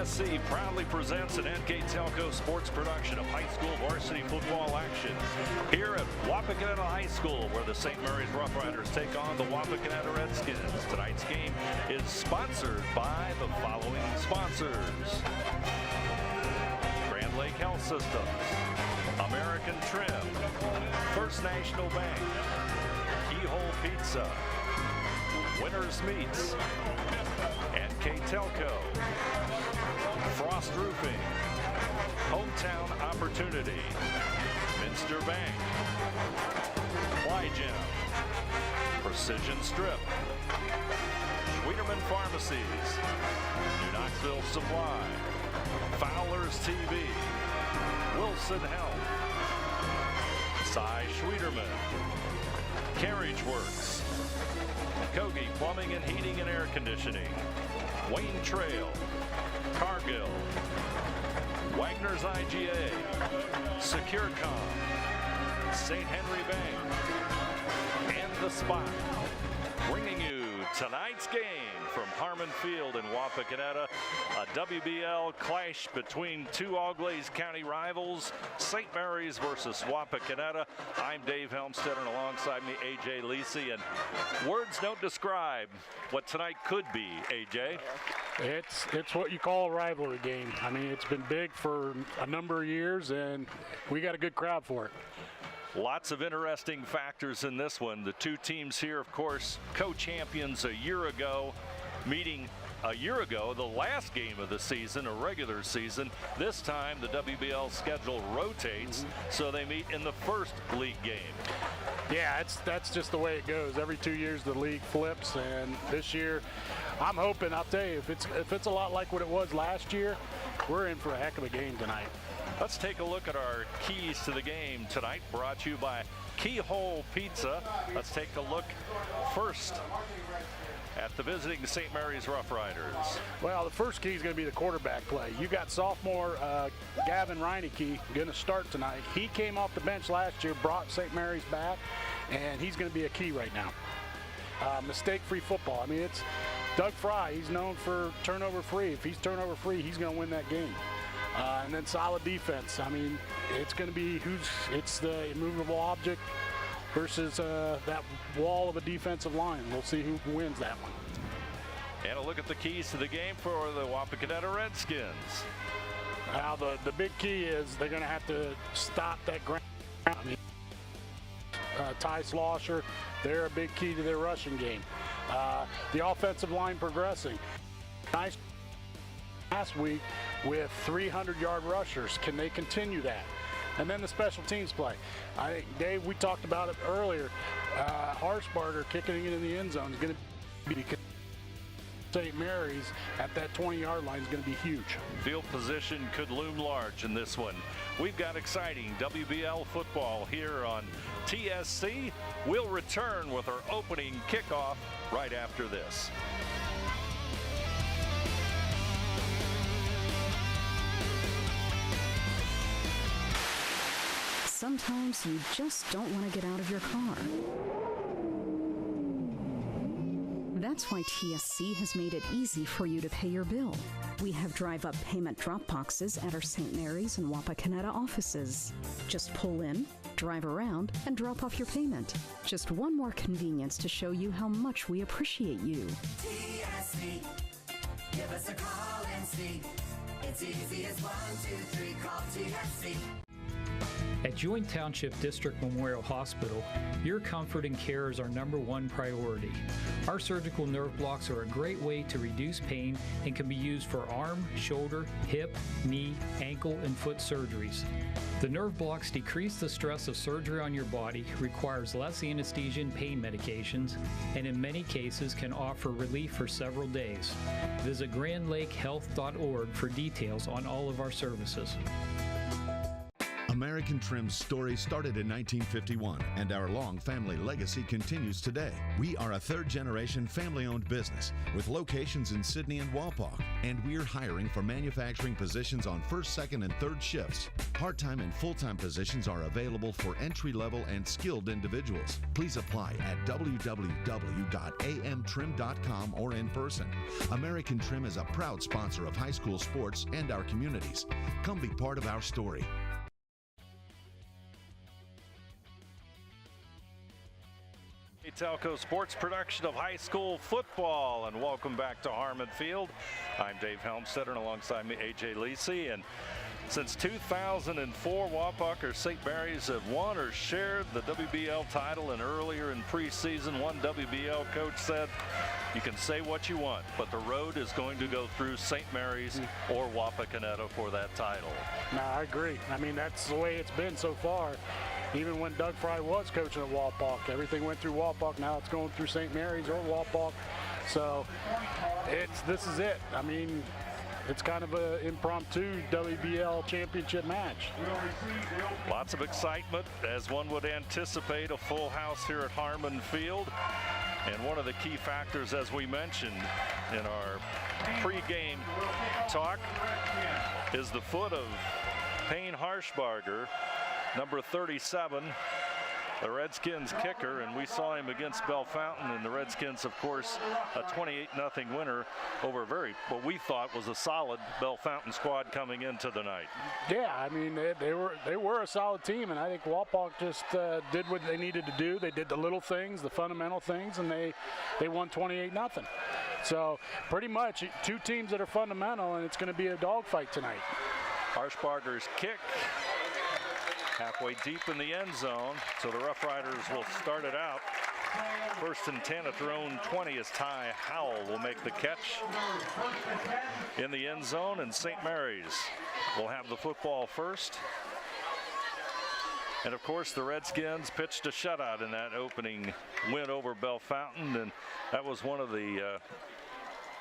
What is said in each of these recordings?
TSC proudly presents an NKTelco sports production of high school varsity football action here at Wapakoneta High School, where the St. Mary's Rough Riders take on the Wapakoneta Redskins. Tonight's game is sponsored by the following sponsors: Grand Lake Health Systems, American Trim, First National Bank, Keyhole Pizza, Winners Meats, NKTelco, Frost Roofing, Hometown Opportunity, Minster Bank, Plygym, Precision Strip, Schwieterman Pharmacies, New Knoxville Supply, Fowler's TV, Wilson Health, Cy Schwieterman, Carriage Works, Kogi Plumbing and Heating and Air Conditioning, Wayne Trail, Cargill, Wagner's IGA, SecureCom, St. Henry Bank, and The Spot, bringing you tonight's game from Harmon Field in Wapakoneta, a WBL clash between two Auglaize County rivals, St. Mary's versus Wapakoneta. I'm Dave Helmstead, and alongside me, AJ Lisi, and words don't describe what tonight could be, AJ. It's what you call a rivalry game. I mean, it's been big for a number of years, and we got a good crowd for it. Lots of interesting factors in this one. The two teams here, of course, co-champions a year ago, meeting a year ago, the last game of the season, a regular season. This time, the WBL schedule rotates, so they meet in the first league game. Yeah, that's just the way it goes. Every 2 years, the league flips, and this year, I'm hoping, I'll tell you, if it's a lot like what it was last year, we're in for a heck of a game tonight. Let's take a look at our keys to the game tonight, brought to you by Keyhole Pizza. Let's take a look first at the visiting St. Mary's Rough Riders. Well, the first key is going to be the quarterback play. You got sophomore Gavin Reineke going to start tonight. He came off the bench last year, brought St. Mary's back, and he's going to be a key right now. Mistake-free football. I mean, it's Doug Fry. He's known for turnover-free. If he's turnover-free, he's going to win that game. And then solid defense. I mean, it's going to be it's the immovable object versus that wall of a defensive line. We'll see who wins that one. And a look at the keys to the game for the Wapakoneta Redskins. Now, the big key is they're going to have to stop that ground. I mean, Ty Slosher, they're a big key to their rushing game. The offensive line progressing. Nice last week with 300-yard rushers. Can they continue that? And then the special teams play. I think, Dave, we talked about it earlier. Harshbarger kicking it in the end zone is going to be St. Mary's at that 20-yard line is going to be huge. Field position could loom large in this one. We've got exciting WBL football here on TSC. We'll return with our opening kickoff right after this. Sometimes you just don't want to get out of your car. That's why TSC has made it easy for you to pay your bill. We have drive-up payment drop boxes at our St. Mary's and Wapakoneta offices. Just pull in, drive around, and drop off your payment. Just one more convenience to show you how much we appreciate you. TSC, give us a call and see. It's easy as 1, 2, 3, call TSC. At Joint Township District Memorial Hospital, your comfort and care is our #1 priority. Our surgical nerve blocks are a great way to reduce pain and can be used for arm, shoulder, hip, knee, ankle, and foot surgeries. The nerve blocks decrease the stress of surgery on your body, requires less anesthesia and pain medications, and in many cases can offer relief for several days. Visit grandlakehealth.org for details on all of our services. American Trim's story started in 1951, and our long family legacy continues today. We are a third-generation family-owned business with locations in Sydney and Wapak, and we're hiring for manufacturing positions on first, second, and third shifts. Part-time and full-time positions are available for entry-level and skilled individuals. Please apply at www.amtrim.com or in person. American Trim is a proud sponsor of high school sports and our communities. Come be part of our story. NKTelco sports production of high school football, and welcome back to Harmon Field. I'm Dave Helmstetter, and alongside me AJ Lisi. And since 2004, Wapak or St. Mary's have won or shared the WBL title, and earlier in preseason, one WBL coach said, you can say what you want, but the road is going to go through St. Mary's or Wapakoneta for that title. No, I agree. I mean, that's the way it's been so far. Even when Doug Fry was coaching at Wapak, everything went through Wapak. Now it's going through St. Mary's or Wapak. So this is it. I mean, it's kind of an impromptu WBL championship match. Lots of excitement, as one would anticipate, a full house here at Harmon Field. And one of the key factors, as we mentioned in our pre-game talk, is the foot of Payne Harshbarger, number 37, the Redskins kicker, and we saw him against Bellefontaine, and the Redskins, of course, a 28-0 winner over what we thought was a solid Bellefontaine squad coming into the night. Yeah, I mean, they were a solid team, and I think Wapak just did what they needed to do. They did the little things, the fundamental things, and they won 28-0. So pretty much two teams that are fundamental, and it's going to be a dogfight tonight. Harshbarger's kick halfway deep in the end zone, so the Rough Riders will start it out. 1st and 10 at their own 20 as Ty Howell will make the catch in the end zone, and St. Mary's will have the football first. And of course, the Redskins pitched a shutout in that opening win over Bellefontaine, and that was one of the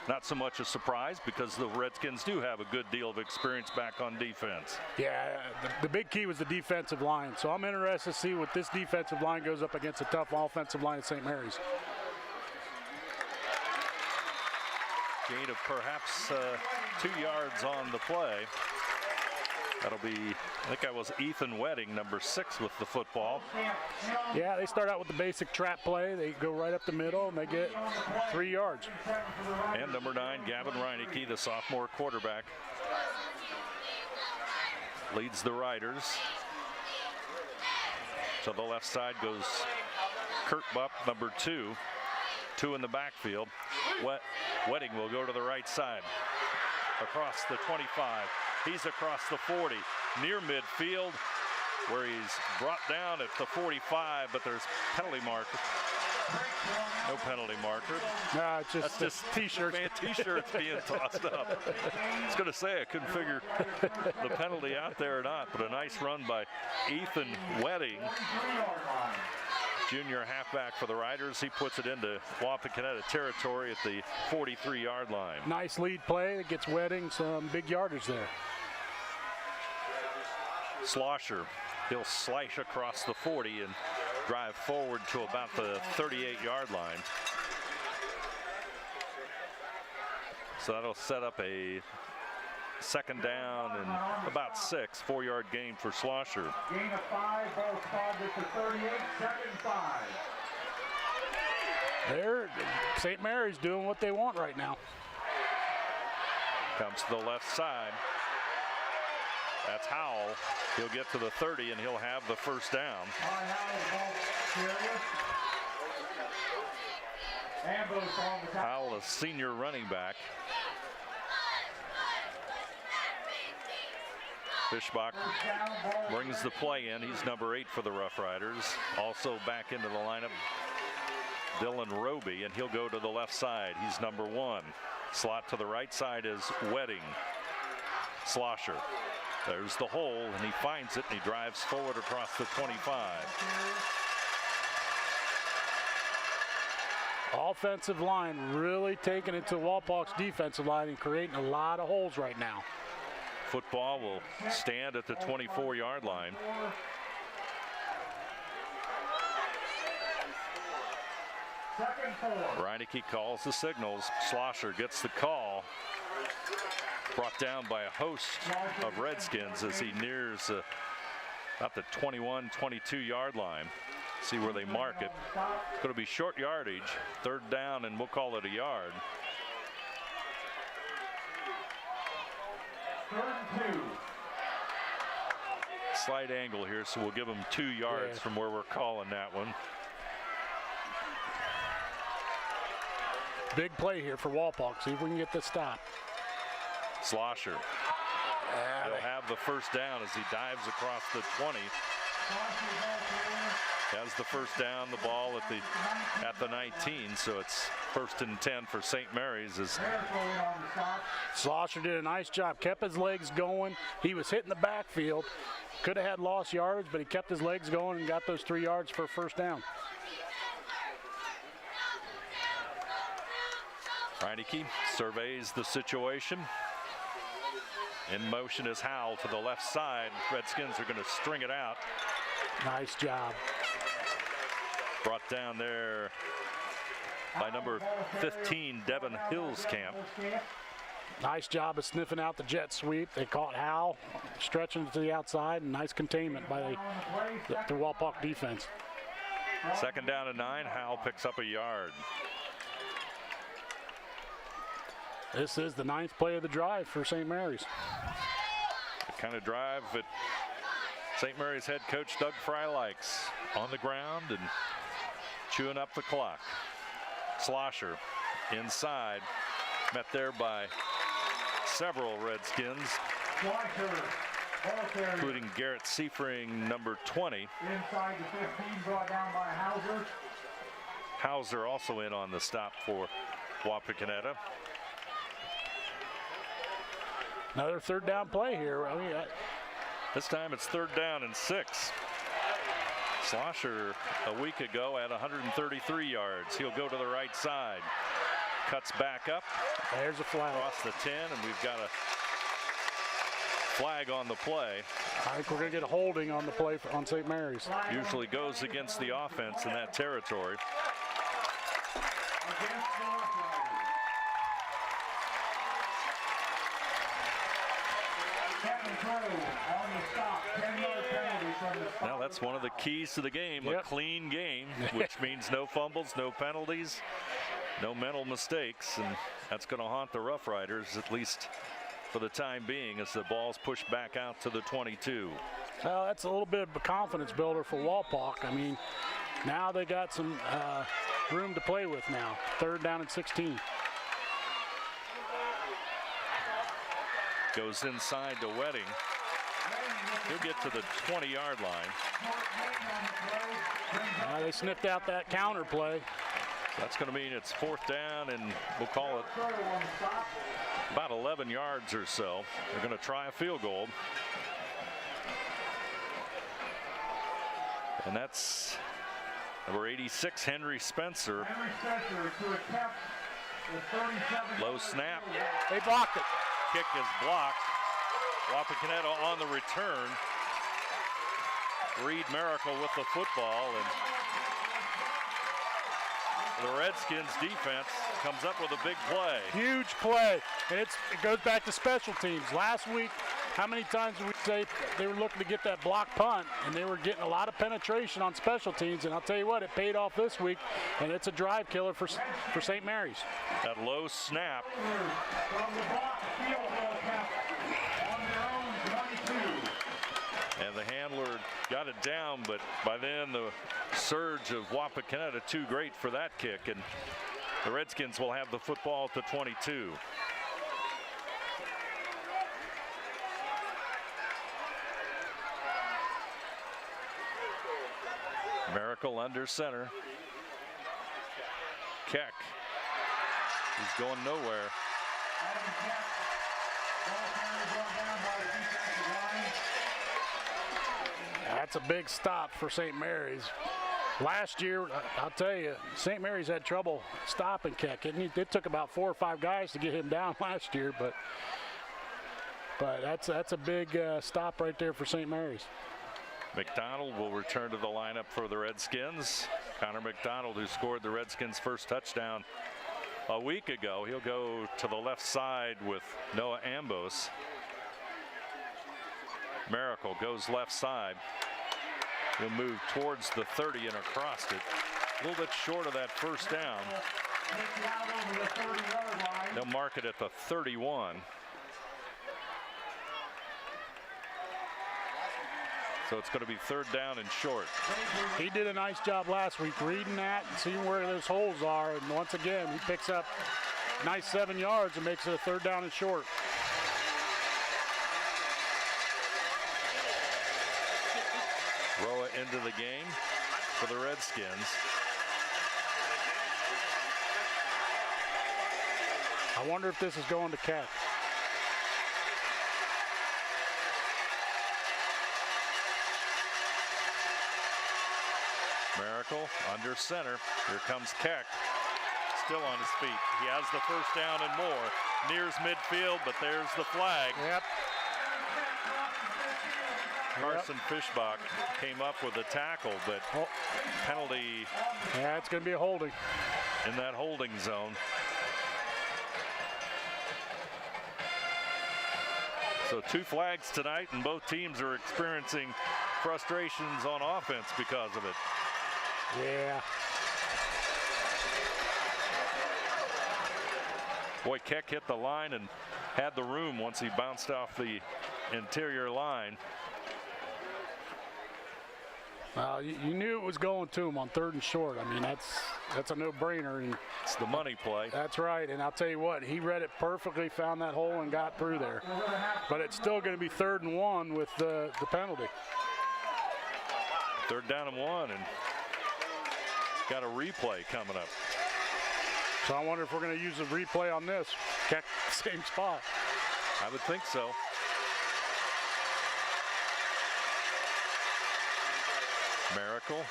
not so much a surprise, because the Redskins do have a good deal of experience back on defense. Yeah, the big key was the defensive line. So I'm interested to see what this defensive line goes up against a tough offensive line at St. Mary's. Gain of perhaps 2 yards on the play. That'll be, I think that was Ethan Wedding, number 6, with the football. Yeah, they start out with the basic trap play. They go right up the middle, and they get 3 yards. And number 9, Gavin Reineke, the sophomore quarterback, leads the Riders. To the left side goes Kurt Bupp, number 2. 2 in the backfield. Wedding will go to the right side. Across the 25. He's across the 40, near midfield, where he's brought down at the 45, but there's penalty marker. No penalty marker. No, it's just, that's just T-shirts. T-shirts being tossed up. I was going to say, I couldn't figure the penalty out there or not, but a nice run by Ethan Wedding, junior halfback for the Riders. He puts it into Wapakoneta territory at the 43-yard line. Nice lead play that gets Wedding some big yardage there. Slosher, he'll slice across the 40 and drive forward to about the 38-yard line. So that'll set up a second down and about 6, 4-yard gain for Slosher. Gain of 5, ball spotted at the 38, 2nd 5. St. Mary's doing what they want right now. Comes to the left side. That's Howell. He'll get to the 30 and he'll have the first down. Howell, a senior running back. Fishbach brings the play in. He's number 8 for the Rough Riders. Also back into the lineup, Dylan Roby, and he'll go to the left side. He's number 1. Slot to the right side is Wedding. Slosher. There's the hole, and he finds it, and he drives forward across the 25. Offensive line really taking it to Wapak's defensive line and creating a lot of holes right now. football will stand at the 24-yard line. Reineke calls the signals. Schlosser gets the call. Brought down by a host of Redskins as he nears about the 21, 22-yard line. See where they mark it. It's going to be short yardage, 3rd down, and we'll call it a yard. 3rd and 2. Slight angle here, so we'll give them 2 yards from where we're calling that one. Big play here for Wapak. See if we can get this stop. Slosher. He'll have the 1st down as he dives across the 20. Has the 1st down, the ball at the 19, so it's 1st and 10 for St. Mary's. Slosher did a nice job, kept his legs going. He was hitting the backfield. Could have had lost yards, but he kept his legs going and got those 3 yards for a 1st down. Reineke surveys the situation. In motion is Howell to the left side. Redskins are going to string it out. Nice job. Brought down there by number 15, Devin Hillscamp. Nice job of sniffing out the jet sweep. They caught Howell stretching to the outside, and nice containment by the Wapak defense. 2nd down and 9. Howell picks up a yard. This is the 9th play of the drive for St. Mary's. The kind of drive that St. Mary's head coach Doug Fry likes. On the ground and chewing up the clock. Slosher inside, met there by several Redskins, including Garrett Seifring, number 20. Inside the 15, brought down by Hauser. Hauser also in on the stop for Wapakoneta. Another 3rd down play here. I mean, This time it's 3rd down and 6. Slosher a week ago at 133 yards. He'll go to the right side. Cuts back up. There's a flag. Across the 10, and we've got a flag on the play. I think we're going to get a holding on the play on St. Mary's. Usually goes against the offense in that territory. Now that's one of the keys to the game, a clean game, which means no fumbles, no penalties, no mental mistakes, and that's going to haunt the Rough Riders, at least for the time being, as the ball's pushed back out to the 22. Well, that's a little bit of a confidence builder for Wapak. I mean, now they got some room to play with now. 3rd down and 16. Goes inside to Wedding. He'll get to the 20-yard line. They sniffed out that counter play. That's going to mean it's 4th down, and we'll call it about 11 yards or so. They're going to try a field goal. And that's number 86, Henry Spencer. Low snap. They blocked it. Kick is blocked. Wapakoneta on the return. Reed Miracle with the football, and the Redskins defense comes up with a big play. Huge play, and it goes back to special teams. Last week, how many times did we say they were looking to get that block punt, and they were getting a lot of penetration on special teams, and I'll tell you what, it paid off this week, and it's a drive killer for St. Mary's. That low snap. And the handler got it down, but by then the surge of Wapakoneta too great for that kick, and the Redskins will have the football at the 22. Miracle under center. Keck. He's going nowhere. That's a big stop for St. Mary's. Last year, I'll tell you, St. Mary's had trouble stopping Keck. It took about 4 or 5 guys to get him down last year, but But that's a big stop right there for St. Mary's. McDonald will return to the lineup for the Redskins. Connor McDonald, who scored the Redskins' first touchdown a week ago. He'll go to the left side with Noah Ambos. Miracle goes left side. He'll move towards the 30 and across it. A little bit short of that first down. They'll mark it at the 31. So it's going to be third down and short. He did a nice job last week reading that and seeing where those holes are. And once again, he picks up nice 7 yards and makes it a third down and short. Roa into the game for the Redskins. I wonder if this is going to Keck. Miracle under center. Here comes Keck. Still on his feet. He has the first down and more. Nears midfield, but there's the flag. Yep. Carson Fishbach came up with a tackle, but penalty. Yeah, it's going to be a holding. In that holding zone. So 2 flags tonight, and both teams are experiencing frustrations on offense because of it. Yeah. Boy, Keck hit the line and had the room once he bounced off the interior line. Well, you knew it was going to him on 3rd and short. I mean, that's a no-brainer. And it's the money play. That's right. And I'll tell you what, he read it perfectly, found that hole, and got through there. But it's still going to be 3rd and 1 with the penalty. 3rd down and 1, and got a replay coming up. So I wonder if we're going to use a replay on this. Keck, same spot. I would think so. Miracle.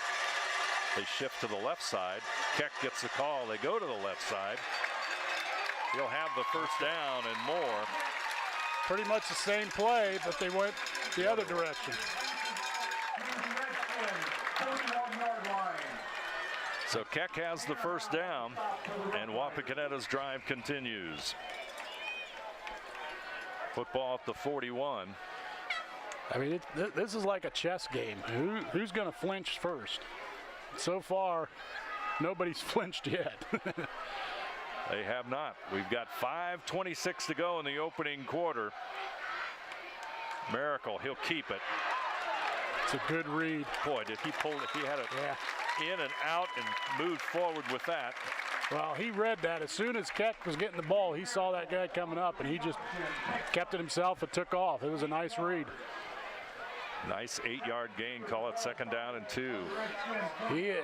They shift to the left side. Keck gets the call. They go to the left side. He'll have the first down and more. Pretty much the same play, but they went the other direction. So Keck has the first down, and Wapakoneta's drive continues. Football at the 41. I mean, this is like a chess game. Who's going to flinch first? So far, nobody's flinched yet. They have not. We've got 5:26 to go in the opening quarter. Miracle, he'll keep it. It's a good read. Boy, did he pull it. He had it in and out and moved forward with that. Well, he read that. As soon as Keck was getting the ball, he saw that guy coming up, and he just kept it himself and took off. It was a nice read. Nice 8-yard gain. Call it 2nd down and 2.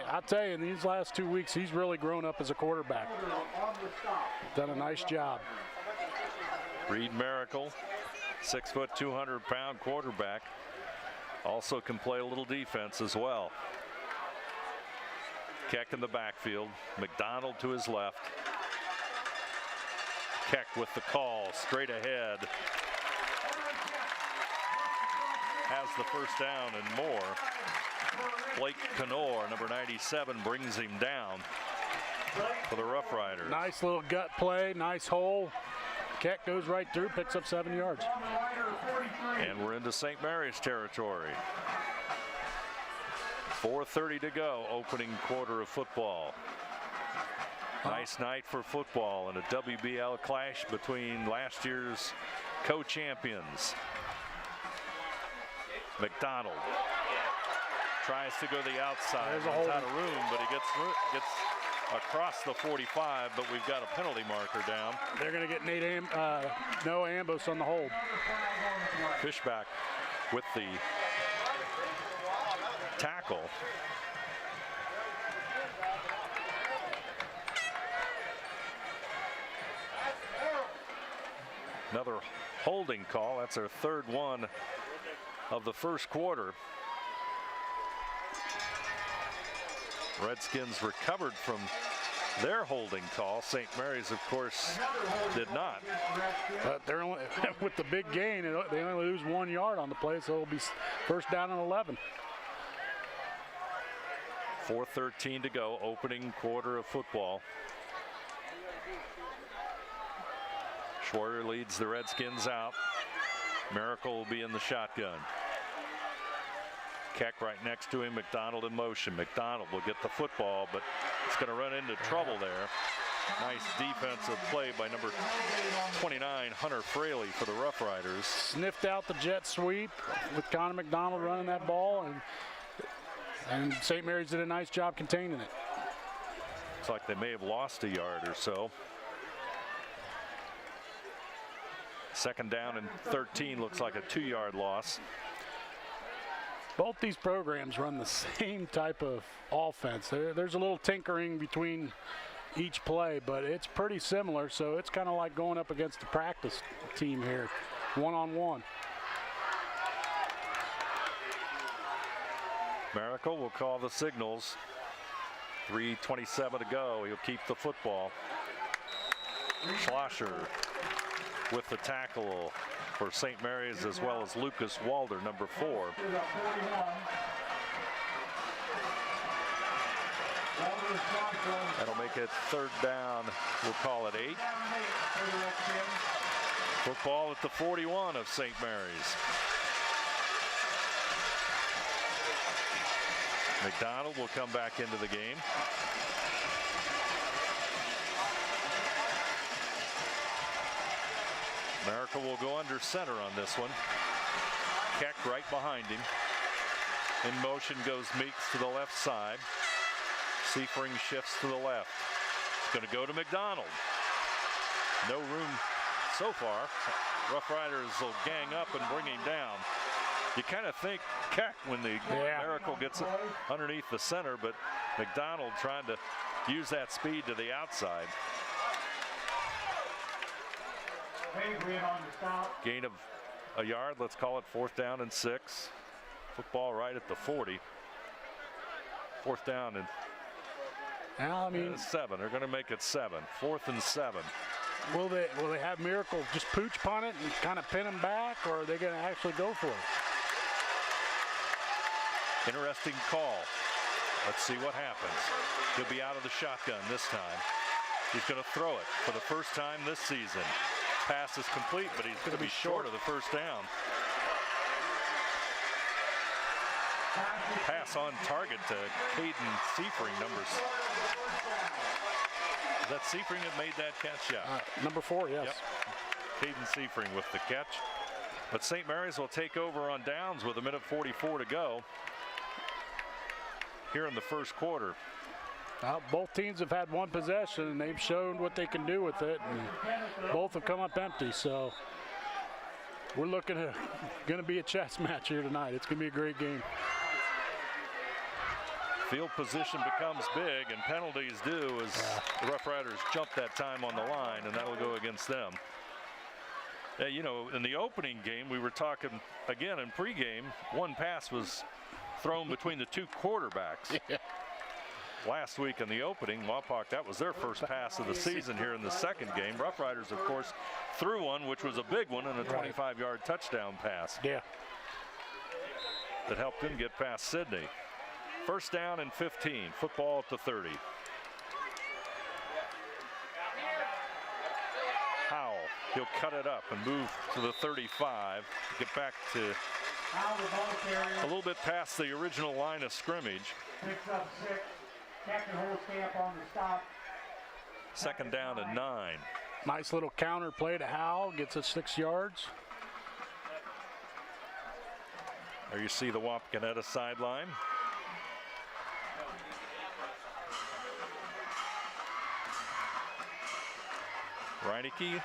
I'll tell you, in these last 2 weeks, he's really grown up as a quarterback. Done a nice job. Reed Miracle, 6 foot, 200-pound quarterback. Also can play a little defense as well. Keck in the backfield. McDonald to his left. Keck with the call straight ahead. Has the first down and more. Blake Knorr, number 97, brings him down for the Rough Riders. Nice little gut play, nice hole. Keck goes right through, picks up 7 yards. And we're into St. Mary's territory. 4:30 to go, opening quarter of football. Nice night for football and a WBL clash between last year's co-champions. McDonald tries to go the outside. He's out of room, but he gets across the 45, but we've got a penalty marker down. They're going to get Noah Ambos on the hold. Fishback with the tackle. Another holding call. That's our 3rd one of the first quarter. Redskins recovered from their holding call. St. Mary's, of course, did not. But they're only, with the big gain, they only lose 1 yard on the play, so it'll be first down and 11. 4:13 to go, opening quarter of football. Schwarter leads the Redskins out. Miracle will be in the shotgun. Keck right next to him, McDonald in motion. McDonald will get the football, but it's going to run into trouble there. Nice defensive play by number 29, Hunter Fraley, for the Rough Riders. Sniffed out the jet sweep with Connor McDonald running that ball, and St. Mary's did a nice job containing it. Looks like they may have lost a yard or so. Second down and 13, looks like a 2-yard loss. Both these programs run the same type of offense. There's a little tinkering between each play, but it's pretty similar, so it's kind of like going up against the practice team here, one-on-one. Miracle will call the signals. 3:27 to go. He'll keep the football. Schlosser with the tackle for St. Mary's, as well as Lucas Walder, number 4. That'll make it third down. We'll call it 8. Football at the 41 of St. Mary's. McDonald will come back into the game. Miracle will go under center on this one. Keck right behind him. In motion goes Meeks to the left side. Seifring shifts to the left. It's going to go to McDonald. No room so far. Rough Riders will gang up and bring him down. You kind of think Keck when the Miracle gets underneath the center, but McDonald trying to use that speed to the outside. Gain of a yard. Let's call it 4th down and 6. Football right at the 40. 4th down and now, I mean, 7. They're going to make it 7. 4th and 7. Will they have Miracle just pooch punt it and kind of pin him back, or are they going to actually go for it? Interesting call. Let's see what happens. He'll be out of the shotgun this time. He's going to throw it for the first time this season. Pass is complete, but he's going to be short of the first down. Pass on target to Caden Seifring, numbers. Is that Seifring that made that catch? Yeah. Number 4, yes. Yep. Caden Seifring with the catch. But St. Mary's will take over on downs with 1:44 to go here in the first quarter. Both teams have had one possession, and they've shown what they can do with it, and both have come up empty. So we're looking at going to be a chess match here tonight. It's going to be a great game. Field position becomes big, and penalties do as the Rough Riders jump that time on the line, and that'll go against them. You know, in the opening game, we were talking again in pregame, one pass was thrown between the 2 quarterbacks. Yeah. Last week in the opening, Wapak, that was their first pass of the season here in the second game. Rough Riders, of course, threw one, which was a big one, and a 25-yard touchdown pass. Yeah. That helped them get past Sydney. First down and 15. Football at the 30. Howell, he'll cut it up and move to the 35. Get back to a little bit past the original line of scrimmage. 6 up 6. Captain Holstamp on the stop. Second down and 9. Nice little counter play to Howell. Gets us 6 yards. There you see the Wapakoneta sideline. Reineke,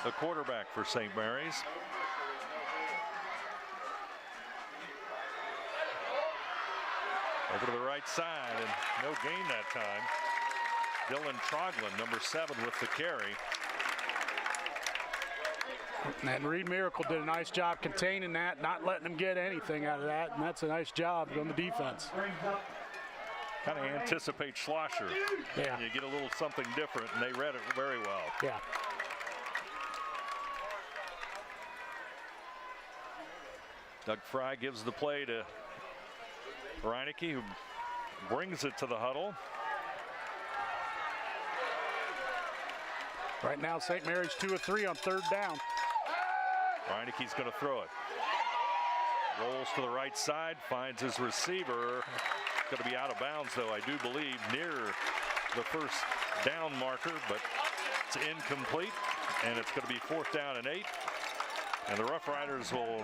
the quarterback for St. Mary's. Over to the right side, and no gain that time. Dylan Troglin, number 7, with the carry. And Reed Miracle did a nice job containing that, not letting them get anything out of that, and that's a nice job on the defense. kind of anticipate Schlosser. Yeah. And you get a little something different, and they read it very well. Yeah. Doug Fry gives the play to Reinecke, who brings it to the huddle. Right now, St. Mary's 2 of 3 on 3rd down. Reinecke's going to throw it. Rolls to the right side, finds his receiver. Going to be out of bounds, though, I do believe, near the first down marker, but it's incomplete, and it's going to be 4th down and 8. And the Rough Riders will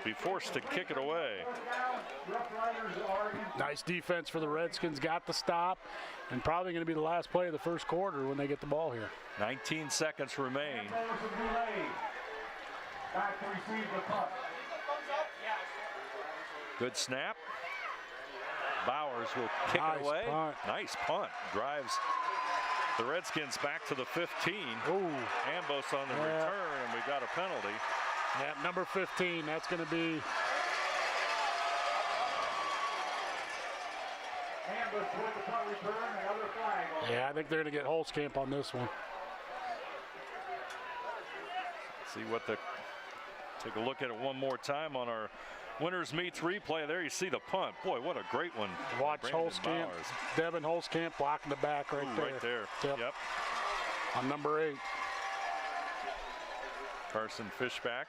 be forced to kick it away. Nice defense for the Redskins. Got the stop, and probably going to be the last play of the first quarter when they get the ball here. 19 seconds remain. Back to receive the punt. Good snap. Bowers will kick it away. Punt. Nice punt. Drives the Redskins back to the 15. Ooh. Ambos on the return, and we've got a penalty. Yeah, number 15. That's going to be. Ambush with the punt return, another flag. Yeah, I think they're going to get Holzkamp on this one. See what the. Take a look at it one more time on our Winners Meets replay. There you see the punt. Boy, what a great one. Watch Brandon Holzkamp. Bowers. Devin Holzkamp blocking the back right there. Right there. Yep. On number 8. Carson Fishback.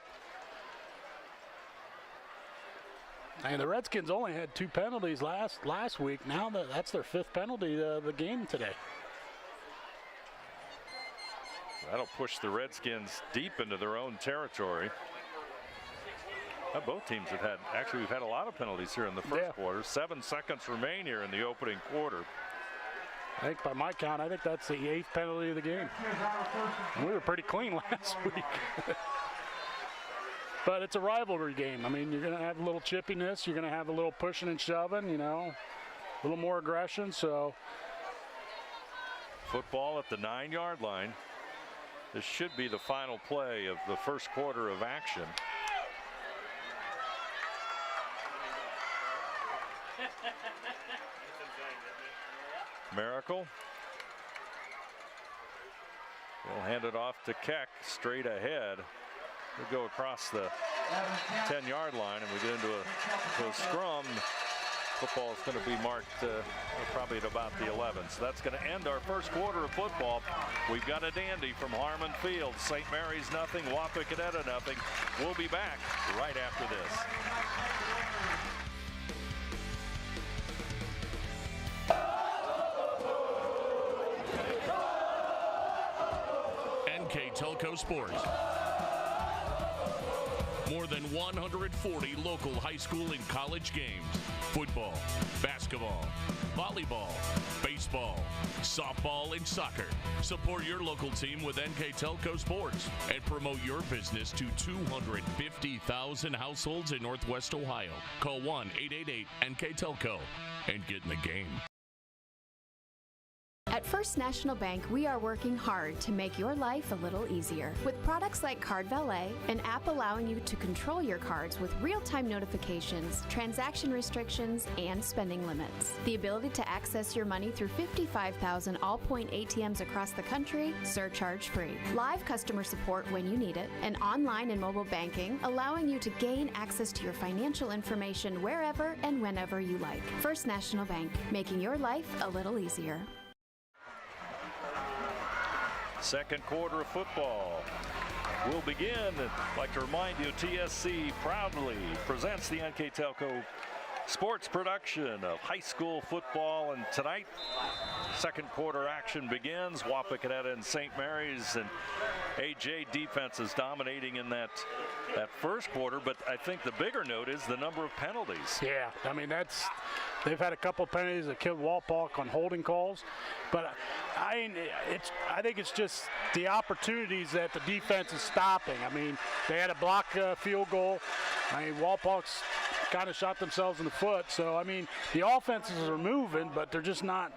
And the Redskins only had 2 penalties last week. Now that's their 5th penalty of the game today. That'll push the Redskins deep into their own territory. Both teams have had, actually we've had a lot of penalties here in the first quarter. 7 seconds remain here in the opening quarter. I think by my count, I think that's the 8th penalty of the game. We were pretty clean last week. But it's a rivalry game. I mean, you're going to have a little chippiness. You're going to have a little pushing and shoving, you know, a little more aggression. So football at the 9-yard line. This should be the final play of the first quarter of action. Miracle. We'll hand it off to Keck straight ahead. We'll go across the 10-yard line and we get into a scrum. Football is going to be marked probably at about the 11. So that's going to end our first quarter of football. We've got a dandy from Harmon Field. St. Mary's nothing, Wapakoneta nothing. We'll be back right after this. NKTelco Sports. More than 140 local high school and college games. Football, basketball, volleyball, baseball, softball, and soccer. Support your local team with NKTelco Sports and promote your business to 250,000 households in Northwest Ohio. Call 1-888-NKTelco and get in the game. At First National Bank, we are working hard to make your life a little easier. With products like Card Valet, an app allowing you to control your cards with real-time notifications, transaction restrictions, and spending limits. The ability to access your money through 55,000 all-point ATMs across the country, surcharge-free. Live customer support when you need it, and online and mobile banking, allowing you to gain access to your financial information wherever and whenever you like. First National Bank, making your life a little easier. Second quarter of football will begin. I'd like to remind you, TSC proudly presents the NKTelco sports production of high school football. And tonight, second quarter action begins. Wapakoneta and St. Mary's, and AJ defense is dominating in that first quarter. But I think the bigger note is the number of penalties. Yeah, I mean, they've had a couple penalties that killed Walpock on holding calls, but I think it's just the opportunities that the defense is stopping. I mean, they had a block field goal. I mean, Walpock's kind of shot themselves in the foot. So, I mean, the offenses are moving, but they're just not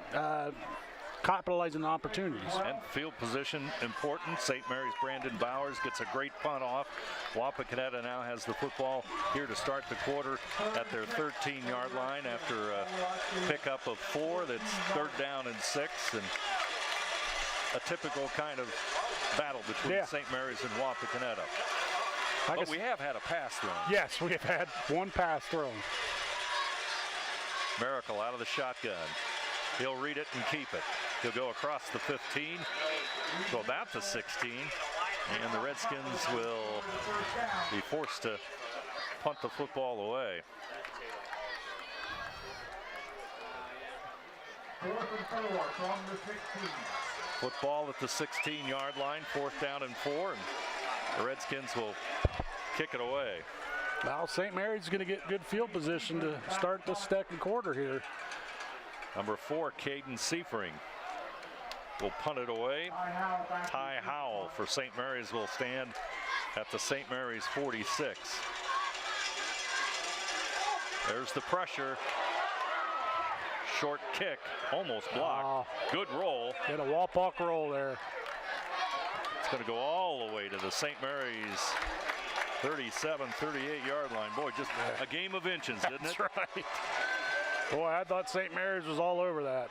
capitalizing on opportunities. And field position important. St. Mary's Brandon Bowers gets a great punt off. Wapakoneta now has the football here to start the quarter at their 13-yard line after a pickup of 4. That's 3rd down and 6, and a typical kind of battle between St. Mary's and Wapakoneta. But we have had a pass thrown. Yes, we have had one pass thrown. Miracle out of the shotgun. He'll read it and keep it. He'll go across the 15, go about the 16, and the Redskins will be forced to punt the football away. 4th and 4 from the 16. Football at the 16-yard line, 4th down and 4, and the Redskins will kick it away. Well, St. Mary's is going to get good field position to start the second quarter here. Number 4, Caden Seifering will punt it away. Ty Howell for St. Mary's will stand at the St. Mary's 46. There's the pressure. Short kick, almost blocked. Good roll. Get a Wapak roll there. It's going to go all the way to the St. Mary's 37, 38-yard line. Boy, just a game of inches, didn't it? That's right. Boy, I thought St. Mary's was all over that.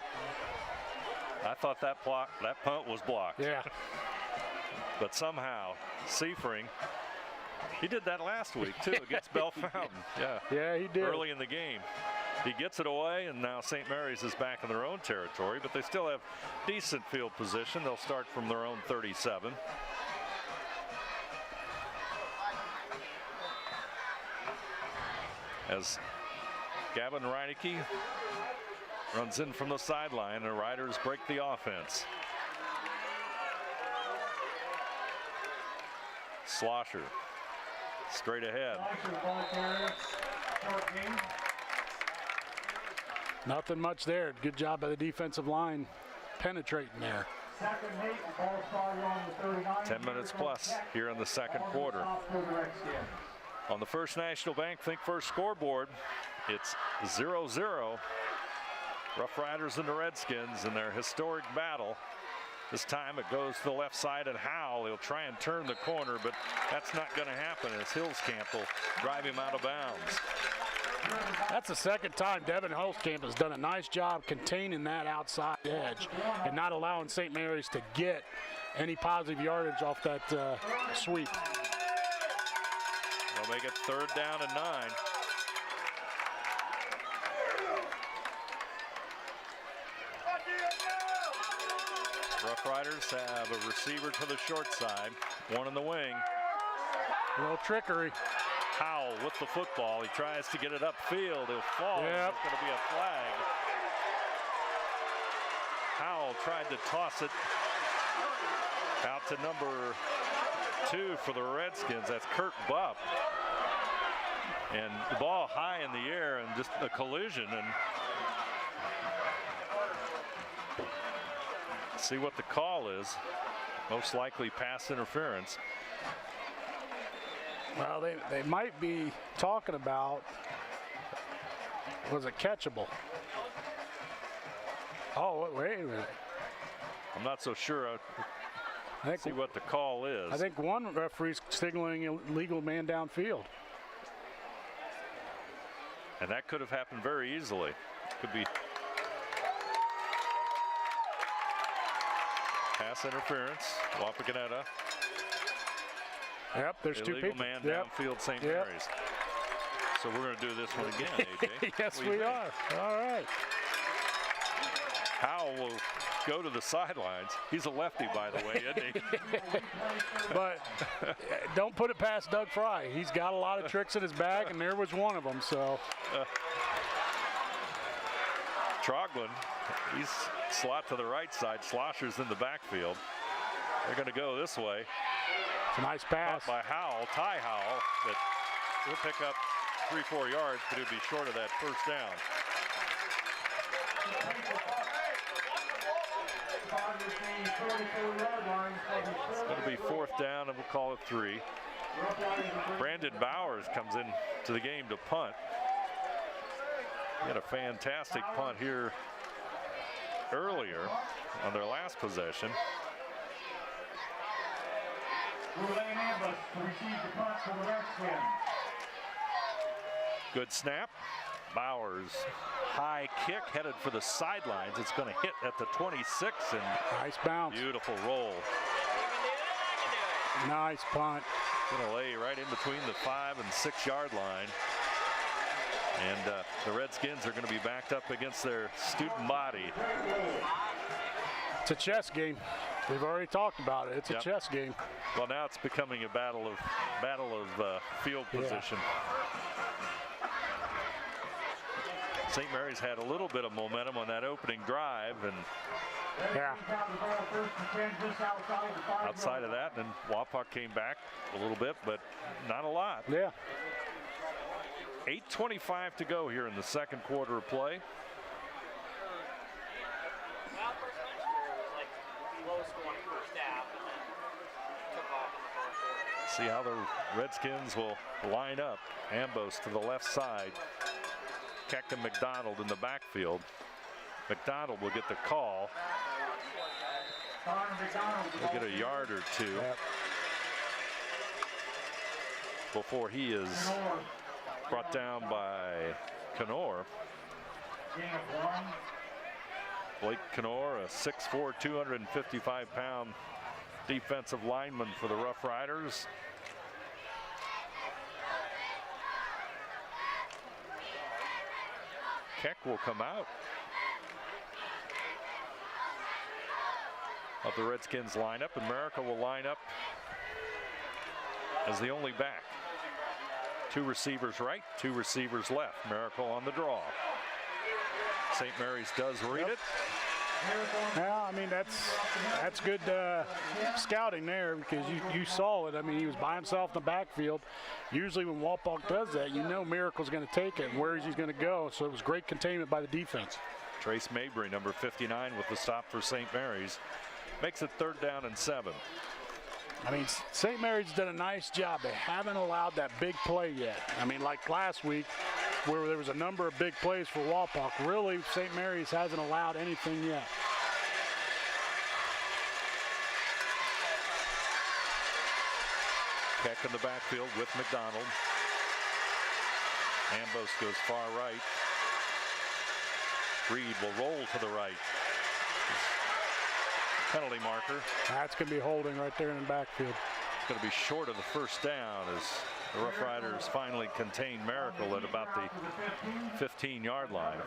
I thought that punt was blocked. Yeah. But somehow, Seifering, he did that last week, too, against Bellefontaine. Yeah, he did. Early in the game. He gets it away, and now St. Mary's is back in their own territory, but they still have decent field position. They'll start from their own 37. As Gavin Reinecke runs in from the sideline, the Riders break the offense. Slosher straight ahead. Nothing much there. Good job by the defensive line penetrating there. 10 minutes plus here in the second quarter. On the First National Bank Think First scoreboard, it's 0-0. Rough Riders and the Redskins in their historic battle. This time it goes to the left side, and Howell, he'll try and turn the corner, but that's not going to happen as Hillscamp will drive him out of bounds. That's the second time Devin Hillscamp has done a nice job containing that outside edge and not allowing St. Mary's to get any positive yardage off that sweep. They'll make it 3rd down and 9. Rough Riders have a receiver to the short side, one in the wing. A little trickery. Howell with the football. He tries to get it upfield. He'll fall. Yep. It's going to be a flag. Howell tried to toss it out to number 2 for the Redskins. That's Kurt Bupp. And the ball high in the air and just a collision. And see what the call is. Most likely pass interference. Well, they might be talking about, was it catchable? Oh, wait a minute. I'm not so sure. I think see what the call is. I think one referee's signaling illegal man downfield. And that could have happened very easily. Could be pass interference. Wapakoneta. Yep, there's illegal 2 people. Man downfield, St. Mary's. So we're going to do this one again, AJ. Yes, we are. All right. Howell will go to the sidelines. He's a lefty, by the way, isn't he? But don't put it past Doug Fry. He's got a lot of tricks in his bag, and there was one of them. So Troglin, he's slot to the right side. Slosher's in the backfield. They're going to go this way. It's a nice pass by Howell, Ty Howell, that he'll pick up 3-4 yards, but he'll be short of that first down. It's going to be 4th down, and we'll call it 3. Brandon Bowers comes in to the game to punt. He had a fantastic punt here earlier on their last possession. We're laying ambush to receive the punt for the Redskins. Good snap. Bowers, high kick headed for the sidelines. It's going to hit at the 26 and Nice bounce. beautiful roll. Nice punt. Going to lay right in between the 5 and 6 yard line. And the Redskins are going to be backed up against their student body. It's a chess game. We've already talked about it. It's a chess game. Well, now it's becoming a battle of field position. St. Mary's had a little bit of momentum on that opening drive, and outside of that, and Wapak came back a little bit, but not a lot. Yeah. 8:25 to go here in the second quarter of play. See how the Redskins will line up. Ambos to the left side. Keck and McDonald in the backfield. McDonald will get the call. He'll get a yard or two before he is brought down by Knorr. Blake Knorr, a 6'4", 255-pound defensive lineman for the Rough Riders. Keck will come out of the Redskins lineup, and America will line up as the only back. 2 receivers right, 2 receivers left. Miracle on the draw. St. Mary's does read it. Yeah, I mean, that's good scouting there, because you saw it. I mean, he was by himself in the backfield. Usually when Wapak does that, you know Miracle's going to take it and where he's going to go. So it was great containment by the defense. Trace Mabry, number 59, with the stop for St. Mary's. Makes it 3rd down and 7. I mean, St. Mary's done a nice job. They haven't allowed that big play yet. I mean, like last week, where there was a number of big plays for Wapak. Really, St. Mary's hasn't allowed anything yet. Keck in the backfield with McDonald. Ambos goes far right. Reed will roll to the right. Penalty marker. That's going to be holding right there in the backfield. It's going to be short of the first down as the Rough Riders finally contain Miracle at about the 15-yard line.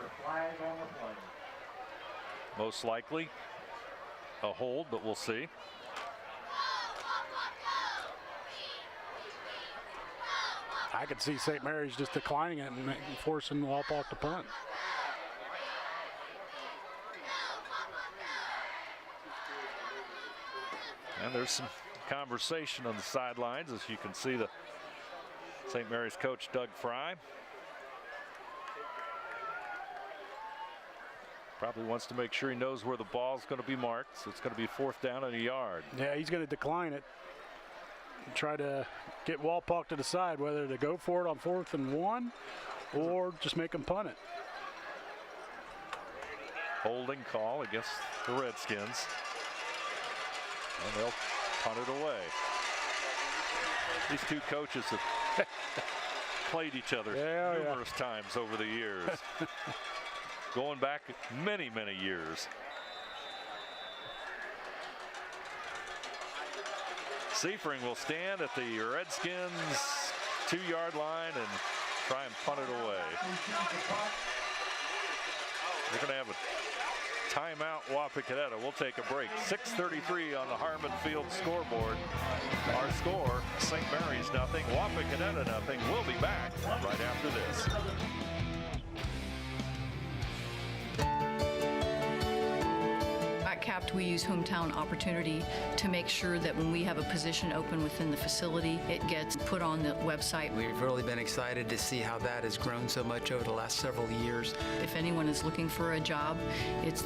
Most likely a hold, but we'll see. I could see St. Mary's just declining it and forcing Wapak to punt. And there's some conversation on the sidelines, as you can see the St. Mary's coach Doug Fry probably wants to make sure he knows where the ball's going to be marked, so it's going to be 4th down and a yard. Yeah, he's going to decline it. Try to get Wapak to decide whether to go for it on 4th and 1 or just make him punt it. Holding call against the Redskins. And they'll punt it away. These two coaches have played each other numerous times over the years. Going back many, many years. Seifring will stand at the Redskins 2-yard line and try and punt it away. They're going to have a timeout. Wapakoneta. We'll take a break. 6:33 on the Harmon Field scoreboard. Our score, St. Mary's nothing, Wapakoneta nothing. We'll be back right after this. At CAPT, we use hometown opportunity to make sure that when we have a position open within the facility, it gets put on the website. We've really been excited to see how that has grown so much over the last several years. If anyone is looking for a job, it's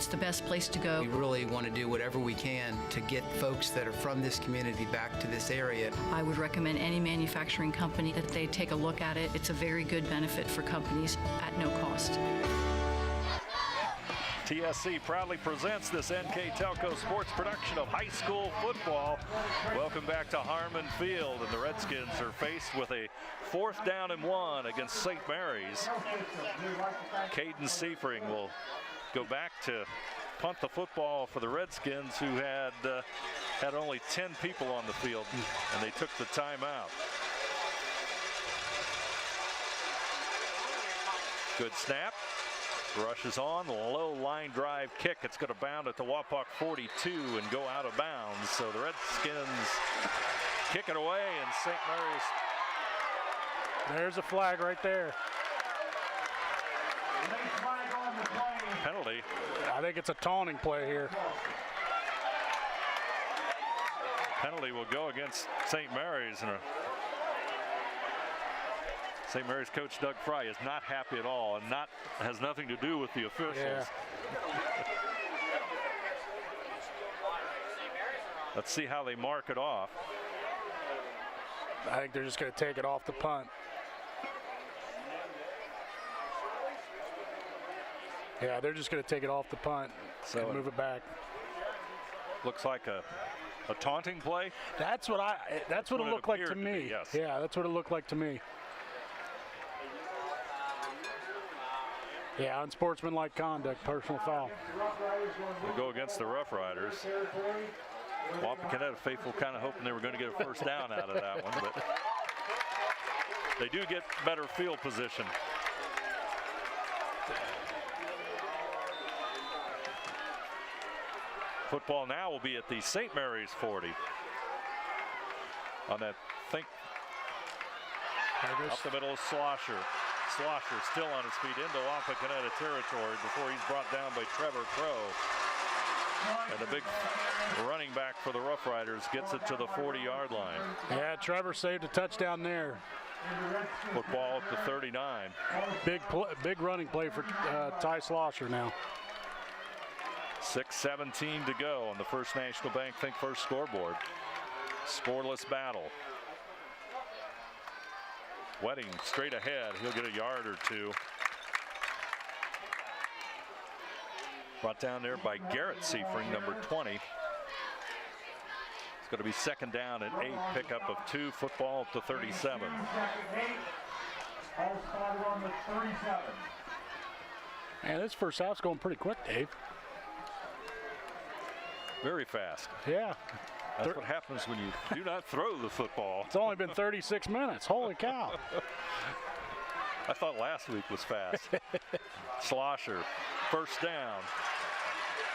the best place to go. We really want to do whatever we can to get folks that are from this community back to this area. I would recommend any manufacturing company that they take a look at it. It's a very good benefit for companies at no cost. TSC proudly presents this NKTelco sports production of high school football. Welcome back to Harmon Field, and the Redskins are faced with a 4th down and 1 against St. Mary's. Caden Seifring will go back to punt the football for the Redskins, who had only 10 people on the field, and they took the timeout. Good snap. Rush is on, low line drive kick. It's going to bound at the Wapak 42 and go out of bounds. So the Redskins kick it away, and St. Mary's. There's a flag right there. Penalty. I think it's a taunting play here. Penalty will go against St. Mary's. And St. Mary's coach Doug Fry is not happy at all, and has nothing to do with the officials. Yeah. Let's see how they mark it off. I think they're just going to take it off the punt. Yeah, they're just going to take it off the punt and move it back. Looks like a taunting play. That's what it looked like to me. Yes. Yeah, that's what it looked like to me. Yeah, unsportsmanlike conduct, personal foul. We'll go against the Rough Riders. Wapakoneta faithful kind of hoping they were going to get a first down out of that one, but they do get better field position. Football now will be at the St. Mary's 40. On that up the middle, Slosher. Slosher still on his feet into Wapakoneta territory before he's brought down by Trevor Crow. And the big running back for the Rough Riders gets it to the 40-yard line. Yeah, Trevor saved a touchdown there. Football at the 39. Big running play for Ty Slosher now. 6:17 to go on the First National Bank Think First scoreboard. Scoreless battle. Wedding straight ahead. He'll get a yard or two. Brought down there by Garrett Seifring, number 20. It's going to be 2nd down and 8. Pickup of 2. Football to 37. Man, this first half's going pretty quick, Dave. Very fast. Yeah. That's what happens when you do not throw the football. It's only been 36 minutes. Holy cow. I thought last week was fast. Slosher, 1st down.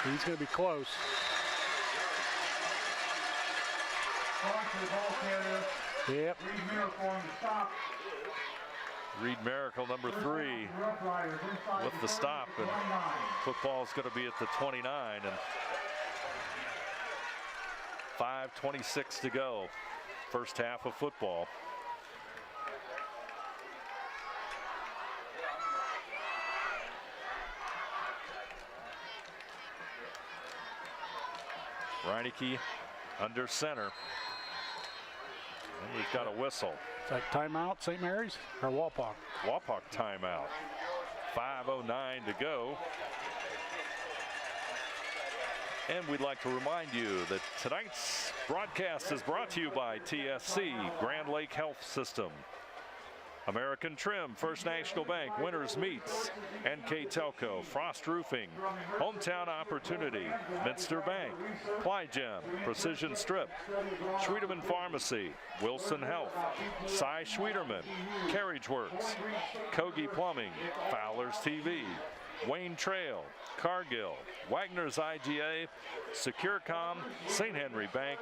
He's going to be close. Yep. Reed Miracle, number 3, with the stop, and football's going to be at the 29, and 5:26 to go. First half of football. Reineke under center. And we've got a whistle. It's like timeout, St. Mary's or Wapak? Wapak timeout. 5:09 to go. And we'd like to remind you that tonight's broadcast is brought to you by TSC, Grand Lake Health System, American Trim, First National Bank, Winners Meats, NKTelco, Frost Roofing, Hometown Opportunity, Minster Bank, Plygem, Precision Strip, Schwiedemann Pharmacy, Wilson Health, Cy Schwiederman, Carriage Works, Kogi Plumbing, Fowler's TV, Wayne Trail, Cargill, Wagner's IGA, SecureCom, St. Henry Bank,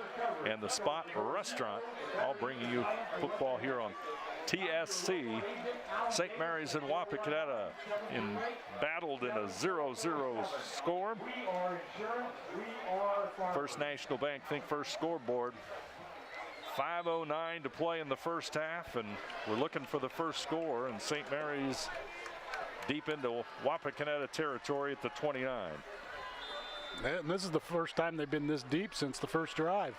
and the Spot Restaurant, all bringing you football here on TSC. St. Mary's and Wapakoneta battled in a 0-0 score. First National Bank Think First scoreboard. 5:09 to play in the first half, and we're looking for the first score, and St. Mary's deep into Wapakoneta territory at the 29. And this is the first time they've been this deep since the first drive.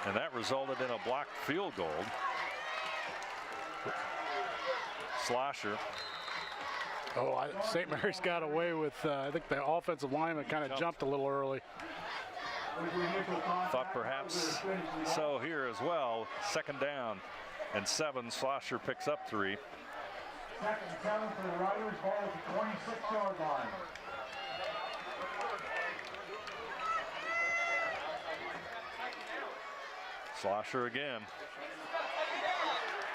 And that resulted in a blocked field goal. Slosher St. Mary's got away with, I think the offensive lineman kind of jumped a little early. Thought perhaps so here as well. 2nd down and 7. Slosher picks up 3. 2nd and 7 for the Riders, ball at the 26-yard line. Slosher again.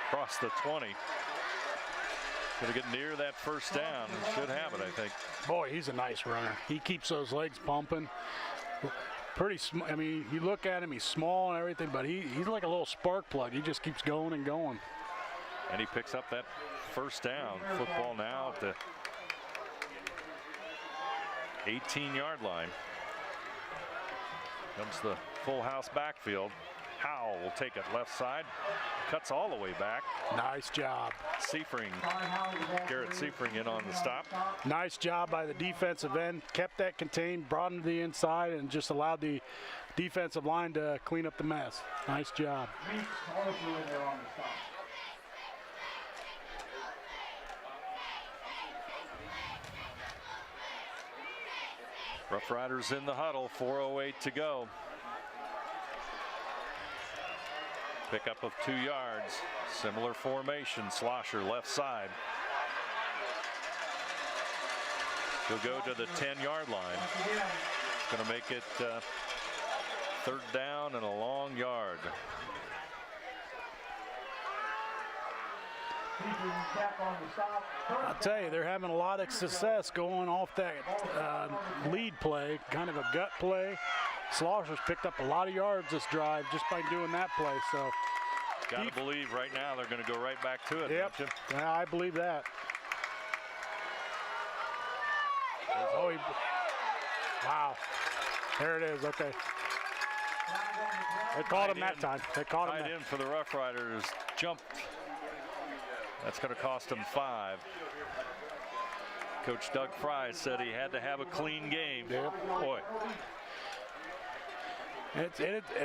Across the 20. Gonna get near that 1st down. Should have it, I think. Boy, he's a nice runner. He keeps those legs pumping. Pretty small. I mean, you look at him, he's small and everything, but he's like a little spark plug. He just keeps going and going. And he picks up that 1st down. Football now at the 18-yard line. Comes the full house backfield. Howell will take it left side. Cuts all the way back. Nice job. Seifring, Garrett Seifring in on the stop. Nice job by the defensive end. Kept that contained, brought him to the inside, and just allowed the defensive line to clean up the mess. Nice job. Rough Riders in the huddle, 4:08 to go. Pickup of 2 yards. Similar formation. Slosher left side. He'll go to the 10-yard line. Going to make it 3rd down and a long yard. I'll tell you, they're having a lot of success going off that lead play, kind of a gut play. Slosher's picked up a lot of yards this drive just by doing that play. So, got to believe right now they're going to go right back to it. Yep, don't you? yeah, I believe that. Oh, wow. There it is. Okay. They caught him that time. They caught him. Tight end for the Rough Riders. Jumped. That's going to cost him 5. Coach Doug Fry said he had to have a clean game. Yep. Boy.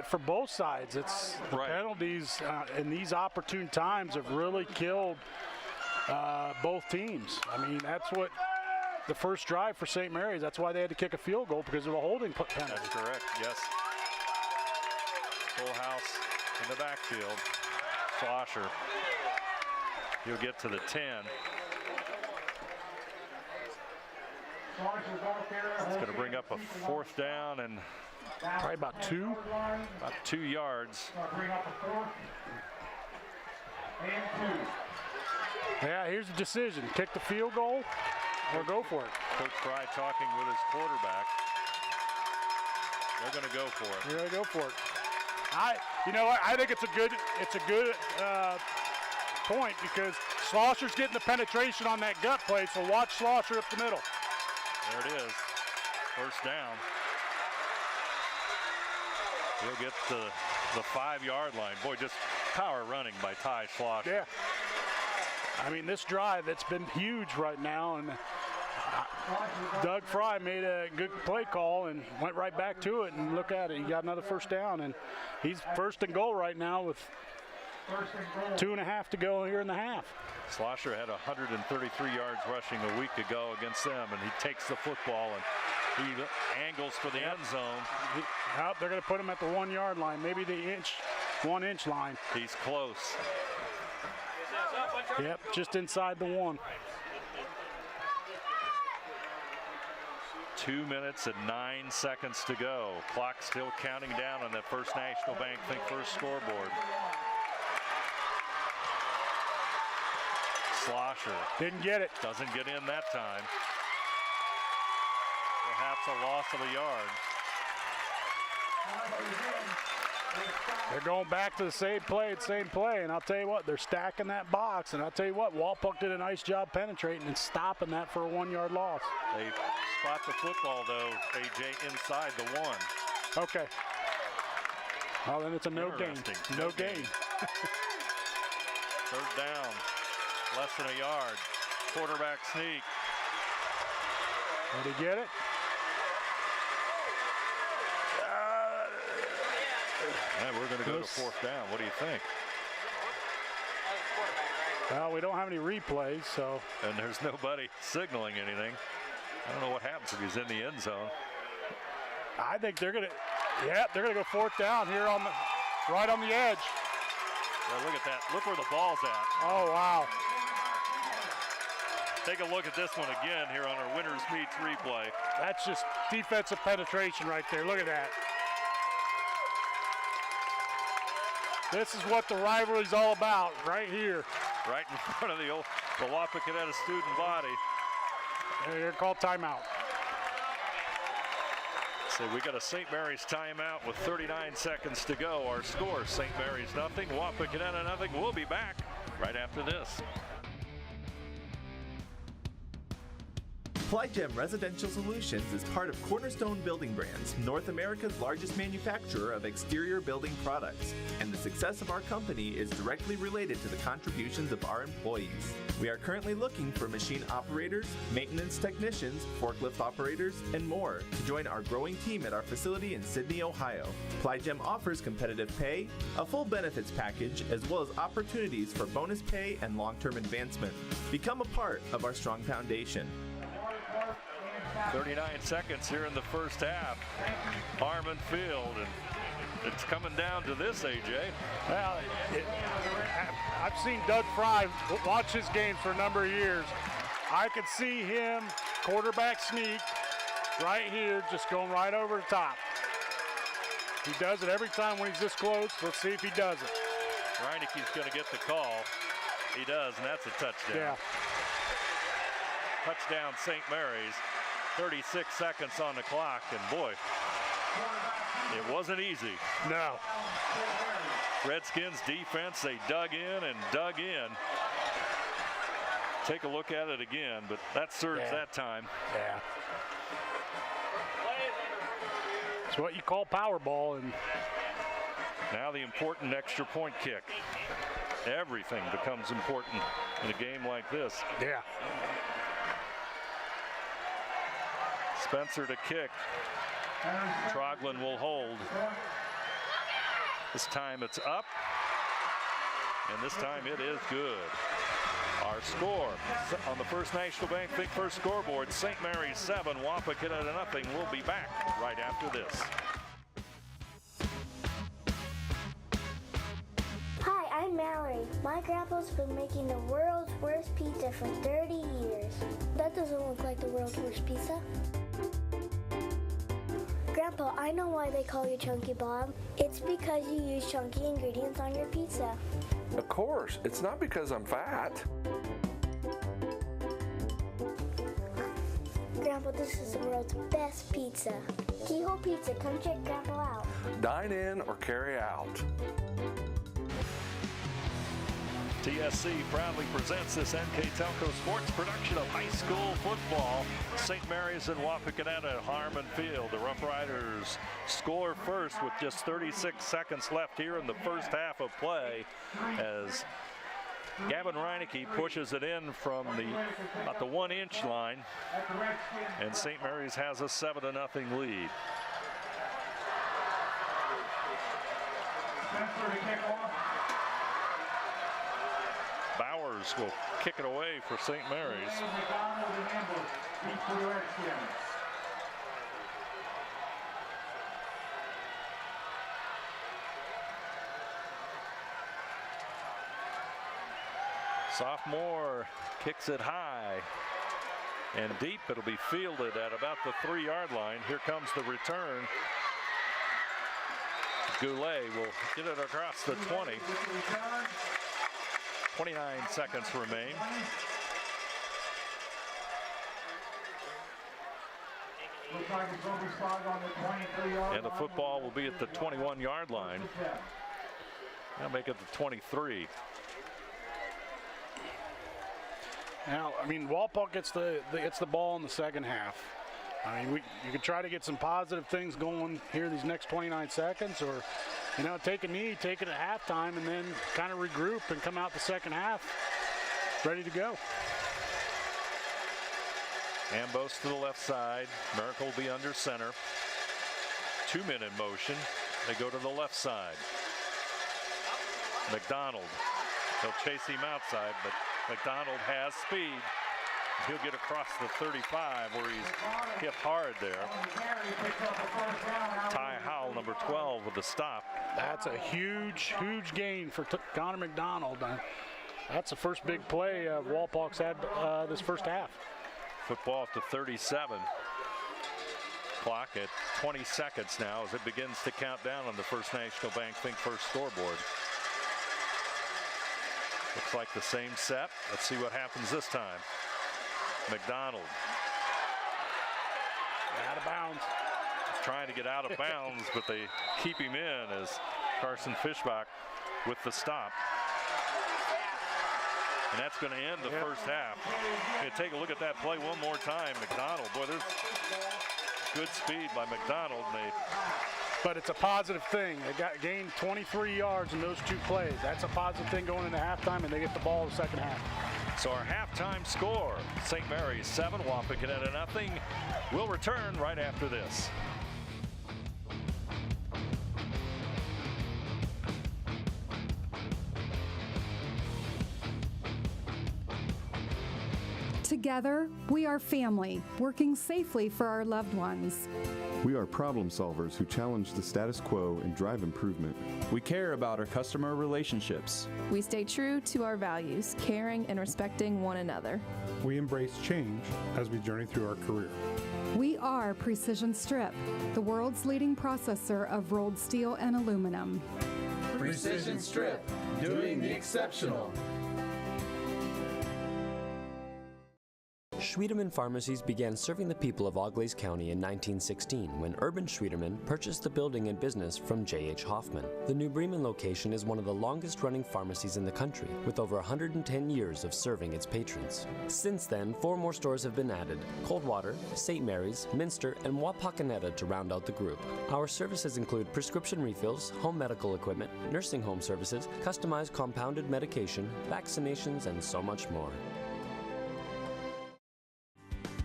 For both sides, it's the penalties in these opportune times have really killed both teams. I mean, that's what the first drive for St. Mary's, that's why they had to kick a field goal, because of a holding penalty. That's correct, yes. Full house in the backfield. Slosher. He'll get to the 10. It's going to bring up a 4th down and probably about 2. About 2 yards. Yeah, here's the decision. Kick the field goal or go for it. Coach Fry talking with his quarterback. They're going to go for it. They're going to go for it. You know what? I think it's a good point, because Slosher's getting the penetration on that gut play, so watch Slosher up the middle. There it is. 1st down. He'll get to the 5-yard line. Boy, just power running by Ty Slosher. Yeah. I mean, this drive, it's been huge right now, and Doug Fry made a good play call and went right back to it, and look at it. He got another 1st down, and he's 1st and goal right now with 2.5 to go here in the half. Slosher had 133 yards rushing a week ago against them, and he takes the football and he angles for the end zone. They're going to put him at the 1-yard line, maybe the 1-inch line. He's close. Yep, just inside the 1. 2 minutes and 9 seconds to go. Clock still counting down on that First National Bank Think First scoreboard. Slosher didn't get it. Doesn't get in that time. Perhaps a loss of a yard. They're going back to the same play, and I'll tell you what, they're stacking that box, and I'll tell you what, Walpuck did a nice job penetrating and stopping that for a 1-yard loss. They spot the football, though, AJ, inside the 1. Okay. Well, then it's a no gain. No gain. 3rd down, less than a yard. Quarterback sneak. Did he get it? Yeah, we're going to go to 4th down. What do you think? Well, we don't have any replays, so. And there's nobody signaling anything. I don't know what happens if he's in the end zone. I think they're going to, yeah, they're going to go fourth down here on the, right on the edge. Well, look at that. Look where the ball's at. Oh, wow. Take a look at this one again here on our Winners Meets replay. That's just defensive penetration right there. Look at that. This is what the rivalry's all about right here. Right in front of the Wapakoneta student body. They're called timeout. So we got a St. Mary's timeout with 39 seconds to go. Our score, St. Mary's nothing, Wapakoneta nothing. We'll be back right after this. Plygem Residential Solutions is part of Cornerstone Building Brands, North America's largest manufacturer of exterior building products, and the success of our company is directly related to the contributions of our employees. We are currently looking for machine operators, maintenance technicians, forklift operators, and more to join our growing team at our facility in Sydney, Ohio. Plygem offers competitive pay, a full benefits package, as well as opportunities for bonus pay and long-term advancement. Become a part of our strong foundation. 39 seconds here in the first half. Harmon Field, and it's coming down to this, AJ. Well, I've seen Doug Fry watch his games for a number of years. I could see him quarterback sneak right here, just going right over the top. He does it every time when he's this close. Let's see if he does it. Reineke's going to get the call. He does, and that's a touchdown. Yeah. Touchdown, St. Mary's. 36 seconds on the clock, and boy, it wasn't easy. No. Redskins defense, they dug in and dug in. Take a look at it again, but that serves that time. Yeah. It's what you call power ball. And now the important extra point kick. Everything becomes important in a game like this. Yeah. Spencer to kick. Troglin will hold. This time it's up, and this time it is good. Our score on the First National Bank Think First scoreboard, St. Mary's 7, Wapakoneta nothing. We'll be back right after this. Hi, I'm Mallory. My grandpa's been making the world's worst pizza for 30 years. That doesn't look like the world's worst pizza. Grandpa, I know why they call you Chunky Bob. It's because you use chunky ingredients on your pizza. Of course, it's not because I'm fat. Grandpa, this is the world's best pizza. Keyhole Pizza, come check Grandpa out. Dine in or carry out. TSC proudly presents this NKTelco sports production of high school football. St. Mary's and Wapakoneta at Harmon Field. The Rough Riders score first with just 36 seconds left here in the first half of play as Gavin Reineke pushes it in from about the 1-inch line, and St. Mary's has a 7-0 lead. Bowers will kick it away for St. Mary's. Sophomore kicks it high and deep. It'll be fielded at about the 3-yard line. Here comes the return. Goulet will get it across the 20. 29 seconds remain. And the football will be at the 21-yard line. That'll make it the 23. Now, I mean, Walpole gets the ball in the second half. I mean, you could try to get some positive things going here these next 29 seconds, or, you know, take a knee, take it at halftime, and then kind of regroup and come out the second half ready to go. Ambos to the left side. Miracle will be under center. 2-men in motion. They go to the left side. McDonald He'll chase him outside, but McDonald has speed. He'll get across the 35 where he's hit hard there. Ty Howell, number 12, with the stop. That's a huge gain for Connor McDonald. That's the first big play Walpock's had this first half. Football up to 37. Clock at 20 seconds now as it begins to count down on the First National Bank Think First scoreboard. Looks like the same set. Let's see what happens this time. McDonald. Out of bounds. Trying to get out of bounds, but they keep him in as Carson Fischbach with the stop. And that's going to end the first half. Take a look at that play one more time. McDonald, boy, there's good speed by McDonald. But it's a positive thing. They gained 23 yards in those two plays. That's a positive thing going into halftime, and they get the ball in the second half. So our halftime score, St. Mary's 7, Wapakoneta nothing. We'll return right after this. Together, we are family, working safely for our loved ones. We are problem solvers who challenge the status quo and drive improvement. We care about our customer relationships. We stay true to our values, caring and respecting one another. We embrace change as we journey through our career. We are Precision Strip, the world's leading processor of rolled steel and aluminum. Precision Strip, doing the exceptional. Schwiedemann Pharmacies began serving the people of Auglaize County in 1916 when Urban Schwiedemann purchased the building and business from J.H. Hoffman. The New Bremen location is one of the longest-running pharmacies in the country, with over 110 years of serving its patrons. Since then, 4 more stores have been added: Coldwater, St. Mary's, Minster, and Wapakoneta to round out the group. Our services include prescription refills, home medical equipment, nursing home services, customized compounded medication, vaccinations, and so much more.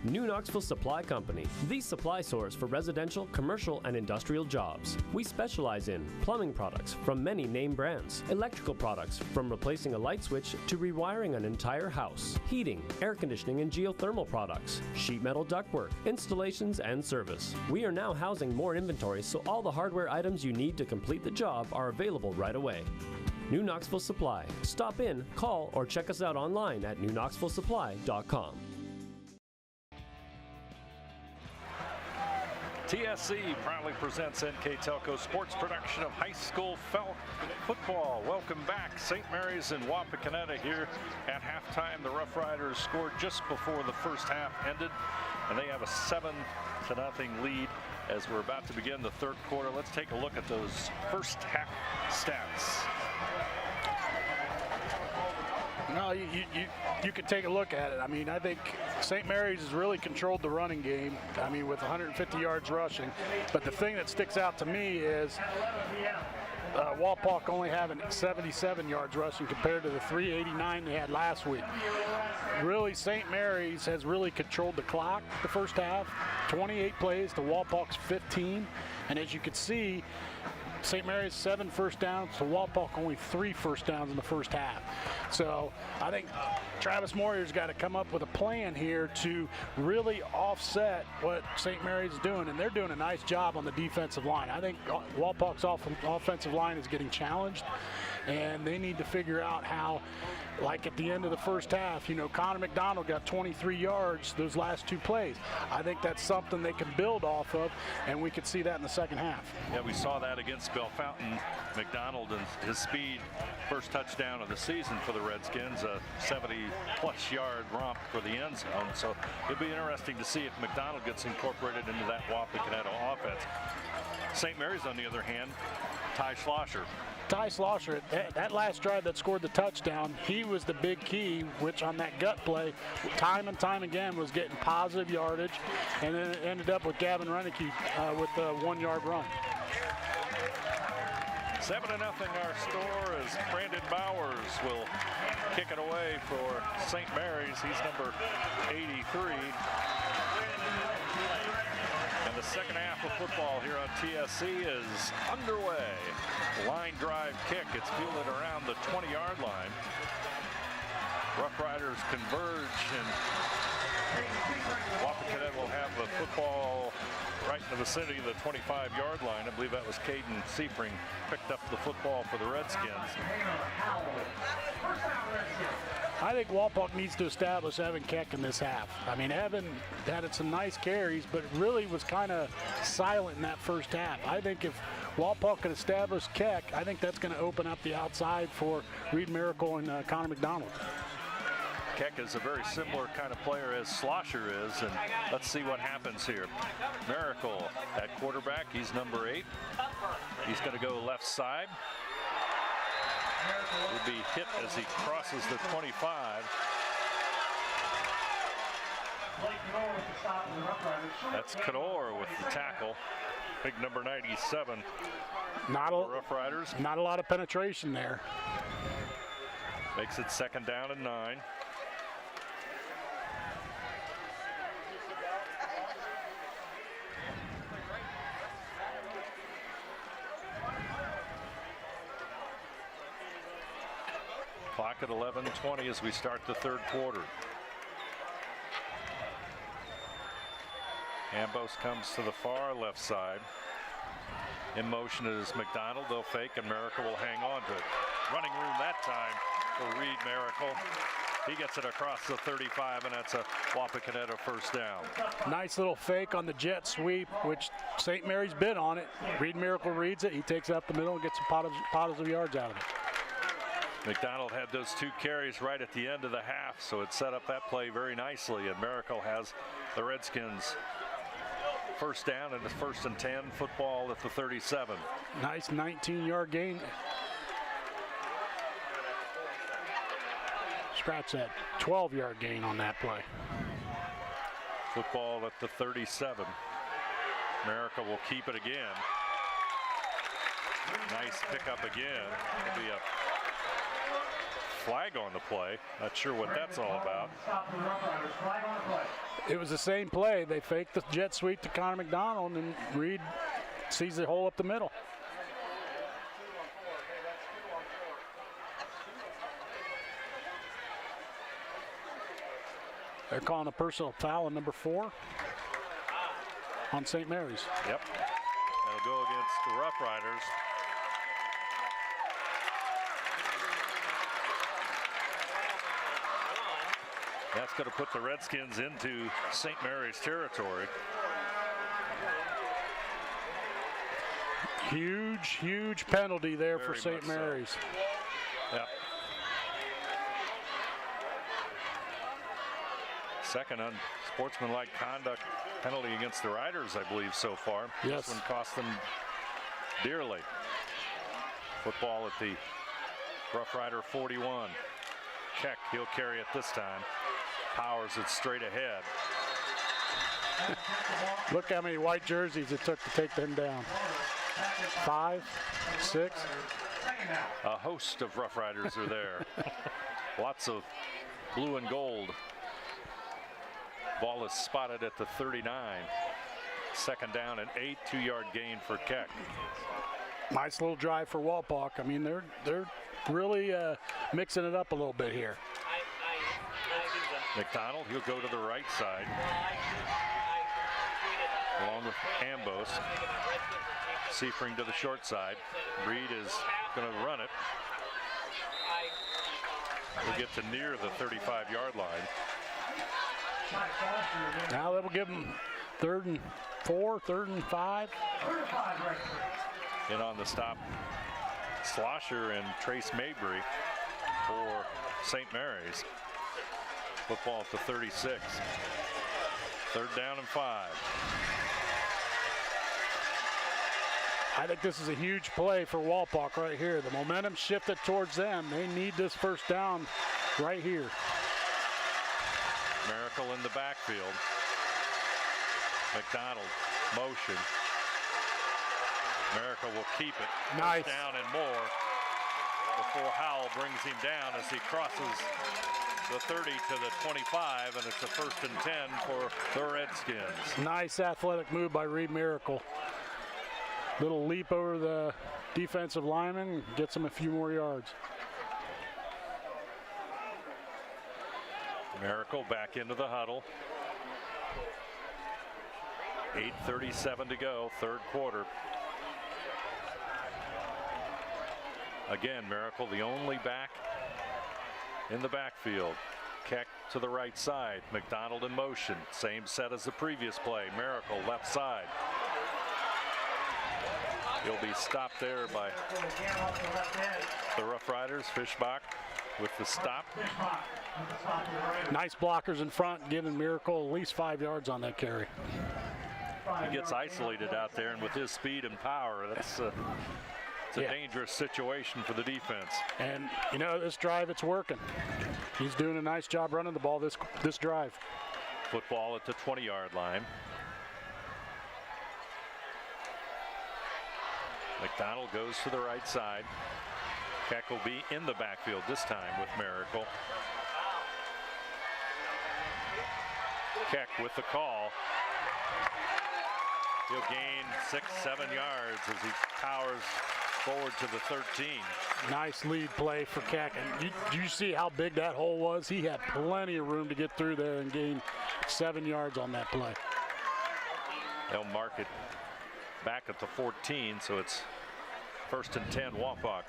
New Knoxville Supply Company, the supply source for residential, commercial, and industrial jobs. We specialize in plumbing products from many name brands, electrical products from replacing a light switch to rewiring an entire house, heating, air conditioning, and geothermal products, sheet metal ductwork, installations, and service. We are now housing more inventory, so all the hardware items you need to complete the job are available right away. New Knoxville Supply. Stop in, call, or check us out online at newknoxvillesupply.com. TSC proudly presents NKTelco sports production of high school football. Welcome back. St. Mary's and Wapakoneta here at halftime. The Rough Riders scored just before the first half ended, and they have a 7-0 lead as we're about to begin the third quarter. Let's take a look at those first half stats. No, you could take a look at it. I mean, I think St. Mary's has really controlled the running game, I mean, with 150 yards rushing. But the thing that sticks out to me is Wapak only having 77 yards rushing compared to the 389 they had last week. Really, St. Mary's has really controlled the clock the first half, 28 plays to Wapak's 15. And as you can see, St. Mary's 7 first downs to Wapak only 3 first downs in the first half. So I think Travis Moyer's got to come up with a plan here to really offset what St. Mary's is doing, and they're doing a nice job on the defensive line. I think Wapak's offensive line is getting challenged, and they need to figure out how, like at the end of the first half, you know, Connor McDonald got 23 yards those last 2 plays. I think that's something they can build off of, and we could see that in the second half. Yeah, we saw that against Bellefontaine. McDonald and his speed, first touchdown of the season for the Redskins, a 70-plus yard romp for the end zone. So it'll be interesting to see if McDonald gets incorporated into that Wapakoneta offense. St. Mary's, on the other hand, Ty Schlosser. Ty Schlosser, that last drive that scored the touchdown, he was the big key, which on that gut play, time and time again, was getting positive yardage, and then it ended up with Gavin Renicky with a 1-yard run. 7-0 our score as Brandon Bowers will kick it away for St. Mary's. He's number 83. And the second half will football here on TSC is underway. Line drive kick. It's fielded around the 20-yard line. Rough Riders converge, and Wapakoneta will have the football right in the vicinity of the 25-yard line. I believe that was Caden Seifring picked up the football for the Redskins. I think Walpock needs to establish Evan Keck in this half. I mean, Evan had some nice carries, but really was kind of silent in that first half. I think if Walpock can establish Keck, I think that's going to open up the outside for Reed Miracle and Connor McDonald. Keck is a very similar kind of player as Slosher is, and let's see what happens here. Miracle at quarterback, he's number 8. He's going to go left side. He'll be hit as he crosses the 25. That's Kador with the tackle. Big number 97. Rough Riders. Not a lot of penetration there. Makes it 2nd down and 9. Clock at 11:20 as we start the 3rd quarter. Ambos comes to the far left side. In motion is McDonald. They'll fake, and Miracle will hang on to it. Running room that time for Reed Miracle. He gets it across the 35, and that's a Wapakoneta 1st down. Nice little fake on the jet sweep, which St. Mary's bid on it. Reed Miracle reads it. He takes it up the middle and gets some positive yards out of it. McDonald had those 2 carries right at the end of the half, so it set up that play very nicely, and Miracle has the Redskins 1st down, and it's 1st and 10, football at the 37. Nice 19-yard gain. Scratch that 12-yard gain on that play. Football at the 37. Miracle will keep it again. Nice pickup again. It'll be a flag on the play. Not sure what that's all about. It was the same play. They faked the jet sweep to Connor McDonald, and Reed sees the hole up the middle. They're calling a personal foul on number 4 on St. Mary's. Yep. That'll go against the Rough Riders. That's going to put the Redskins into St. Mary's territory. Huge penalty there for St. Mary's. So. Yep. 2nd unsportsmanlike conduct penalty against the Riders, I believe, so far. Yes. This one cost them dearly. Football at the Rough Rider 41. Keck, he'll carry it this time. Powers it straight ahead. Look how many white jerseys it took to take them down. 5, 6. A host of Rough Riders are there. Lots of blue and gold. Ball is spotted at the 39. 2nd down and 8, 2-yard gain for Keck. Nice little drive for Walpock. I mean, they're really mixing it up a little bit here. McDonald, he'll go to the right side. Along with Ambos. Seifring to the short side. Reed is going to run it. We'll get to near the 35-yard line. Now that'll give them 3rd and 4, 3rd and 5. In on the stop, Slosher and Trace Mabry for St. Mary's. Football at the 36. 3rd down and 5. I think this is a huge play for Walpock right here. The momentum shifted towards them. They need this 1st down right here. Miracle in the backfield. McDonald, motion. Miracle will keep it. Nice. Down and more before Howell brings him down as he crosses the 30 to the 25, and it's a 1st and 10 for the Redskins. Nice athletic move by Reed Miracle. Little leap over the defensive lineman, gets him a few more yards. Miracle back into the huddle. 8:37 to go, third quarter. Again, Miracle, the only back in the backfield. Keck to the right side. McDonald in motion. Same set as the previous play. Miracle left side. He'll be stopped there by the Rough Riders. Fishbach with the stop. Nice blockers in front, giving Miracle at least 5 yards on that carry. He gets isolated out there, and with his speed and power, that's it's a dangerous situation for the defense. And you know, this drive, it's working. He's doing a nice job running the ball this drive. Football at the 20-yard line. McDonald goes to the right side. Keck will be in the backfield this time with Miracle. Keck with the call. He'll gain 6-7 yards as he powers forward to the 13. Nice lead play for Keck. And you see how big that hole was? He had plenty of room to get through there and gain 7 yards on that play. They'll mark it back at the 14, so it's 1st and 10 Wapak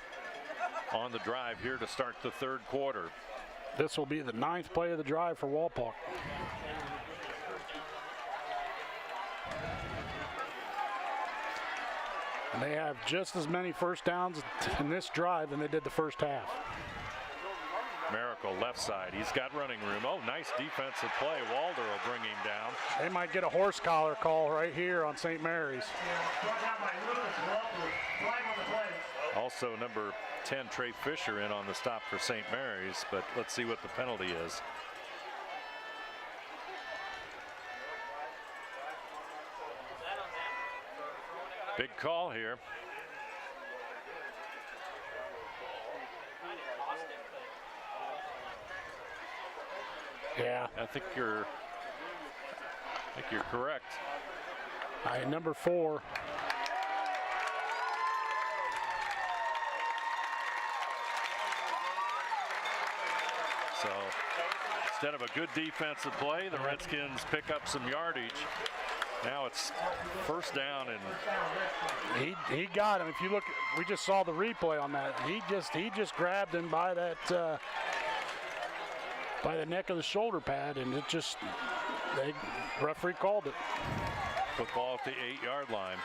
on the drive here to start the third quarter. This will be the 9th play of the drive for Wapak. And they have just as many first downs in this drive than they did the first half. Miracle left side. He's got running room. Oh, nice defensive play. Walder will bring him down. They might get a horse collar call right here on St. Mary's. Also, number 10, Trey Fisher, in on the stop for St. Mary's, but let's see what the penalty is. Big call here. Yeah, I think you're correct. Number 4. So instead of a good defensive play, the Redskins pick up some yardage. Now it's first down, and he got him. If you look, we just saw the replay on that. He just grabbed him by that by the neck of the shoulder pad, and it just referee called it. Football at the 8-yard line.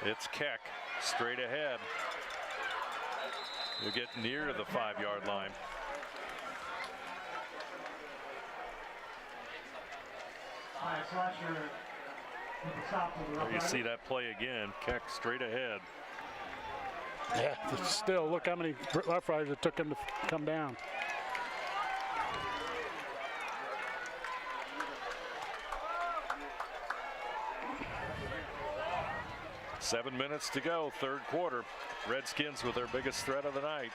It's Keck straight ahead. He'll get near the 5-yard line. There you see that play again. Keck straight ahead. Yeah, but still, look how many Rough Riders it took him to come down. Seven minutes to go, third quarter. Redskins with their biggest threat of the night.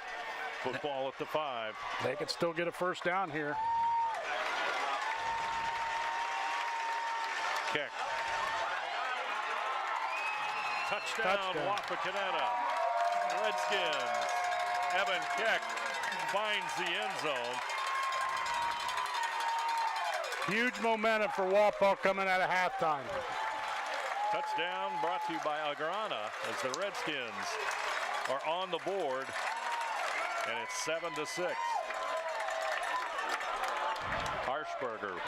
Football at the 5. They could still get a first down here. Keck. Touchdown, Wapakoneta. Redskins. Evan Keck finds the end zone. Huge momentum for Wapak coming out of halftime. Touchdown brought to you by Agrana as the Redskins are on the board, and it's 7-6. Harshberger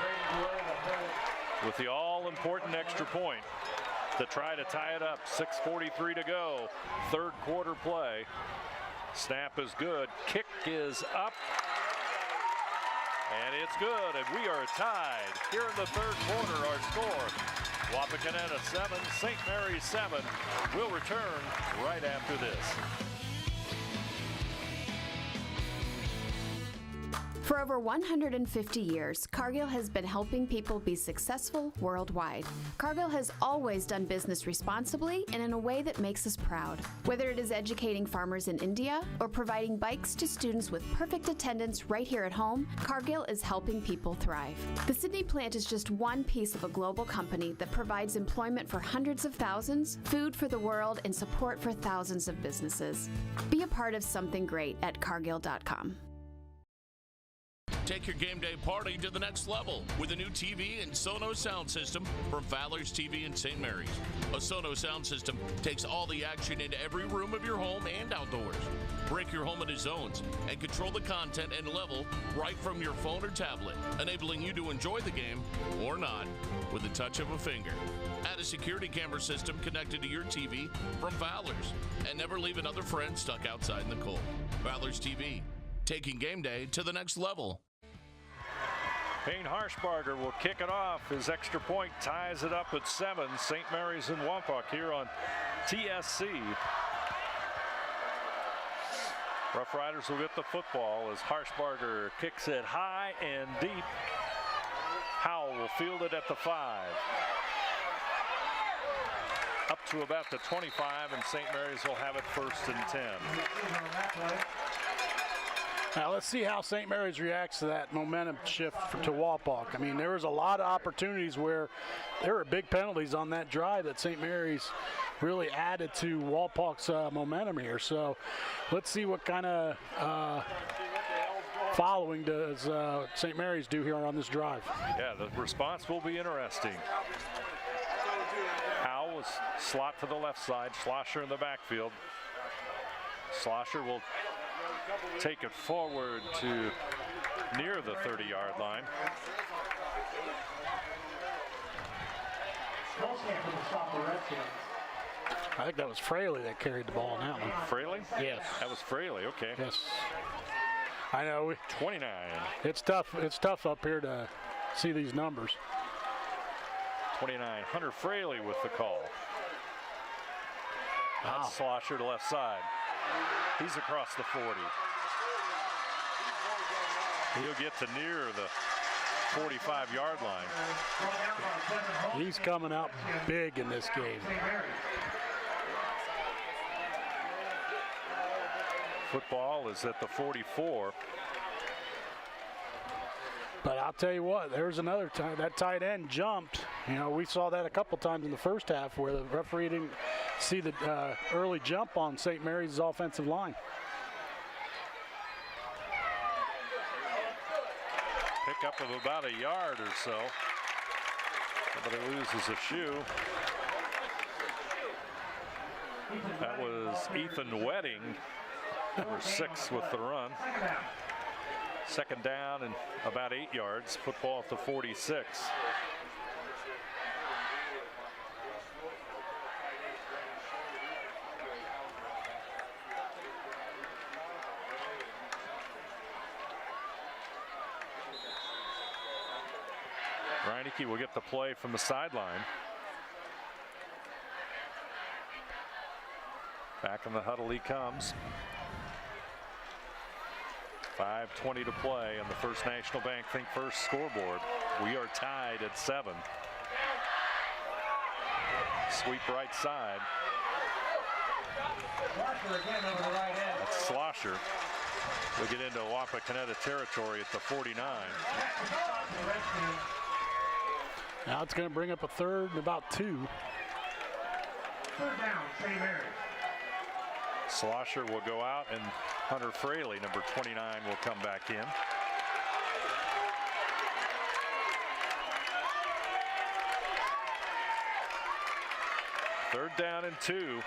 with the all-important extra point to try to tie it up. 6:43 to go. Third quarter play. Snap is good. Kick is up. And it's good, and we are tied. Here in the third quarter, our score. Wapakoneta 7, St. Mary's 7. We'll return right after this. For over 150 years, Cargill has been helping people be successful worldwide. Cargill has always done business responsibly and in a way that makes us proud. Whether it is educating farmers in India or providing bikes to students with perfect attendance right here at home, Cargill is helping people thrive. The Sydney plant is just one piece of a global company that provides employment for hundreds of thousands, food for the world, and support for thousands of businesses. Be a part of something great at cargill.com. Take your game day party to the next level with a new TV and Sonos sound system from Fowler's TV in St. Mary's. A Sonos sound system takes all the action into every room of your home and outdoors. Break your home into zones and control the content and level right from your phone or tablet, enabling you to enjoy the game or not with the touch of a finger. Add a security camera system connected to your TV from Fowler's, and never leave another friend stuck outside in the cold. Fowler's TV, taking game day to the next level. Payne Harshbarger will kick it off. His extra point ties it up at 7. St. Mary's in Wapak here on TSC. Rough Riders will get the football as Harshbarger kicks it high and deep. Howell will field it at the 5. Up to about the 25, and St. Mary's will have it 1st and 10. Now let's see how St. Mary's reacts to that momentum shift to Wapak. I mean, there was a lot of opportunities where there were big penalties on that drive that St. Mary's really added to Wapak's momentum here. So let's see what kind of following does St. Mary's do here on this drive. Yeah, the response will be interesting. Howell was slot to the left side, Schlosser in the backfield. Schlosser will take it forward to near the 30-yard line. I think that was Fraley that carried the ball now. Fraley? Yes. That was Fraley, okay. Yes. I know. 29. It's tough up here to see these numbers. 29. Hunter Fraley with the call. Wow. Schlosser to left side. He's across the 40. He'll get to near the 45-yard line. He's coming out big in this game. Football is at the 44. But I'll tell you what, there's another time that tight end jumped. You know, we saw that a couple times in the first half where the referee didn't see the early jump on St. Mary's offensive line. Pick up of about a yard or so. Somebody loses a shoe. That was Ethan Wedding, number 6 with the run. Second down and about 8 yards. Football at the 46. Reineke will get the play from the sideline. Back in the huddle he comes. 5:20 to play on the First National Bank Think First scoreboard. We are tied at 7. Sweep right side. That's Schlosser. We get into Wapakoneta territory at the 49. Now it's going to bring up a 3rd and about 2. 3rd down, St. Mary's. Schlosser will go out and Hunter Fraley, number 29, will come back in. Third down and 2.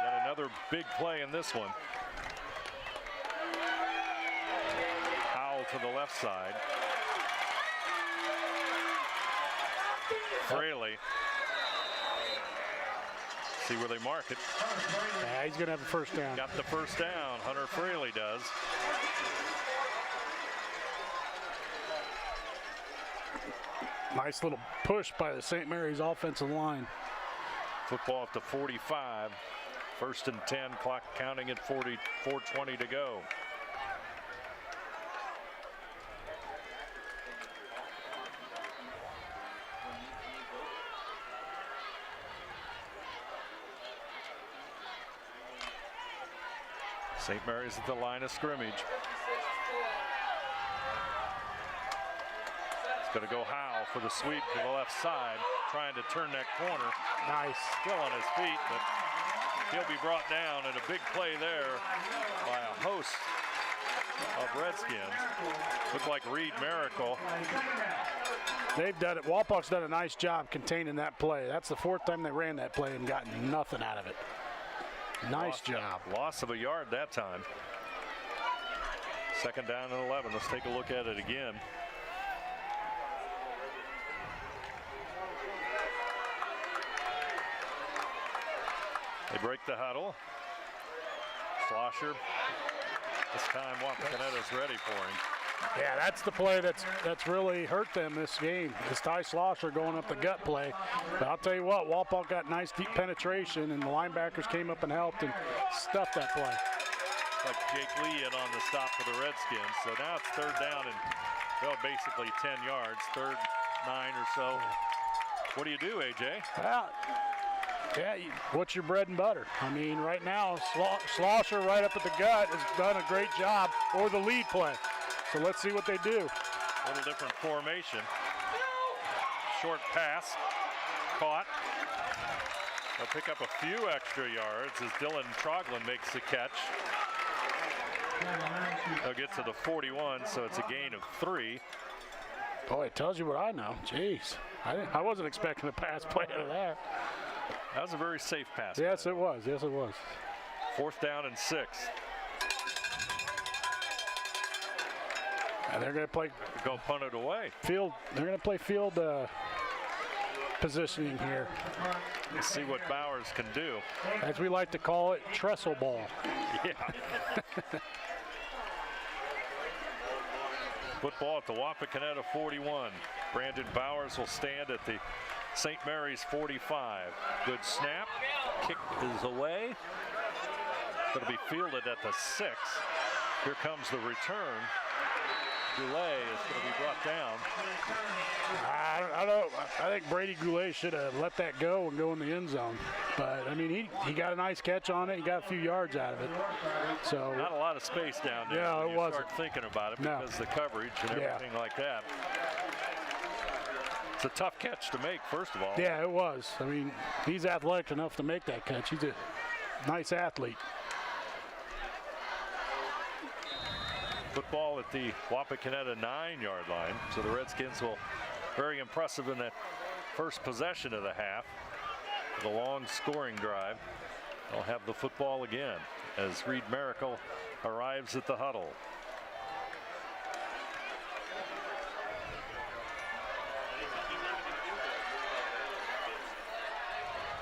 Got another big play in this one. Howell to the left side. Fraley. See where they mark it. Yeah, he's going to have the first down. Got the first down. Hunter Fraley does. Nice little push by the St. Mary's offensive line. Football at the 45. 1st and 10. Clock counting at 4:20 to go. St. Mary's at the line of scrimmage. It's going to go Howe for the sweep to the left side, trying to turn that corner. Nice. Still on his feet, but he'll be brought down, and a big play there by a host of Redskins. Looked like Reed Miracle. They've done it. Wapak's done a nice job containing that play. That's the 4th time they ran that play and gotten nothing out of it. Nice job. Loss of a yard that time. 2nd down and 11. Let's take a look at it again. They break the huddle. Slosher. This time Wapakoneta's ready for him. Yeah, that's the play that's really hurt them this game. Is Ty Slosher going up the gut play. But I'll tell you what, Wapak got nice deep penetration, and the linebackers came up and helped and stuffed that play. Like Jake Lee in on the stop for the Redskins. So now it's 3rd down and, well, basically 10 yards, 3rd 9 or so. What do you do, AJ? Well, yeah, what's your bread and butter? I mean, right now, Slosher right up at the gut has done a great job, or the lead play. So let's see what they do. A little different formation. Short pass, caught. They'll pick up a few extra yards as Dylan Troglin makes the catch. They'll get to the 41, so it's a gain of 3. Boy, it tells you what I know. Jeez, I wasn't expecting a pass play out of that. That was a very safe pass. Yes, it was. Yes, it was. 4th down and 6. And they're going to play. Go punt it away. Field. They're going to play field positioning here. Let's see what Bowers can do. As we like to call it, trestle ball. Yeah. Football at the Wapakoneta 41. Brandon Bowers will stand at the St. Mary's 45. Good snap. Kick is away. Going to be fielded at the 6. Here comes the return. Goulet is going to be brought down. I don't know. I think Brady Goulet should have let that go and go in the end zone. But, I mean, he got a nice catch on it. He got a few yards out of it. So not a lot of space down there. Yeah, when it wasn't. Start thinking about it because of the coverage and everything like that. It's a tough catch to make, first of all. Yeah, it was. I mean, he's athletic enough to make that catch. He's a nice athlete. Football at the Wapakoneta 9-yard line. So the Redskins will, very impressive in that first possession of the half. The long scoring drive. They'll have the football again as Reed Miracle arrives at the huddle.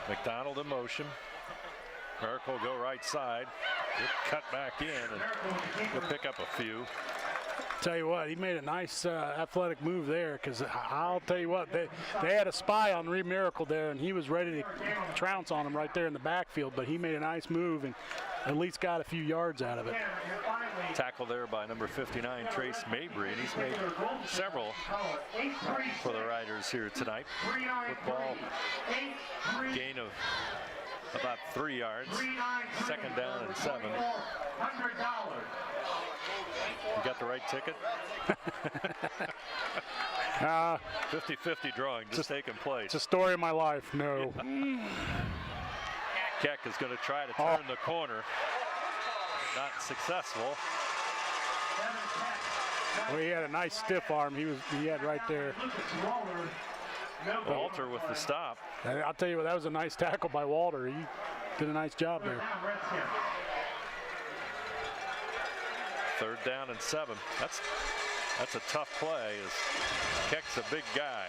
McDonald in motion. Miracle will go right side. He'll cut back in and he'll pick up a few. Tell you what, he made a nice athletic move there, because I'll tell you what, they had a spy on Reed Miracle there, and he was ready to trounce on him right there in the backfield, but he made a nice move and at least got a few yards out of it. Tackle there by number 59, Trace Mabry, and he's made several for the Riders here tonight. Football gain of about 3 yards. 2nd down and 7. You got the right ticket? 50-50 drawing just taking place. It's a story of my life. No. Keck is going to try to turn the corner. Not successful. Well, he had a nice stiff arm. He had right there. Walter with the stop. And I'll tell you what, that was a nice tackle by Walter. He did a nice job there. 3rd down and 7. That's a tough play. As Keck's a big guy.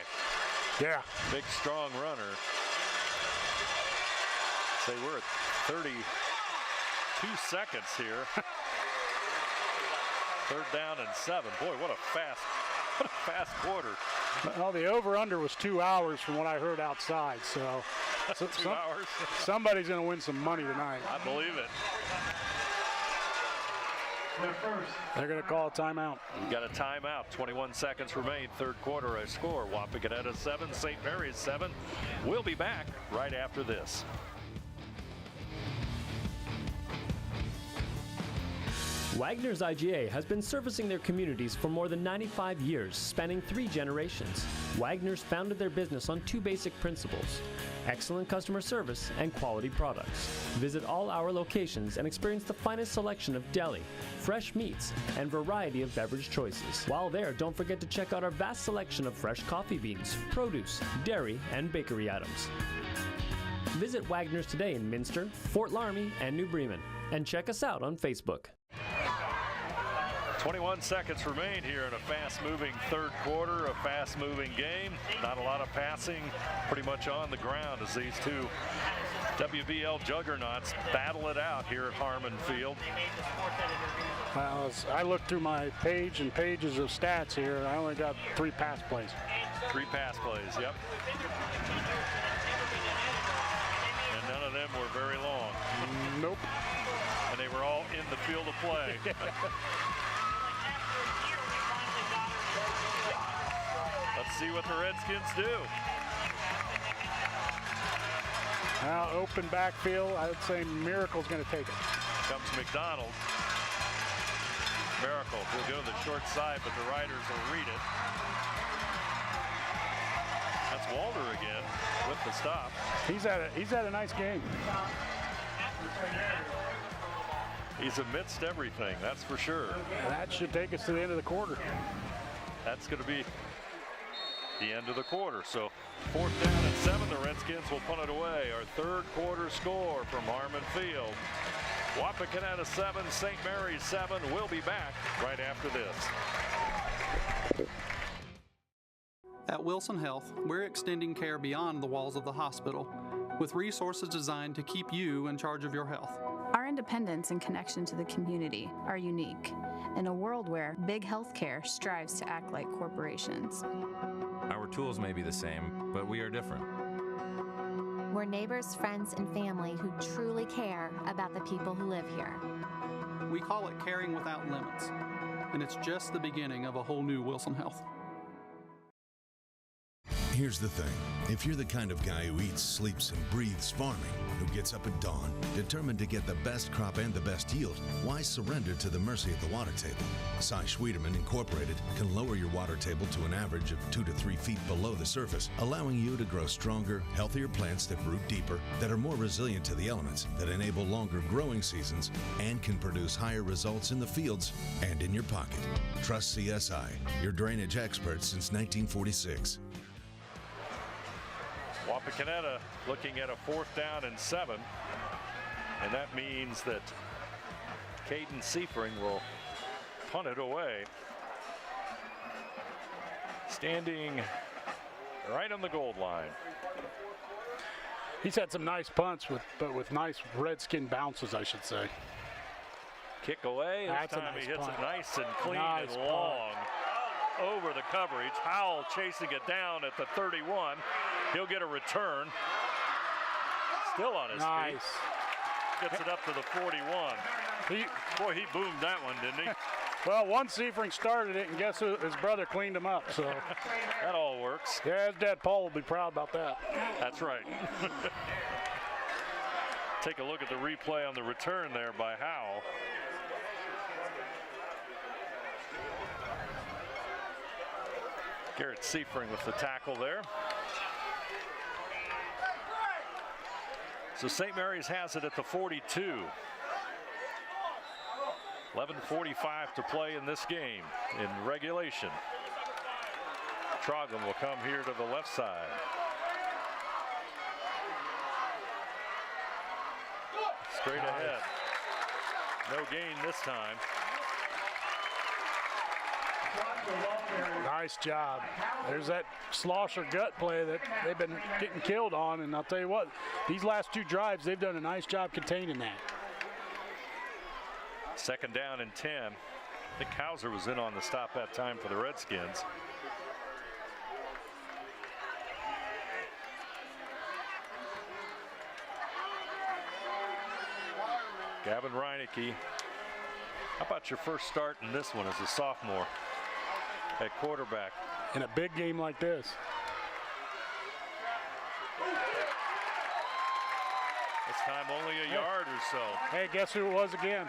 Yeah. Big, strong runner. Say we're at 32 seconds here. 3rd down and 7. Boy, what a fast quarter. Well, the over-under was 2 hours from what I heard outside. So 2 hours. Somebody's going to win some money tonight. I believe it. They're going to call a timeout. We got a timeout. 21 seconds remain. 3rd quarter, a score. Wapakoneta 7, St. Mary's 7. We'll be back right after this. Wagner's IGA has been servicing their communities for more than 95 years, spanning 3 generations. Wagner's founded their business on 2 basic principles: excellent customer service and quality products. Visit all our locations and experience the finest selection of deli, fresh meats, and variety of beverage choices. While there, don't forget to check out our vast selection of fresh coffee beans, produce, dairy, and bakery items. Visit Wagner's today in Minster, Fort Laramie, and New Bremen, and check us out on Facebook. 21 seconds remain here in a fast-moving third quarter, a fast-moving game. Not a lot of passing, pretty much on the ground as these two WBL juggernauts battle it out here at Harmon Field. Well, as I looked through my page and pages of stats here, I only got 3 pass plays. 3 pass plays, yep. And none of them were very long. Nope. And they were all in the field of play. Let's see what the Redskins do. Now, open backfield, I would say Miracle's going to take it. Comes McDonald. Miracle will go to the short side, but the Riders will read it. That's Walter again with the stop. He's had a nice game. He's amidst everything, that's for sure. That should take us to the end of the quarter. That's going to be the end of the quarter. So 4th down and 7, the Redskins will punt it away. Our third quarter score from Harmon Field. Wapakoneta 7, St. Mary's 7. We'll be back right after this. At Wilson Health, we're extending care beyond the walls of the hospital, with resources designed to keep you in charge of your health. Our independence and connection to the community are unique in a world where big healthcare strives to act like corporations. Our tools may be the same, but we are different. We're neighbors, friends, and family who truly care about the people who live here. We call it caring without limits, and it's just the beginning of a whole new Wilson Health. Here's the thing. If you're the kind of guy who eats, sleeps, and breathes farming, who gets up at dawn, determined to get the best crop and the best yield, why surrender to the mercy of the water table? Cy Schwieterman Incorporated can lower your water table to an average of 2 to 3 feet below the surface, allowing you to grow stronger, healthier plants that root deeper, that are more resilient to the elements, that enable longer growing seasons, and can produce higher results in the fields and in your pocket. Trust CSI, your drainage experts since 1946. Wapakoneta looking at a 4th down and 7. And that means that Caden Seifring will punt it away. Standing right on the goal line. He's had some nice punts, but with nice Redskin bounces, I should say. Kick away. This time he hits it nice and clean and long. Over the coverage. Howell chasing it down at the 31. He'll get a return. Still on his feet. Gets it up to the 41. Boy, he boomed that one, didn't he? Well, one Seifring started it, and guess who? His brother cleaned him up. So that all works. Yeah, his dad Paul will be proud about that. That's right. Take a look at the replay on the return there by Howell. Garrett Seifring with the tackle there. So St. Mary's has it at the 42. 11:45 to play in this game in regulation. Troglin will come here to the left side. Straight ahead. No gain this time. Nice job. There's that Slosher gut play that they've been getting killed on, and I'll tell you what, these last 2 drives, they've done a nice job containing that. 2nd down and 10. I think Hauser was in on the stop that time for the Redskins. Gavin Reineke. How about your first start in this one as a sophomore at quarterback? In a big game like this. This time only a yard or so. Hey, guess who it was again?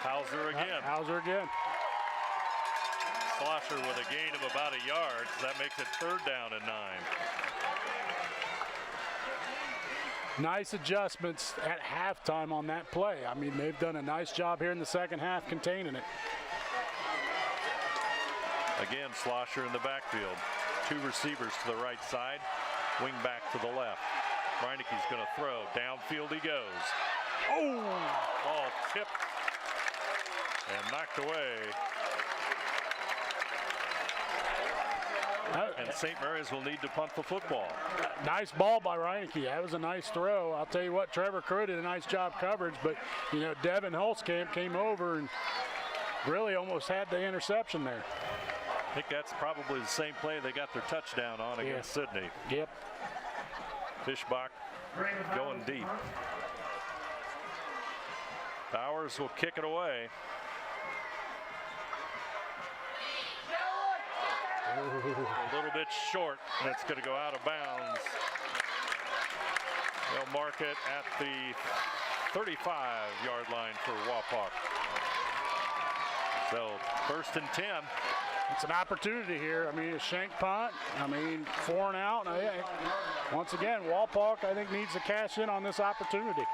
Hauser again. Hauser again. Schlosser with a gain of about a yard. So that makes it 3rd down and 9. Nice adjustments at halftime on that play. I mean, they've done a nice job here in the second half containing it. Again, Schlosser in the backfield. 2 receivers to the right side, wing back to the left. Reineke's going to throw. Downfield he goes. Oh! Ball tipped and knocked away. And St. Mary's will need to punt the football. Nice ball by Reineke. That was a nice throw. I'll tell you what, Trevor Crow did a nice job coverage, but, you know, Devin Holzkamp came over and really almost had the interception there. I think that's probably the same play they got their touchdown on against Sydney. Yep. Fischbach going deep. Bowers will kick it away. A little bit short, and it's going to go out of bounds. They'll mark it at the 35-yard line for Wapak. So 1st and 10. It's an opportunity here. I mean, a shank punt. I mean, 4 and out. Once again, Wapak, I think, needs to cash in on this opportunity.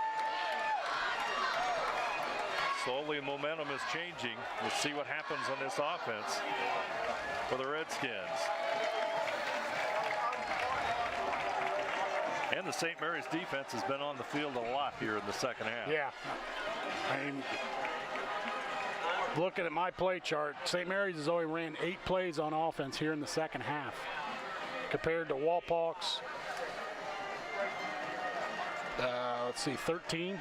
Slowly, momentum is changing. We'll see what happens on this offense for the Redskins. And the St. Mary's defense has been on the field a lot here in the second half. Yeah. I mean, looking at my play chart, St. Mary's has only ran 8 plays on offense here in the second half compared to Wapak's, 13.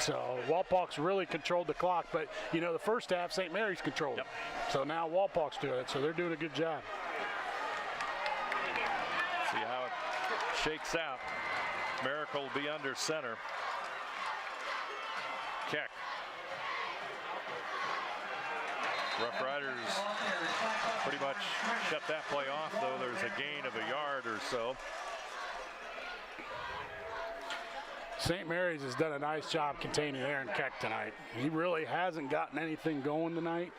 So Wapak's really controlled the clock, but you know, the first half St. Mary's controlled it. So now Wapak's doing it, so they're doing a good job. See how it shakes out. Miracle will be under center. Keck. Rough Riders pretty much shut that play off, though there's a gain of a yard or so. St. Mary's has done a nice job containing Aaron Keck tonight. He really hasn't gotten anything going tonight.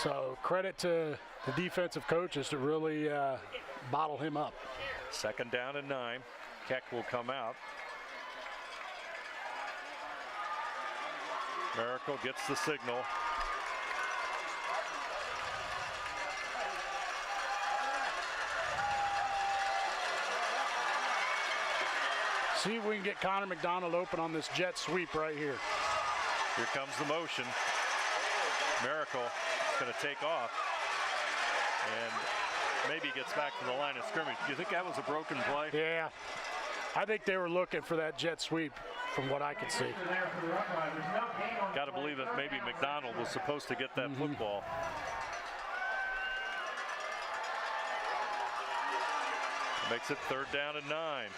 So credit to the defensive coaches to really bottle him up. 2nd down and 9. Keck will come out. Miracle gets the signal. See if we can get Connor McDonald open on this jet sweep right here. Here comes the motion. Miracle is going to take off and maybe gets back to the line of scrimmage. Do you think that was a broken play? Yeah. I think they were looking for that jet sweep from what I could see. Got to believe that maybe McDonald was supposed to get that football. Makes it 3rd down and 9.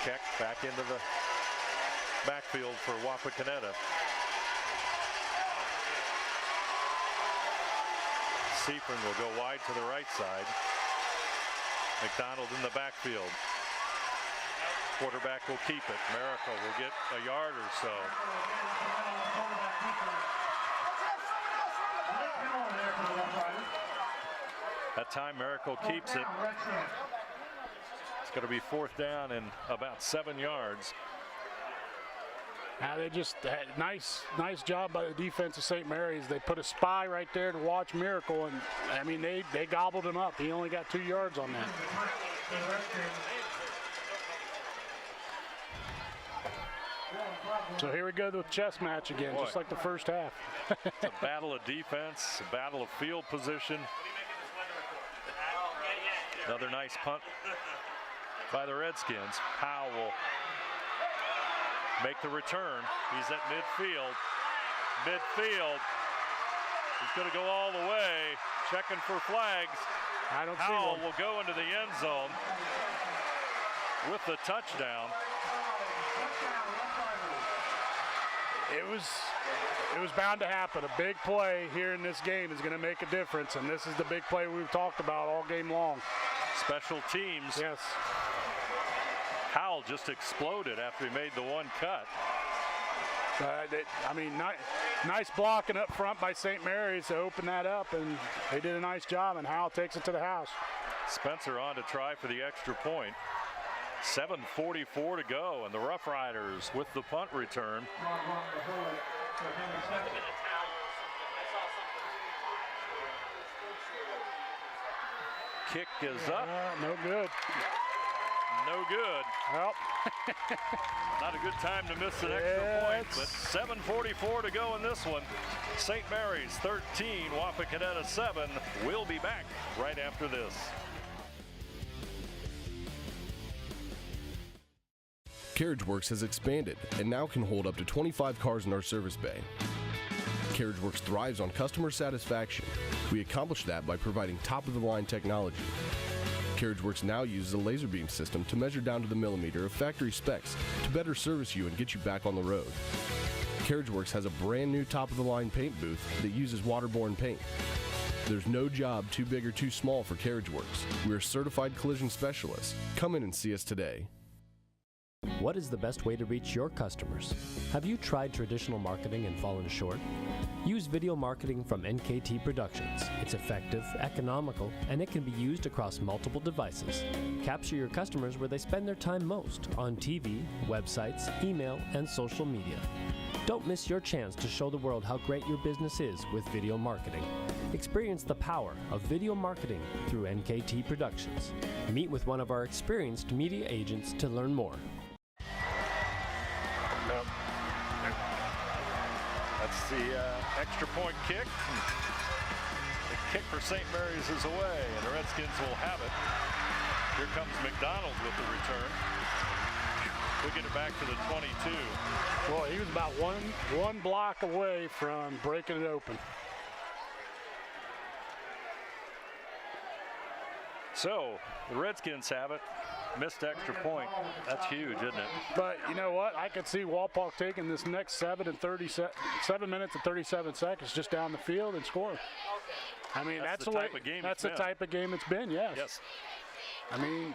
Keck back into the backfield for Wapakoneta. Seaford will go wide to the right side. McDonald in the backfield. Quarterback will keep it. Miracle will get a yard or so. That time Miracle keeps it. It's going to be 4th down and about 7 yards. Now they just had nice job by the defense of St. Mary's. They put a spy right there to watch Miracle, and I mean they gobbled him up. He only got 2 yards on that. So here we go to the chess match again, just like the first half. It's a battle of defense, a battle of field position. Another nice punt by the Redskins. Powell will make the return. He's at midfield. He's going to go all the way, checking for flags. I don't see Powell one. will go into the end zone with the touchdown. It was bound to happen. A big play here in this game is going to make a difference, and this is the big play we've talked about all game long. Special teams. Yes. Howell just exploded after he made the one cut. Nice blocking up front by St. Mary's to open that up, and they did a nice job, and Howell takes it to the house. Spencer on to try for the extra point. 7:44 to go, and the Rough Riders with the punt return. Kick is up. No good. No good. Well, not a good time to miss an extra point, but 7:44 to go in this one. St. Mary's 13, Wapakoneta 7. We'll be back right after this. Carriage Works has expanded and now can hold up to 25 cars in our service bay. Carriage Works thrives on customer satisfaction. We accomplish that by providing top-of-the-line technology. Carriage Works now uses a laser beam system to measure down to the millimeter of factory specs to better service you and get you back on the road. Carriage Works has a brand new top-of-the-line paint booth that uses waterborne paint. There's no job too big or too small for Carriage Works. We're certified collision specialists. Come in and see us today. What is the best way to reach your customers? Have you tried traditional marketing and fallen short? Use video marketing from NKT Productions. It's effective, economical, and it can be used across multiple devices. Capture your customers where they spend their time most, on TV, websites, email, and social media. Don't miss your chance to show the world how great your business is with video marketing. Experience the power of video marketing through NKT Productions. Meet with one of our experienced media agents to learn more. That's the extra point kick. The kick for St. Mary's is away, and the Redskins will have it. Here comes McDonald with the return. We'll get it back to the 22. Boy, he was about one block away from breaking it open. So, the Redskins have it. Missed extra point. That's huge, isn't it? But you know what? I could see Walpock taking this next 7 minutes and 37 seconds just down the field and scoring. I mean, that's the type of game. That's the type of game it's been. Yes. Yes. I mean,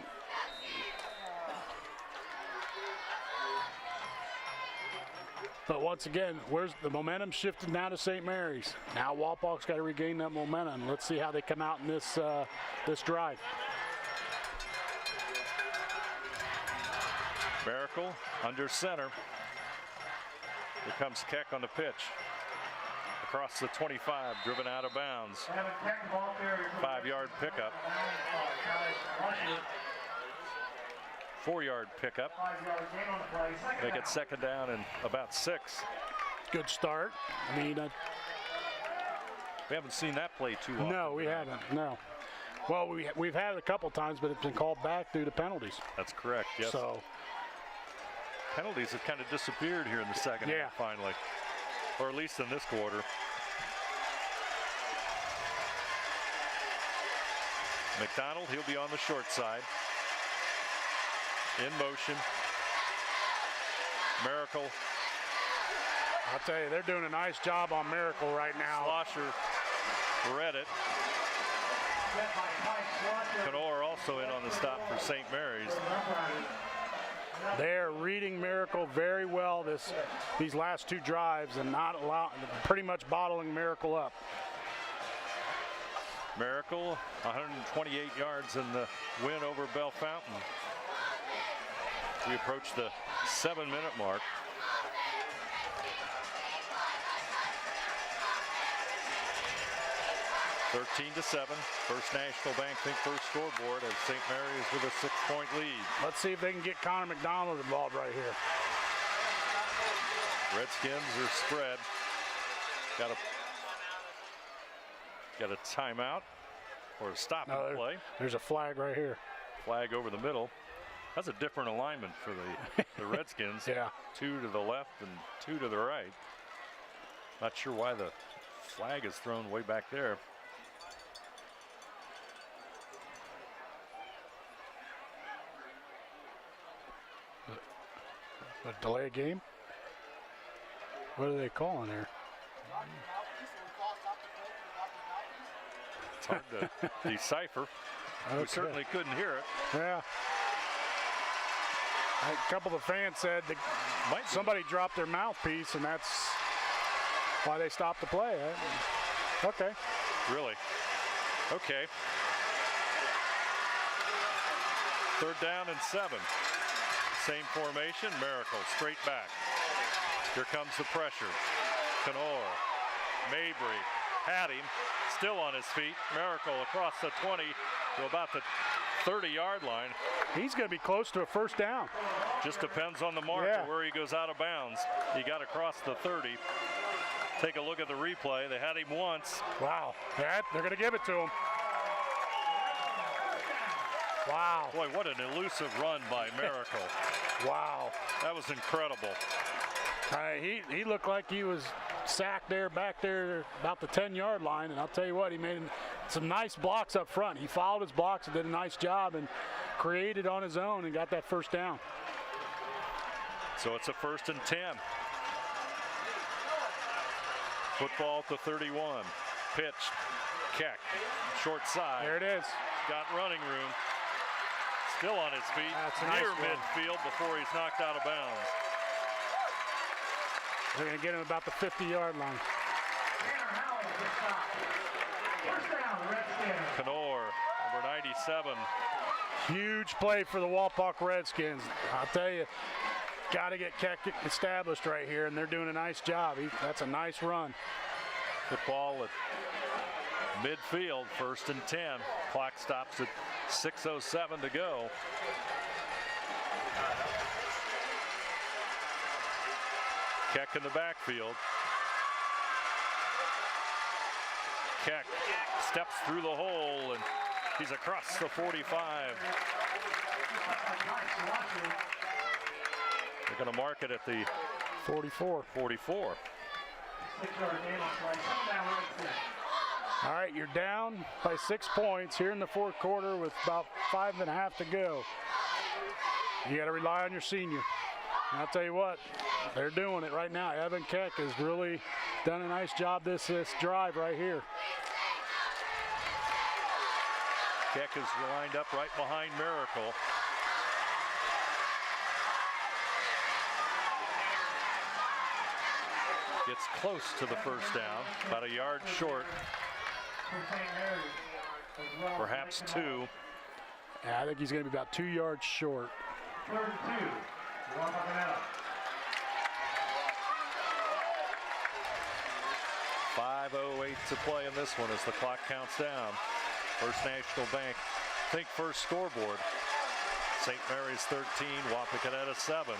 but once again, where's the momentum shifted now to St. Mary's? Now Walpock's got to regain that momentum. Let's see how they come out in this this drive. Miracle under center. Here comes Keck on the pitch. Across the 25, driven out of bounds. 5-yard pickup. 4-yard pickup. Make it second down and about 6. Good start. I mean, we haven't seen that play too often. No, we haven't. No. Well, we've had it a couple times, but it's been called back due to penalties. That's correct. Yes. So penalties have kind of disappeared here in the second half finally, or at least in this quarter. McDonald, he'll be on the short side. In motion. Miracle. I'll tell you, they're doing a nice job on Miracle right now. Slosher read it. Canor also in on the stop for St. Mary's. They're reading Miracle very well these last 2 drives and pretty much bottling Miracle up. Miracle, 128 yards in the win over Bell Fountain. We approach the 7-minute mark. (13-7). First National Bank Think First scoreboard as St. Mary's with a 6-point lead. Let's see if they can get Connor McDonald involved right here. Redskins are spread. Got a timeout or a stop in the play. There's a flag right here. Flag over the middle. That's a different alignment for the Redskins. Yeah. 2 to the left and 2 to the right. Not sure why the flag is thrown way back there. A delay game? What are they calling there? It's hard to decipher. Okay. We certainly couldn't hear it. Yeah. A couple of fans said that somebody dropped their mouthpiece, and that's why they stopped the play. Okay. Really? Okay. 3rd down and 7. Same formation. Miracle straight back. Here comes the pressure. Kenor, Mabry had him, still on his feet. Miracle across the 20 to about the 30-yard line. He's going to be close to a 1st down. Just depends on the mark of where he goes out of bounds. He got across the 30. Take a look at the replay. They had him once. Wow. They're going to give it to him. Wow. Boy, what an elusive run by Miracle. Wow. That was incredible. He looked like he was sacked there, back there, about the 10-yard line, and I'll tell you what, he made some nice blocks up front. He followed his blocks and did a nice job and created on his own and got that 1st down. So it's a 1st and 10. Football at the 31. Pitch. Keck. Short side. There it is. Got running room. Still on his feet. That's a near nice midfield before he's knocked out of bounds. They're going to get him about the 50-yard line. Kenor, number 97. Huge play for the Wapak Redskins. I'll tell you, got to get Keck established right here, and they're doing a nice job. That's a nice run. Football at midfield, 1st and 10. Clock stops at 6:07 to go. Keck in the backfield. Keck steps through the hole, and he's across the 45. They're going to mark it at the 44. 44. All right, you're down by 6 points here in the 4th quarter with about 5.5 to go. You got to rely on your senior. And I'll tell you what, they're doing it right now. Evan Keck has really done a nice job this drive right here. Keck is lined up right behind Miracle. Gets close to the 1st down, about a yard short. Perhaps 2. Yeah, I think he's going to be about 2 yards short. 32, Wapakoneta. 5:08 to play in this one as the clock counts down. First National Bank, think first scoreboard. St. Mary's 13, Wapakoneta 7.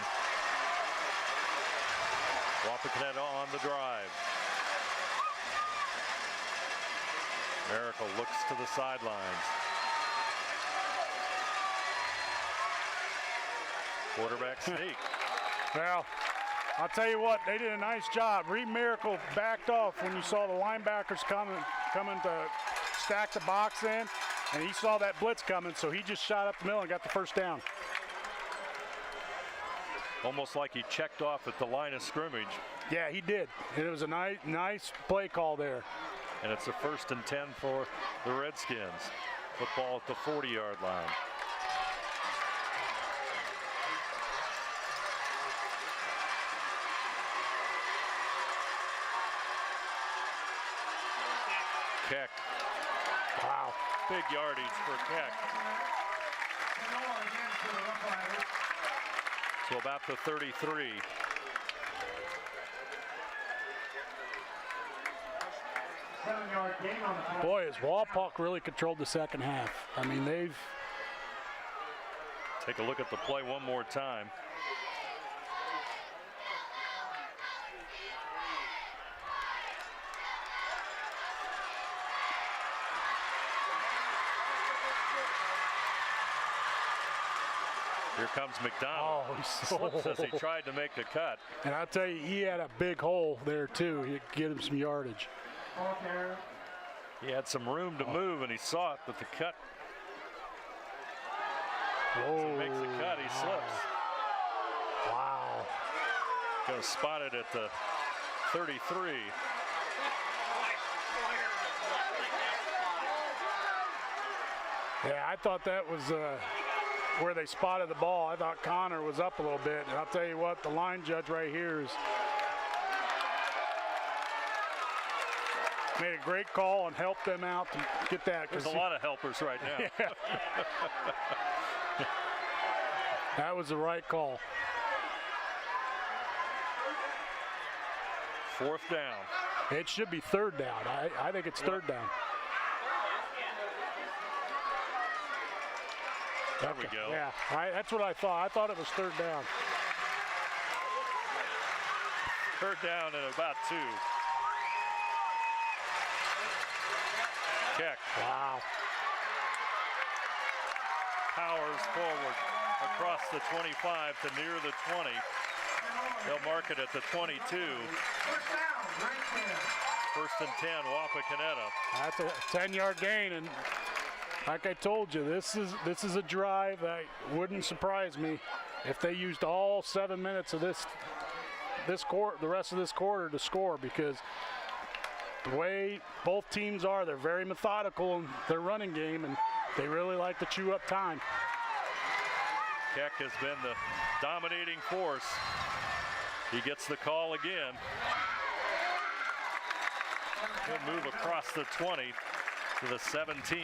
Wapakoneta on the drive. Miracle looks to the sidelines. Quarterback sneak. Well, I'll tell you what, they did a nice job. Reed Miracle backed off when you saw the linebackers coming to stack the box in, and he saw that blitz coming, so he just shot up the middle and got the 1st down. Almost like he checked off at the line of scrimmage. Yeah, he did. It was a nice play call there. And it's a 1st and 10 for the Redskins. Football at the 40-yard line. Keck. Wow. Big yardage for Keck. So about the 33. Boy, has Wapak really controlled the 2nd half. I mean, they've... Take a look at the play one more time. Here comes McDonald. Oh, Slips as he tried to make the cut. And I'll tell you, he had a big hole there, too. He could get him some yardage. He had some room to move, and he saw it, but the cut. Whoa. As he makes the cut, he slips. Wow. Going to spot it at the 33. Yeah, I thought that was where they spotted the ball. I thought Connor was up a little bit, and I'll tell you what, the line judge right here is made a great call and helped them out to get that. There's a lot of helpers right now. Yeah. That was the right call. 4th down. It should be 3rd down. I think it's 3rd down. There we go. Yeah, that's what I thought. I thought it was 3rd down. 3rd down and about 2. Keck. Wow. Powers forward across the 25 to near the 20. They'll mark it at the 22. 1st and 10, Wapakoneta. That's a 10-yard gain, and like I told you, this is a drive that wouldn't surprise me if they used all 7 minutes of this quarter, the rest of this quarter, to score, because the way both teams are, they're very methodical in their running game, and they really like to chew up time. Keck has been the dominating force. He gets the call again. He'll move across the 20 to the 17.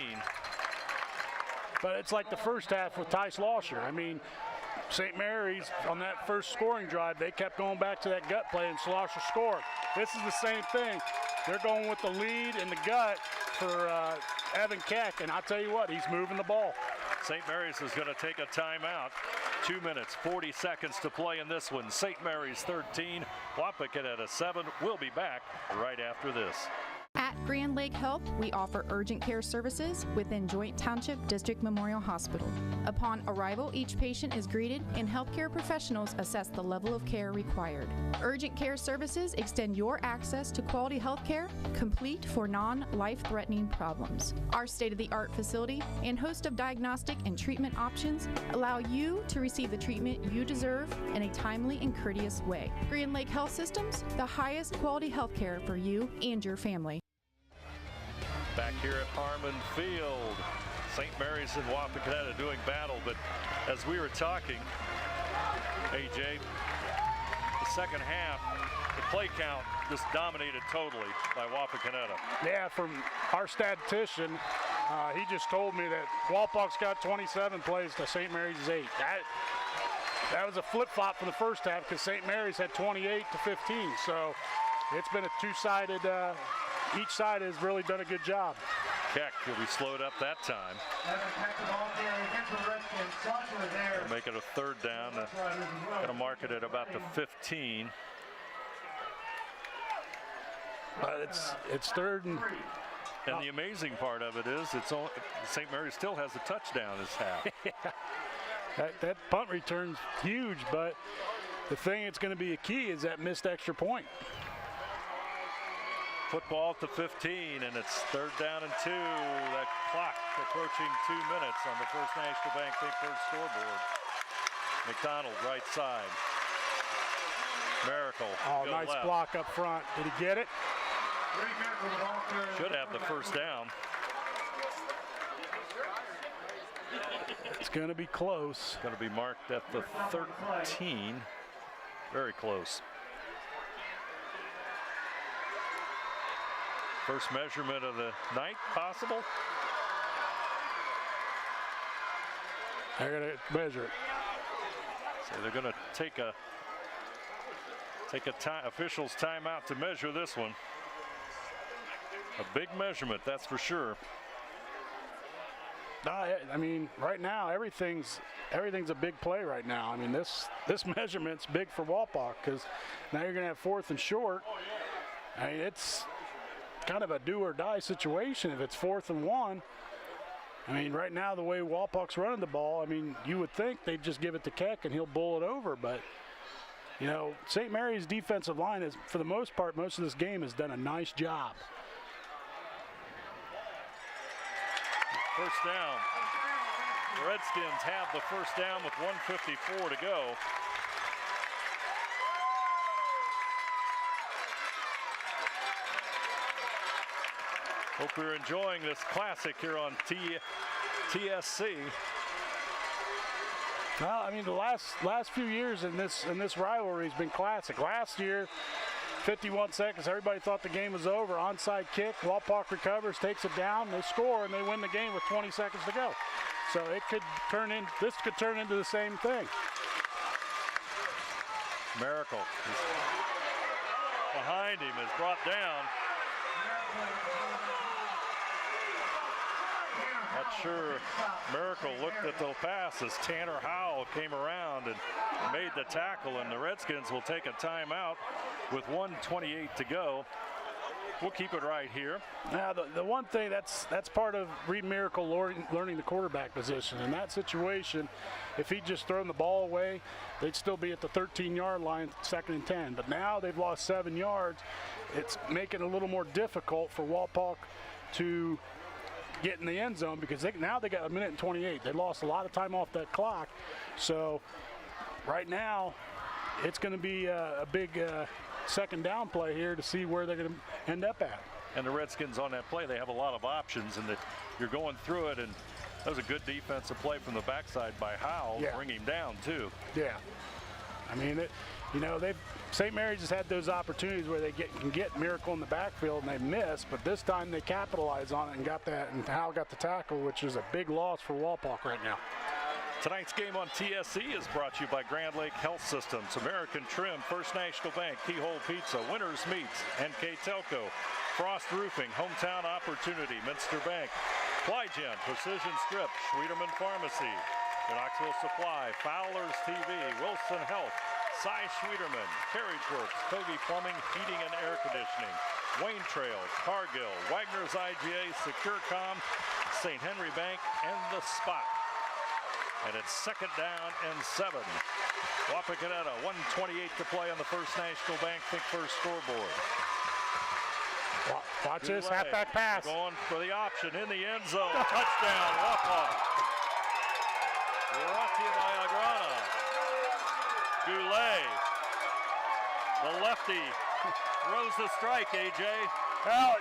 But it's like the first half with Ty Slosher. I mean, St. Mary's on that first scoring drive, they kept going back to that gut play, and Slosher scored. This is the same thing. They're going with the lead and the gut for Evan Keck, and I'll tell you what, he's moving the ball. St. Mary's is going to take a timeout. 2 minutes, 40 seconds to play in this one. St. Mary's 13, Wapakoneta 7. We'll be back right after this. At Grand Lake Health, we offer urgent care services within Joint Township District Memorial Hospital. Upon arrival, each patient is greeted and healthcare professionals assess the level of care required. Urgent care services extend your access to quality health care, complete for non-life-threatening problems. Our state-of-the-art facility and host of diagnostic and treatment options allow you to receive the treatment you deserve in a timely and courteous way. Grand Lake Health Systems, the highest quality health care for you and your family. Back here at Harmon Field, St. Mary's and Wapakoneta doing battle, but as we were talking, AJ, the second half, the play count just dominated totally by Wapakoneta. Yeah, from our statistician, he just told me that Walpock's got 27 plays to St. Mary's 8. That was a flip-flop from the first half because St. Mary's had 28 to 15, so it's been a two-sided. Each side has really done a good job. Keck will be slowed up that time. They'll make it a 3rd down. Going to mark it at about the 15. But it's 3rd and. And the amazing part of it is, St. Mary still has a touchdown this half. Yeah. That punt return's huge, but the thing that's going to be a key is that missed extra point. Football to 15, and it's 3rd down and 2. That clock approaching 2 minutes on the First National Bank Think First scoreboard. McDonald right side. Miracle. Oh, nice left. block up front. Did he get it? Should have the first down. It's going to be close. Going to be marked at the 13. Very close. First measurement of the night possible. They're going to measure it. So they're going to take a officials timeout to measure this one. A big measurement, that's for sure. I mean, right now everything's a big play right now. I mean, this measurement's big for Wapak because now you're going to have 4th and short. I mean, it's kind of a do or die situation if it's 4th and 1. I mean, right now the way Wapak's running the ball, I mean, you would think they'd just give it to Keck and he'll bowl it over, but you know, St. Mary's defensive line is, for the most part, most of this game has done a nice job. First down. The Redskins have the first down with 1:54 to go. Hope you're enjoying this classic here on TSC. Well, I mean, the last few years in this rivalry has been classic. Last year, 51 seconds, everybody thought the game was over. Onside kick, Wapak recovers, takes it down, they score, and they win the game with 20 seconds to go. So this could turn into the same thing. Miracle is behind him, is brought down. Not sure Miracle looked at the pass as Tanner Howell came around and made the tackle, and the Redskins will take a timeout with 1:28 to go. We'll keep it right here. Now, the one thing that's part of Reed Miracle learning the quarterback position. In that situation, if he'd just thrown the ball away, they'd still be at the 13-yard line, 2nd and 10. But now they've lost 7 yards. It's making it a little more difficult for Wapak to get in the end zone because now they got 1:28. They lost a lot of time off that clock. So right now, it's going to be a big second down play here to see where they're going to end up at. And the Redskins on that play, they have a lot of options, and that you're going through it, and that was a good defensive play from the backside by Howell, bring him down too. Yeah, I mean, St. Mary's has had those opportunities where they can get Miracle in the backfield and they miss, but this time they capitalized on it and got that, and Howell got the tackle, which is a big loss for Wapak right now. Tonight's game on TSC is brought to you by Grand Lake Health Systems, American Trim, First National Bank, Keyhole Pizza, Winners Meats, NKTelco, Frost Roofing, Hometown Opportunity, Minster Bank, Flygen, Precision Strip, Schwieterman Pharmacy, Knoxville Supply, Fowler's TV, Wilson Health, Cy Schwieterman, Carriage Works, Kogi Plumbing, Heating and Air Conditioning, Wayne Trail, Cargill, Wagner's IGA, SecureCom, St. Henry Bank, and The Spot. And it's 2nd down and 7. Wapakoneta, 1:28 to play on the First National Bank Think First scoreboard. Watch this, halfback pass. Going for the option in the end zone. Touchdown, Wapak. Brought to you by Agrana. Goulet, the lefty, throws the strike, AJ. Well,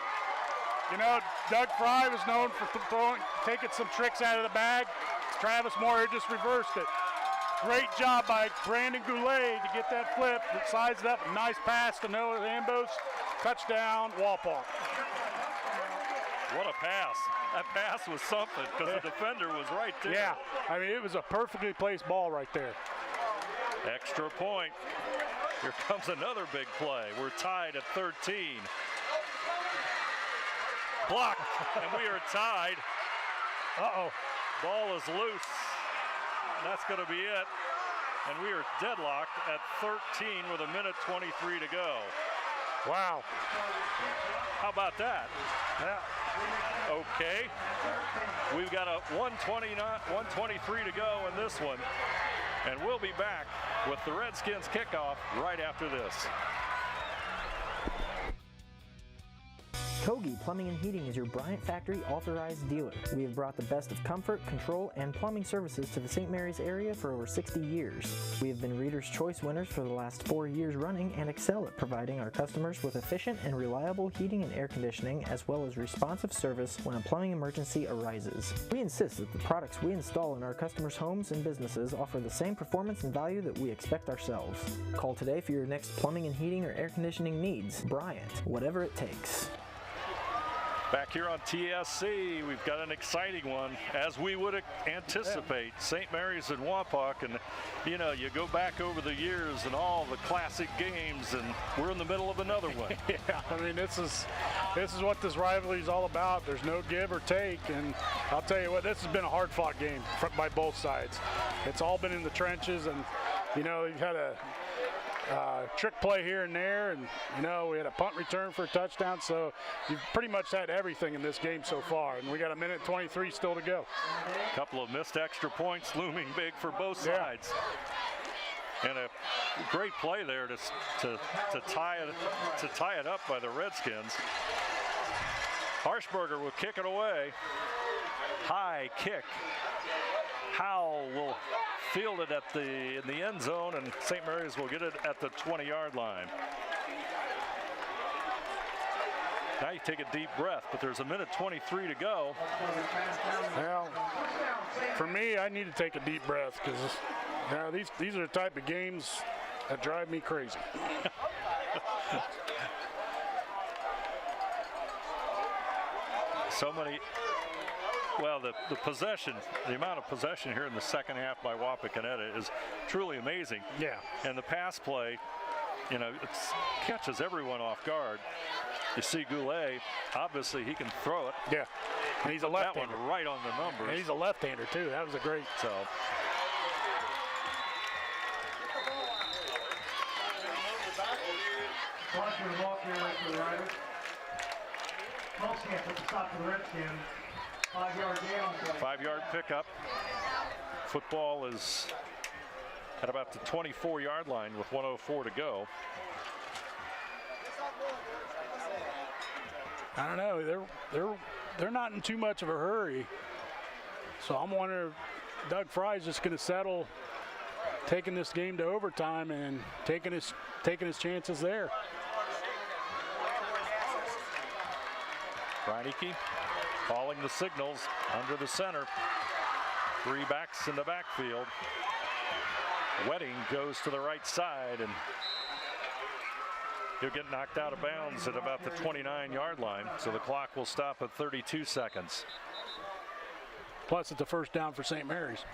Doug Fry was known for taking some tricks out of the bag. Travis Moyer just reversed it. Great job by Brandon Goulet to get that flip. It sized up. Nice pass to Noah Ambos. Touchdown, Wapak. What a pass. That pass was something because the defender was right there. Yeah, I mean, it was a perfectly placed ball right there. Extra point. Here comes another big play. We're tied at 13. Blocked, and we are tied. Uh-oh. Ball is loose. That's going to be it. And we are deadlocked at 13 with 1:23 to go. Wow. How about that? Yeah. Okay. We've got a 1:23 to go in this one. And we'll be back with the Redskins kickoff right after this. Kogi Plumbing and Heating is your Bryant Factory authorized dealer. We have brought the best of comfort, control, and plumbing services to the St. Mary's area for over 60 years. We have been Reader's Choice winners for the last 4 years running and excel at providing our customers with efficient and reliable heating and air conditioning, as well as responsive service when a plumbing emergency arises. We insist that the products we install in our customers' homes and businesses offer the same performance and value that we expect ourselves. Call today for your next plumbing and heating or air conditioning needs. Bryant, whatever it takes. Back here on TSC, we've got an exciting one, as we would anticipate. St. Mary's and Wapak, and you go back over the years and all the classic games, and we're in the middle of another one. Yeah, I mean, this is what this rivalry is all about. There's no give or take, and I'll tell you what, this has been a hard-fought game by both sides. It's all been in the trenches, and you've had a trick play here and there, and we had a punt return for a touchdown, so you've pretty much had everything in this game so far, and we got 1:23 still to go. A couple of missed extra points looming big for both sides. And a great play there to tie it up by the Redskins. Harshberger will kick it away. High kick. Howell will field it in the end zone, and St. Mary's will get it at the 20-yard line. Now you take a deep breath, but there's a minute 23 to go. Well, for me, I need to take a deep breath because now these are the type of games that drive me crazy. So many. Well, the possession, the amount of possession here in the second half by Wapakoneta is truly amazing. Yeah. And the pass play, you know, it catches everyone off guard. You see Goulet, obviously he can throw it. Yeah. And he's a left-hander. That one right on the numbers. And he's a left-hander too. That was a great. So. Watching walk here for the Riders. Holtzkamp at the stop for the Redskins. 5-yard gain on the play. 5-yard pickup. Football is at about the 24-yard line with 1:04 to go. I don't know. They're not in too much of a hurry. So I'm wondering if Doug Fry's just going to settle, taking this game to overtime and taking his chances there. Reineke calling the signals under the center. 3 backs in the backfield. Wedding goes to the right side, and he'll get knocked out of bounds at about the 29-yard line, so the clock will stop at 32 seconds. Plus, it's a first down for St. Mary's.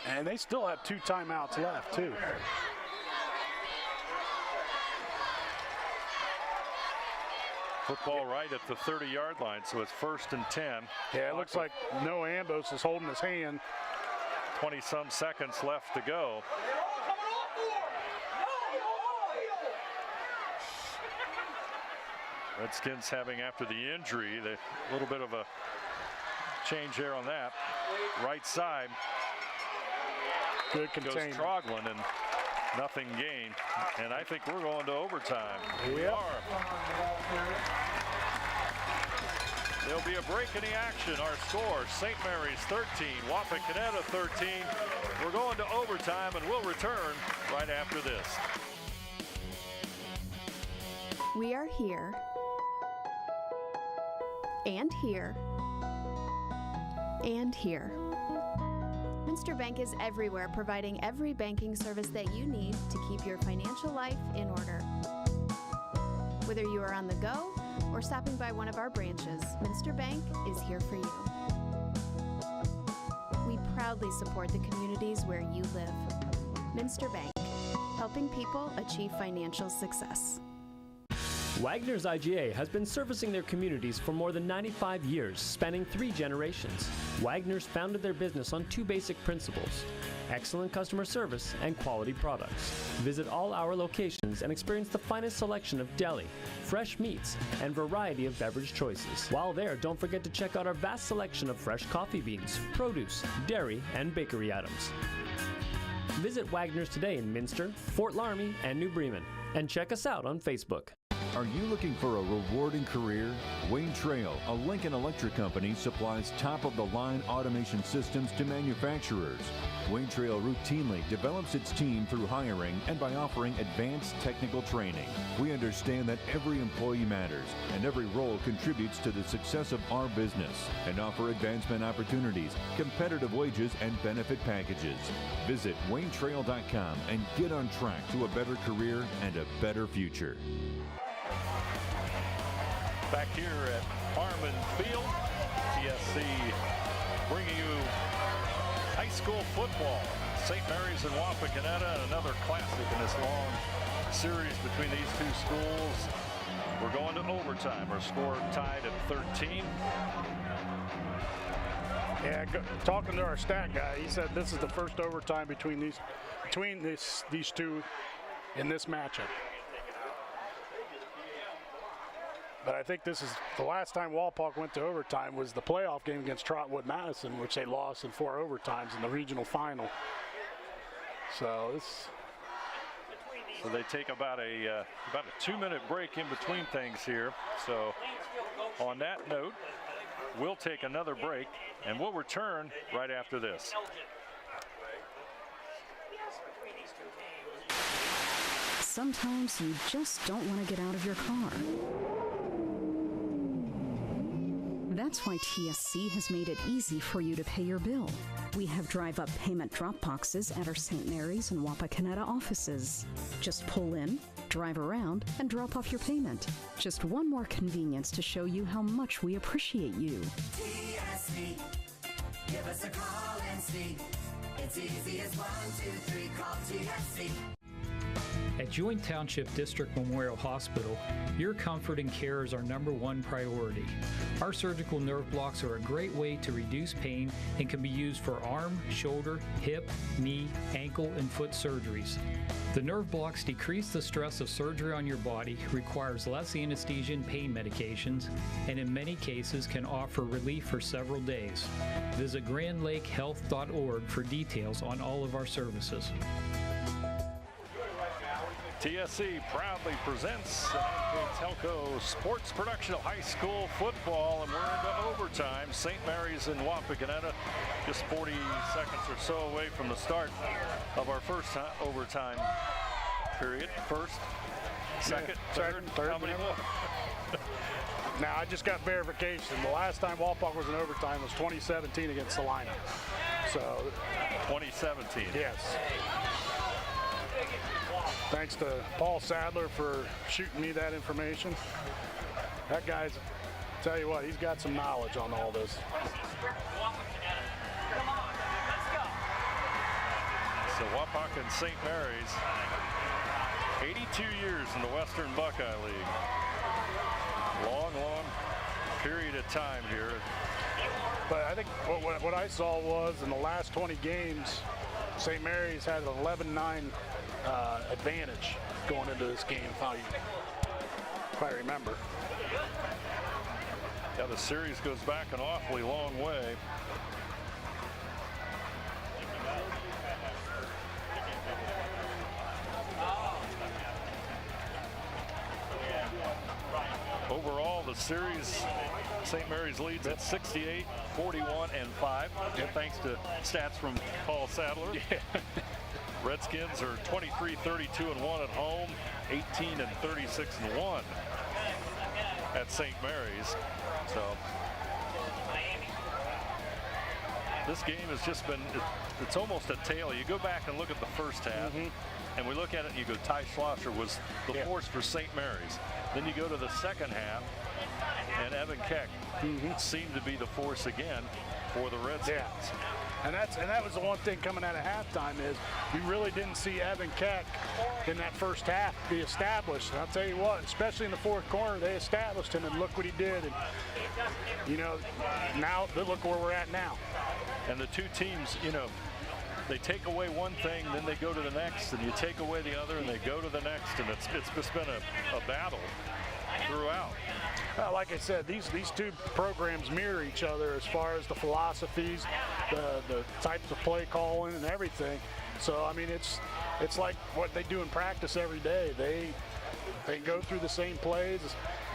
And they still have 2 timeouts left, too. Football right at the 30-yard line, so it's 1st and 10. Yeah, it looks like Noah Ambos is holding his hand. 20-some seconds left to go. Redskins having, after the injury, a little bit of a change there on that. Right side. Good goes containment. Troglin, and nothing gained. And I think we're going to overtime. Yep. We are. There'll be a break in the action. Our score, St. Mary's 13, Wapakoneta 13. We're going to overtime, and we'll return right after this. We are here, and here, and here. Minster Bank is everywhere, providing every banking service that you need to keep your financial life in order. Whether you are on the go or stopping by one of our branches, Minster Bank is here for you. We proudly support the communities where you live. Minster Bank, helping people achieve financial success. Wagner's IGA has been servicing their communities for more than 95 years, spanning 3 generations. Wagner's founded their business on 2 basic principles: excellent customer service and quality products. Visit all our locations and experience the finest selection of deli, fresh meats, and variety of beverage choices. While there, don't forget to check out our vast selection of fresh coffee beans, produce, dairy, and bakery items. Visit Wagner's today in Minster, Fort Laramie, and New Bremen, and check us out on Facebook. Are you looking for a rewarding career? Wayne Trail, a Lincoln Electric company, supplies top-of-the-line automation systems to manufacturers. Wayne Trail routinely develops its team through hiring and by offering advanced technical training. We understand that every employee matters and every role contributes to the success of our business, and offer advancement opportunities, competitive wages, and benefit packages. Visit WayneTrail.com and get on track to a better career and a better future. Back here at Harmon Field, TSC bringing you high school football. St. Mary's and Wapakoneta, and another classic in this long series between these 2 schools. We're going to overtime. Our score tied at 13. Yeah, talking to our stat guy, he said this is the first overtime between these 2 in this matchup. But I think this is the last time Walpock went to overtime was the playoff game against Trotwood Madison, which they lost in 4 overtimes in the regional final. So they take about a 2-minute break in between things here. So on that note, we'll take another break, and we'll return right after this. sometimes you just don't want to get out of your car. That's why TSC has made it easy for you to pay your bill. We have drive-up payment drop boxes at our St. Mary's and Wapakoneta offices. Just pull in, drive around, and drop off your payment. Just one more convenience to show you how much we appreciate you. TSC, give us a call and see. It's easy as 1, 2, 3, call TSC. At Joint Township District Memorial Hospital, your comfort and care is our #1 priority. Our surgical nerve blocks are a great way to reduce pain and can be used for arm, shoulder, hip, knee, ankle, and foot surgeries. The nerve blocks decrease the stress of surgery on your body, requires less anesthesia and pain medications, and in many cases can offer relief for several days. Visit grandlakehealth.org for details on all of our services. TSC proudly presents an NKTelco sports production of high school football, and we're into overtime. St. Mary's and Wapakoneta just 40 seconds or so away from the start of our first overtime period. First, second, third. How many more? Now, I just got verification. The last time Wapak was in overtime was 2017 against Salina. So 2017. Yes. Thanks to Paul Sadler for shooting me that information. That guy's, tell you what, he's got some knowledge on all this. So Wapak and St. Mary's, 82 years in the Western Buckeye League. Long period of time here. But I think what I saw was in the last 20 games, St. Mary's had an 11-9 advantage going into this game, if I remember. Yeah, the series goes back an awfully long way. Overall, the series, St. Mary's leads at 68, 41, and 5. Thanks to stats from Paul Sadler. Yeah. Redskins are 23, 32, and 1 at home, 18 and 36 and 1 at St. Mary's. So this game has just been, it's almost a tale. You go back and look at the first half, and we look at it and you go, Ty Schlosser was the force for St. Mary's. Then you go to the second half, and Evan Keck seemed to be the force again for the Redskins. Yeah. And that was the one thing coming out of halftime is you really didn't see Evan Keck in that first half be established. And I'll tell you what, especially in the fourth quarter, they established him, and look what he did. And, you know, now look where we're at now. And the two teams, you know, they take away one thing, then they go to the next, and you take away the other, and they go to the next, and it's just been a battle throughout. Like I said, these two programs mirror each other as far as the philosophies, the types of play calling, and everything. So I mean, it's like what they do in practice every day. They go through the same plays,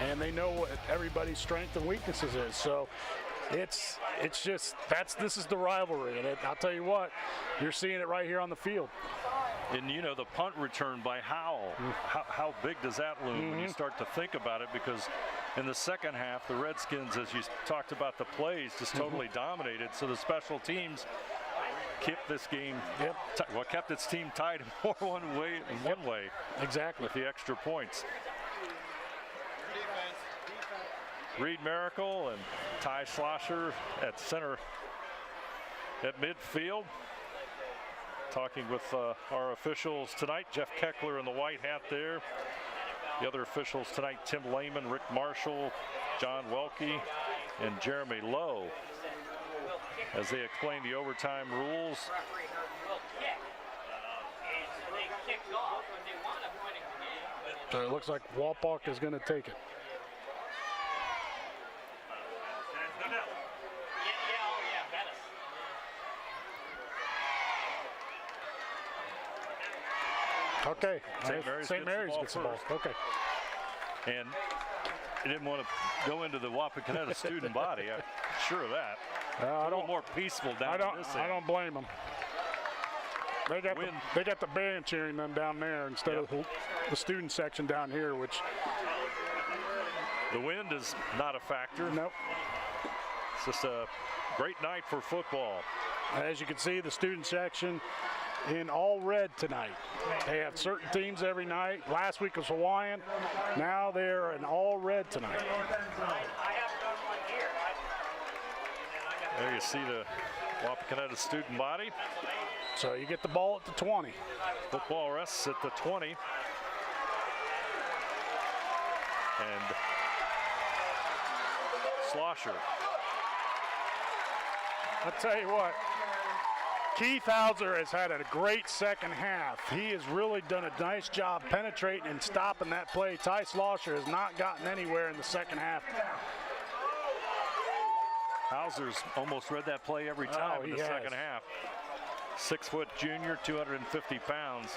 and they know what everybody's strengths and weaknesses is. So it's just this is the rivalry, and I'll tell you what, you're seeing it right here on the field. And you know, the punt return by Howell, how big does that loom when you start to think about it? Because in the second half, the Redskins, as you talked about the plays, just totally dominated. So the special teams kept this game, kept its team tied more one way. Exactly. With the extra points. Reed Miracle and Ty Schlosser at center, at midfield. Talking with our officials tonight, Jeff Keckler in the white hat there. The other officials tonight, Tim Lehman, Rick Marshall, John Welke, and Jeremy Lowe, as they explain the overtime rules. So it looks like Wapak is going to take it. Okay, St. Mary's gets the ball. Okay. And he didn't want to go into the Wapakoneta student body. I'm sure of that. A little more peaceful down this end. I don't blame him. They got the band cheering them down there instead of the student section down here, which the wind is not a factor. Nope. It's just a great night for football. As you can see, the student section in all red tonight. They have certain teams every night. Last week was Hawaiian. Now they're in all red tonight. There you see the Wapakoneta student body. So you get the ball at the 20. Football rests at the 20. And Slosher. I'll tell you what, Keith Hauser has had a great second half. He has really done a nice job penetrating and stopping that play. Ty Slosher has not gotten anywhere in the second half. Hauser's almost read that play every time in the second half. 6-foot junior, 250 pounds,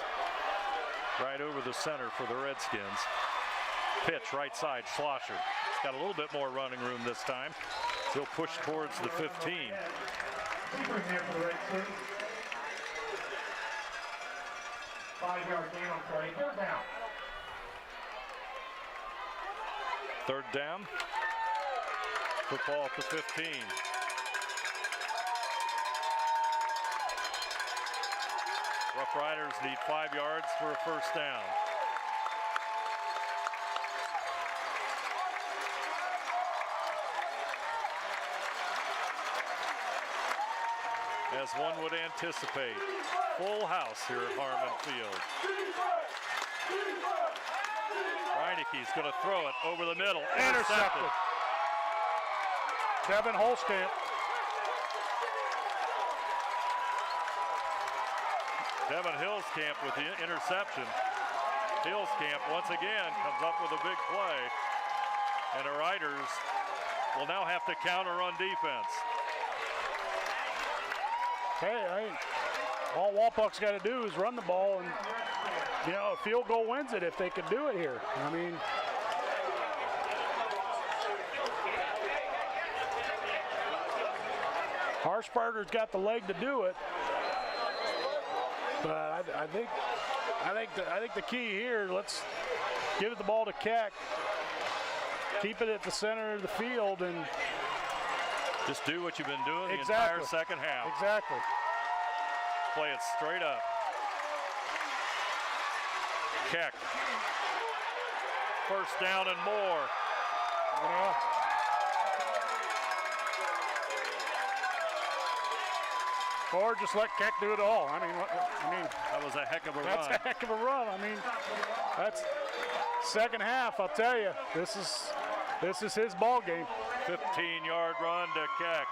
right over the center for the Redskins. Pitch right side, Slosher. He's got a little bit more running room this time. He'll push towards the 15. 5-yard gain on play. Third down. Third down. Football at the 15. Rough Riders need 5 yards for a first down. As one would anticipate, full house here at Harmon Field. Reineke's going to throw it over the middle. Intercepted. Devin Holskamp. Devin Hillscamp with the interception. Hillscamp once again comes up with a big play. And the Riders will now have to counter on defense. Hey, all Walpock's got to do is run the ball, and a field goal wins it if they could do it here. I mean, Harshbarger's got the leg to do it, but I think the key here, let's give the ball to Keck, keep it at the center of the field, and just do what you've been doing the entire second half. Exactly. Play it straight up. Keck. First down and more. Or just let Keck do it all. I mean, that was a heck of a run. That's a heck of a run. I mean, that's second half. I'll tell you, this is his ball game. 15-yard run to Keck.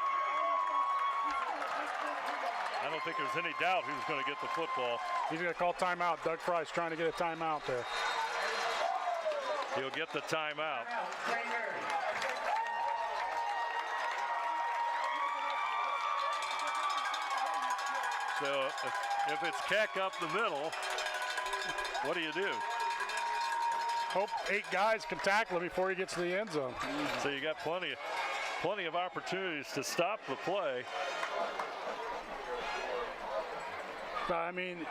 I don't think there's any doubt who's going to get the football. He's going to call timeout. Doug Fry's trying to get a timeout there. He'll get the timeout. So if it's Keck up the middle, what do you do? Hope 8 guys can tackle him before he gets to the end zone. So you got plenty of opportunities to stop the play. I mean,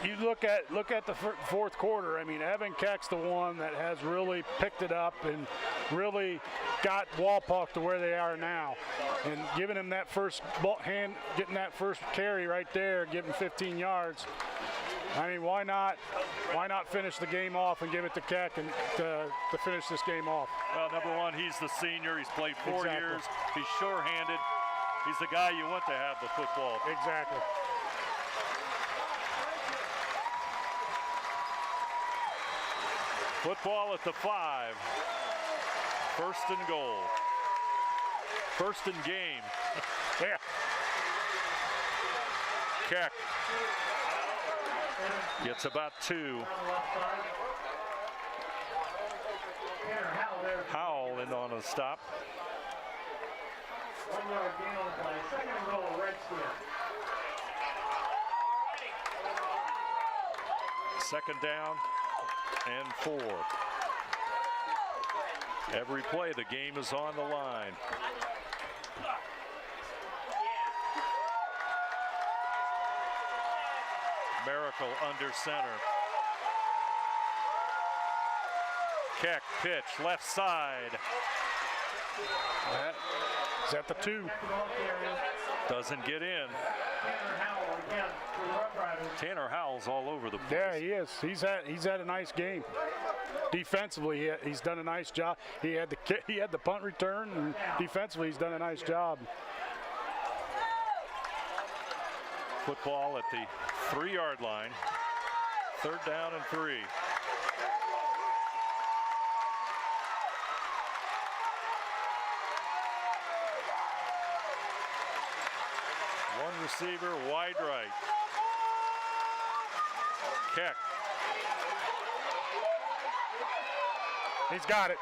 you look at the fourth quarter. I mean, Evan Keck's the one that has really picked it up and really got Walpock to where they are now, and giving him that getting that first carry right there, giving 15 yards. I mean, why not finish the game off and give it to Keck and to finish this game off? Well, number one, he's the senior. He's played 4 years. He's sure-handed. He's the guy you want to have the football. Exactly. Football at the 5. First and goal. First and game. Yeah. Keck gets about 2. Howell in on a stop. 1-yard gain on play. Second and goal, Redskins. Second down and 4. Every play, the game is on the line. Miracle under center. Keck pitch left side. Is that the 2? Doesn't get in. Tanner Howell's all over the place. Yeah, he is. He's had a nice game. Defensively, he's done a nice job. He had the punt return, and defensively, he's done a nice job. Football at the 3-yard line. 3rd down and 3. One receiver wide right. Keck. He's got it.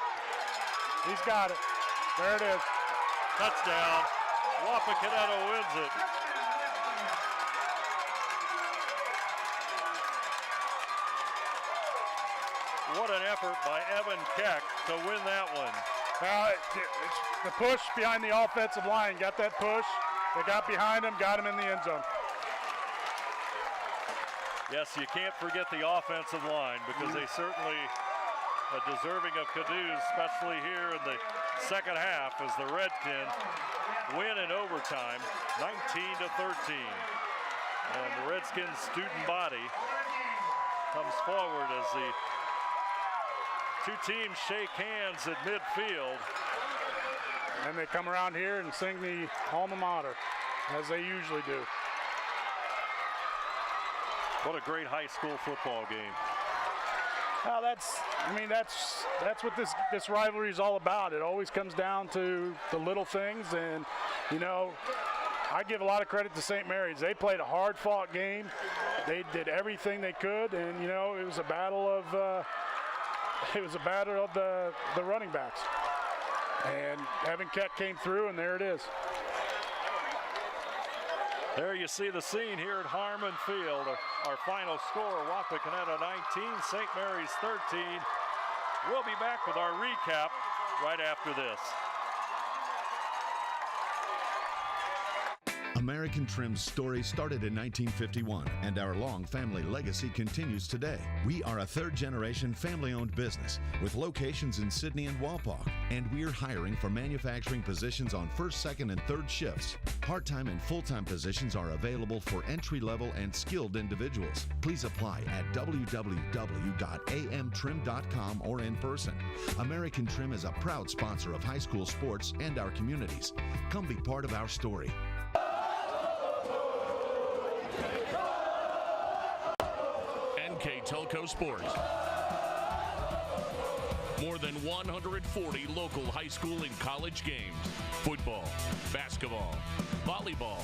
He's got it. There it is. Touchdown. Wapakoneta wins it. What an effort by Evan Keck to win that one. It's the push behind the offensive line. Got that push. They got behind him, got him in the end zone. Yes, you can't forget the offensive line because they certainly are deserving of kudos, especially here in the second half as the Redskins win in overtime, 19-13. And the Redskins student body comes forward as the two teams shake hands at midfield. And they come around here and sing the alma mater, as they usually do. What a great high school football game. Well, that's what this rivalry is all about. It always comes down to the little things, and I give a lot of credit to St. Mary's. They played a hard-fought game. They did everything they could, and it was a battle of the running backs. And Evan Keck came through, and there it is. There you see the scene here at Harmon Field. Our final score, Wapakoneta 19, St. Mary's 13. We'll be back with our recap right after this. American Trim's story started in 1951, and our long family legacy continues today. We are a third-generation family-owned business with locations in Sydney and Wapak, and we're hiring for manufacturing positions on first, second, and third shifts. Part-time and full-time positions are available for entry-level and skilled individuals. Please apply at www.amtrim.com or in person. American Trim is a proud sponsor of high school sports and our communities. Come be part of our story. NKTelco Sports. More than 140 local high school and college games. Football, basketball, volleyball,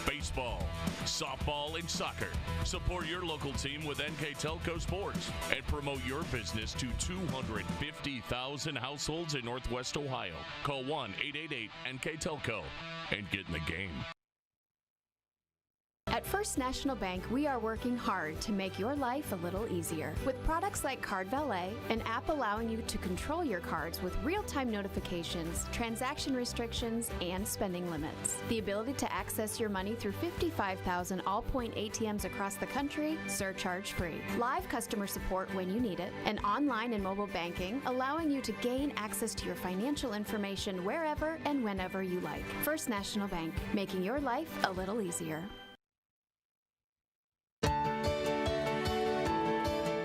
baseball, softball, and soccer. Support your local team with NKTelco Sports and promote your business to 250,000 households in Northwest Ohio. Call 1-888-NKTelco and get in the game. At First National Bank, we are working hard to make your life a little easier. With products like Card Valet, an app allowing you to control your cards with real-time notifications, transaction restrictions, and spending limits. The ability to access your money through 55,000 all-point ATMs across the country, surcharge-free. Live customer support when you need it, and online and mobile banking, allowing you to gain access to your financial information wherever and whenever you like. First National Bank, making your life a little easier.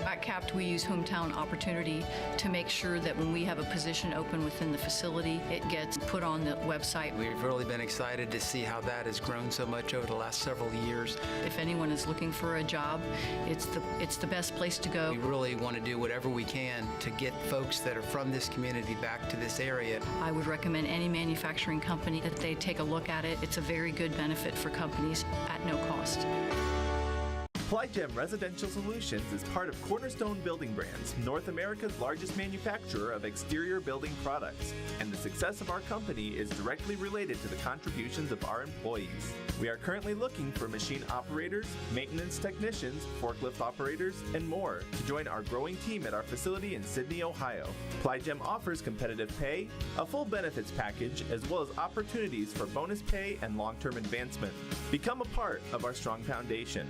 At CAPT, we use Hometown Opportunity to make sure that when we have a position open within the facility, it gets put on the website. We've really been excited to see how that has grown so much over the last several years. If anyone is looking for a job, it's the best place to go. We really want to do whatever we can to get folks that are from this community back to this area. I would recommend any manufacturing company that they take a look at it. It's a very good benefit for companies at no cost. PlyGem Residential Solutions is part of Cornerstone Building Brands, North America's largest manufacturer of exterior building products, and the success of our company is directly related to the contributions of our employees. We are currently looking for machine operators, maintenance technicians, forklift operators, and more to join our growing team at our facility in Sydney, Ohio. PlyGem offers competitive pay, a full benefits package, as well as opportunities for bonus pay and long-term advancement. Become a part of our strong foundation.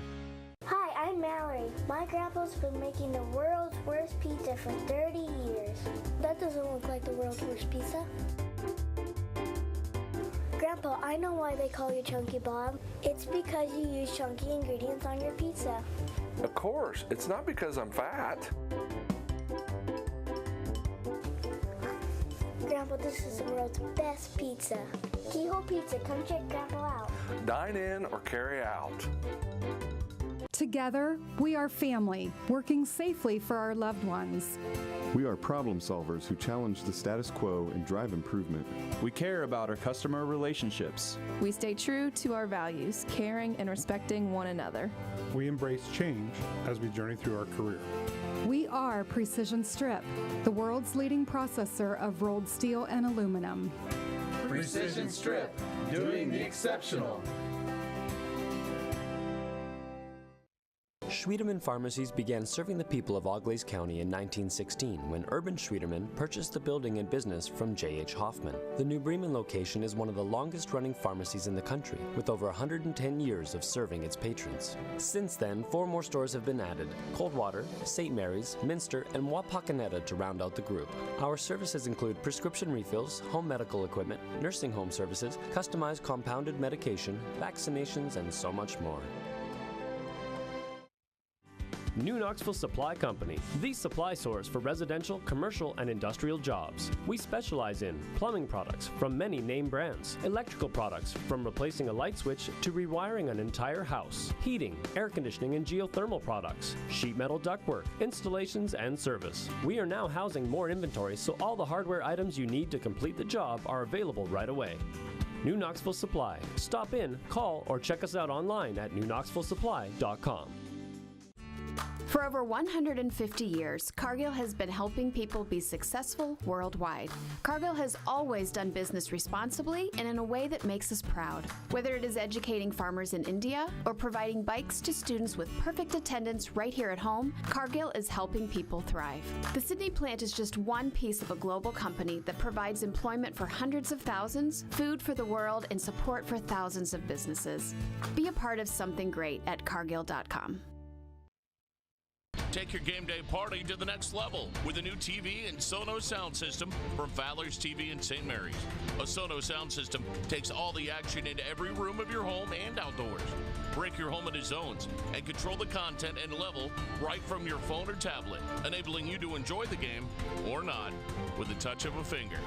Hi, I'm Mallory. My grandpa's been making the world's worst pizza for 30 years. That doesn't look like the world's worst pizza. Grandpa, I know why they call you Chunky Bob. It's because you use chunky ingredients on your pizza. Of course, it's not because I'm fat. Grandpa, this is the world's best pizza. Keyhole Pizza, come check Grandpa out. Dine in or carry out. Together, we are family, working safely for our loved ones. We are problem solvers who challenge the status quo and drive improvement. We care about our customer relationships. We stay true to our values, caring and respecting one another. We embrace change as we journey through our career. We are Precision Strip, the world's leading processor of rolled steel and aluminum. Precision Strip, doing the exceptional. Schwiedemann Pharmacies began serving the people of Auglaize County in 1916 when Urban Schwiedemann purchased the building and business from J.H. Hoffman. The New Bremen location is one of the longest-running pharmacies in the country, with over 110 years of serving its patrons. Since then, 4 more stores have been added: Coldwater, St. Mary's, Minster, and Wapakoneta to round out the group. Our services include prescription refills, home medical equipment, nursing home services, customized compounded medication, vaccinations, and so much more. New Knoxville Supply Company, the supply source for residential, commercial, and industrial jobs. We specialize in plumbing products from many name brands, electrical products from replacing a light switch to rewiring an entire house, heating, air conditioning, and geothermal products, sheet metal ductwork, installations, and service. We are now housing more inventory, so all the hardware items you need to complete the job are available right away. New Knoxville Supply. Stop in, call, or check us out online at newknoxvillesupply.com. For over 150 years, Cargill has been helping people be successful worldwide. Cargill has always done business responsibly and in a way that makes us proud. Whether it is educating farmers in India or providing bikes to students with perfect attendance right here at home, Cargill is helping people thrive. The Sydney plant is just one piece of a global company that provides employment for hundreds of thousands, food for the world, and support for thousands of businesses. Be a part of something great at Cargill.com. Take your game day party to the next level with a new TV and Sonos sound system from Fowler's TV in St. Mary's. A Sonos sound system takes all the action into every room of your home and outdoors. Break your home into zones and control the content and level right from your phone or tablet, enabling you to enjoy the game or not with the touch of a finger.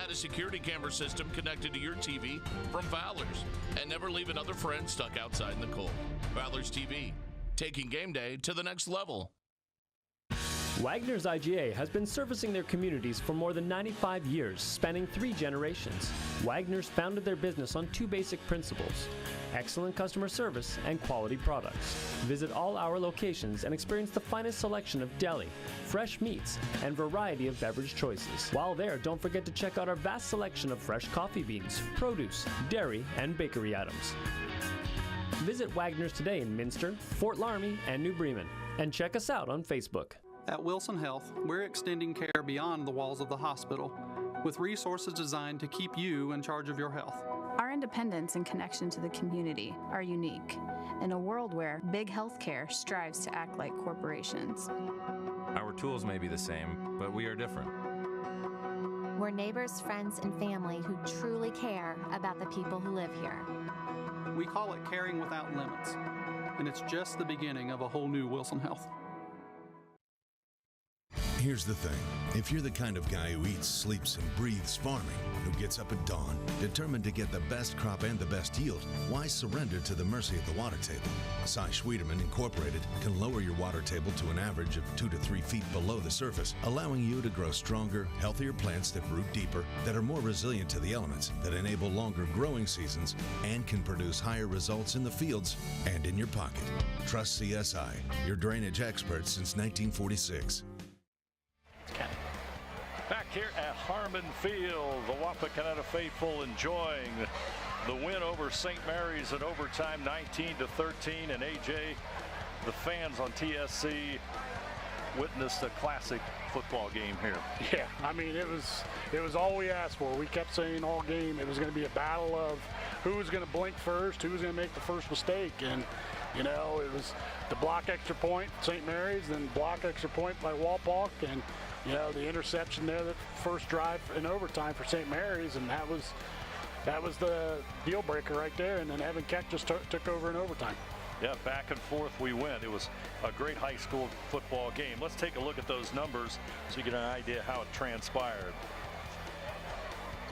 Add a security camera system connected to your TV from Fowler's, and never leave another friend stuck outside in the cold. Fowler's TV, taking game day to the next level. Wagner's IGA has been servicing their communities for more than 95 years, spanning 3 generations. Wagner's founded their business on 2 basic principles: excellent customer service and quality products. Visit all our locations and experience the finest selection of deli, fresh meats, and variety of beverage choices. While there, don't forget to check out our vast selection of fresh coffee beans, produce, dairy, and bakery items. Visit Wagner's today in Minster, Fort Laramie, and New Bremen, and check us out on Facebook. At Wilson Health, we're extending care beyond the walls of the hospital with resources designed to keep you in charge of your health. Our independence and connection to the community are unique in a world where big healthcare strives to act like corporations. Our tools may be the same, but we are different. We're neighbors, friends, and family who truly care about the people who live here. We call it caring without limits, and it's just the beginning of a whole new Wilson Health. Here's the thing. If you're the kind of guy who eats, sleeps, and breathes farming, who gets up at dawn, determined to get the best crop and the best yield, why surrender to the mercy of the water table? Cy Schwiedemann Incorporated can lower your water table to an average of 2 to 3 feet below the surface, allowing you to grow stronger, healthier plants that root deeper, that are more resilient to the elements, that enable longer growing seasons, and can produce higher results in the fields and in your pocket. Trust CSI, your drainage experts since 1946. Back here at Harmon Field, the Wapakoneta faithful enjoying the win over St. Mary's in overtime, 19-13. And AJ, the fans on TSC witnessed a classic football game here. Yeah, I mean, it was all we asked for. We kept saying all game it was going to be a battle of who was going to blink first, who was going to make the first mistake, and You know, it was the block extra point, St. Mary's, then block extra point by Wapak, and you know, the interception there, the first drive in overtime for St. Mary's, and that was the deal breaker right there. And then Evan Keck just took over in overtime. Yeah, back and forth we went. It was a great high school football game. Let's take a look at those numbers so you get an idea how it transpired.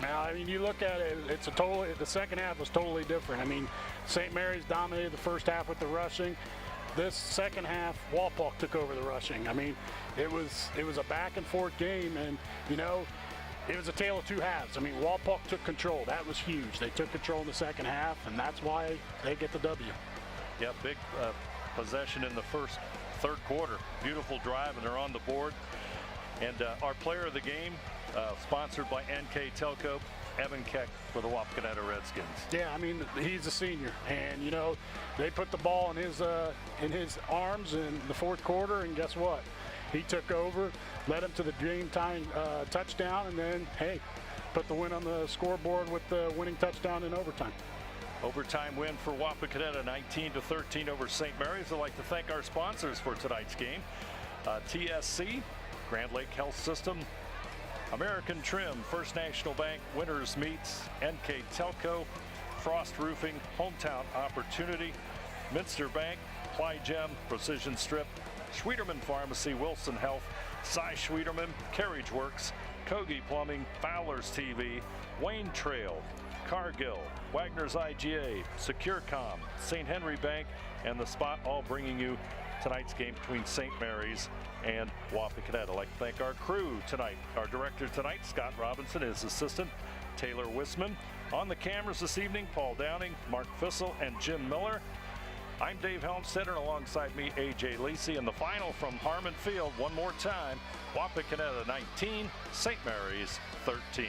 Now, I mean, you look at it, the second half was totally different. I mean, St. Mary's dominated the first half with the rushing. This second half, Wapak took over the rushing. I mean, it was a back and forth game, and you know, it was a tale of two halves. I mean, Wapak took control. That was huge. They took control in the second half, and that's why they get the W. Yeah, big possession in the third quarter. Beautiful drive, and they're on the board. And our player of the game, sponsored by NKTelco, Evan Keck for the Wapakoneta Redskins. Yeah, I mean, he's a senior, and you know, they put the ball in his arms in the fourth quarter, and guess what? He took over, led him to the game-time touchdown, and then, hey, put the win on the scoreboard with the winning touchdown in overtime. Overtime win for Wapakoneta, 19-13 over St. Mary's. I'd like to thank our sponsors for tonight's game. TSC, Grand Lake Health System, American Trim, First National Bank, Winners Meats, NKTelco, Frost Roofing, Hometown Opportunity, Minster Bank, Plygem, Precision Strip, Schwieterman Pharmacy, Wilson Health, Cy Schwieterman, Carriage Works, Kogi Plumbing, Fowler's TV, Wayne Trail, Cargill, Wagner's IGA, SecureCom, St. Henry Bank, and The Spot, all bringing you tonight's game between St. Mary's and Wapakoneta. I'd like to thank our crew tonight. Our director tonight, Scott Robinson, his assistant, Taylor Wisman. On the cameras this evening, Paul Downing, Mark Fissel, and Jim Miller. I'm Dave Helmstetter, and alongside me, A.J. Lacey. And the final from Harmon Field, one more time, Wapakoneta 19, St. Mary's 13.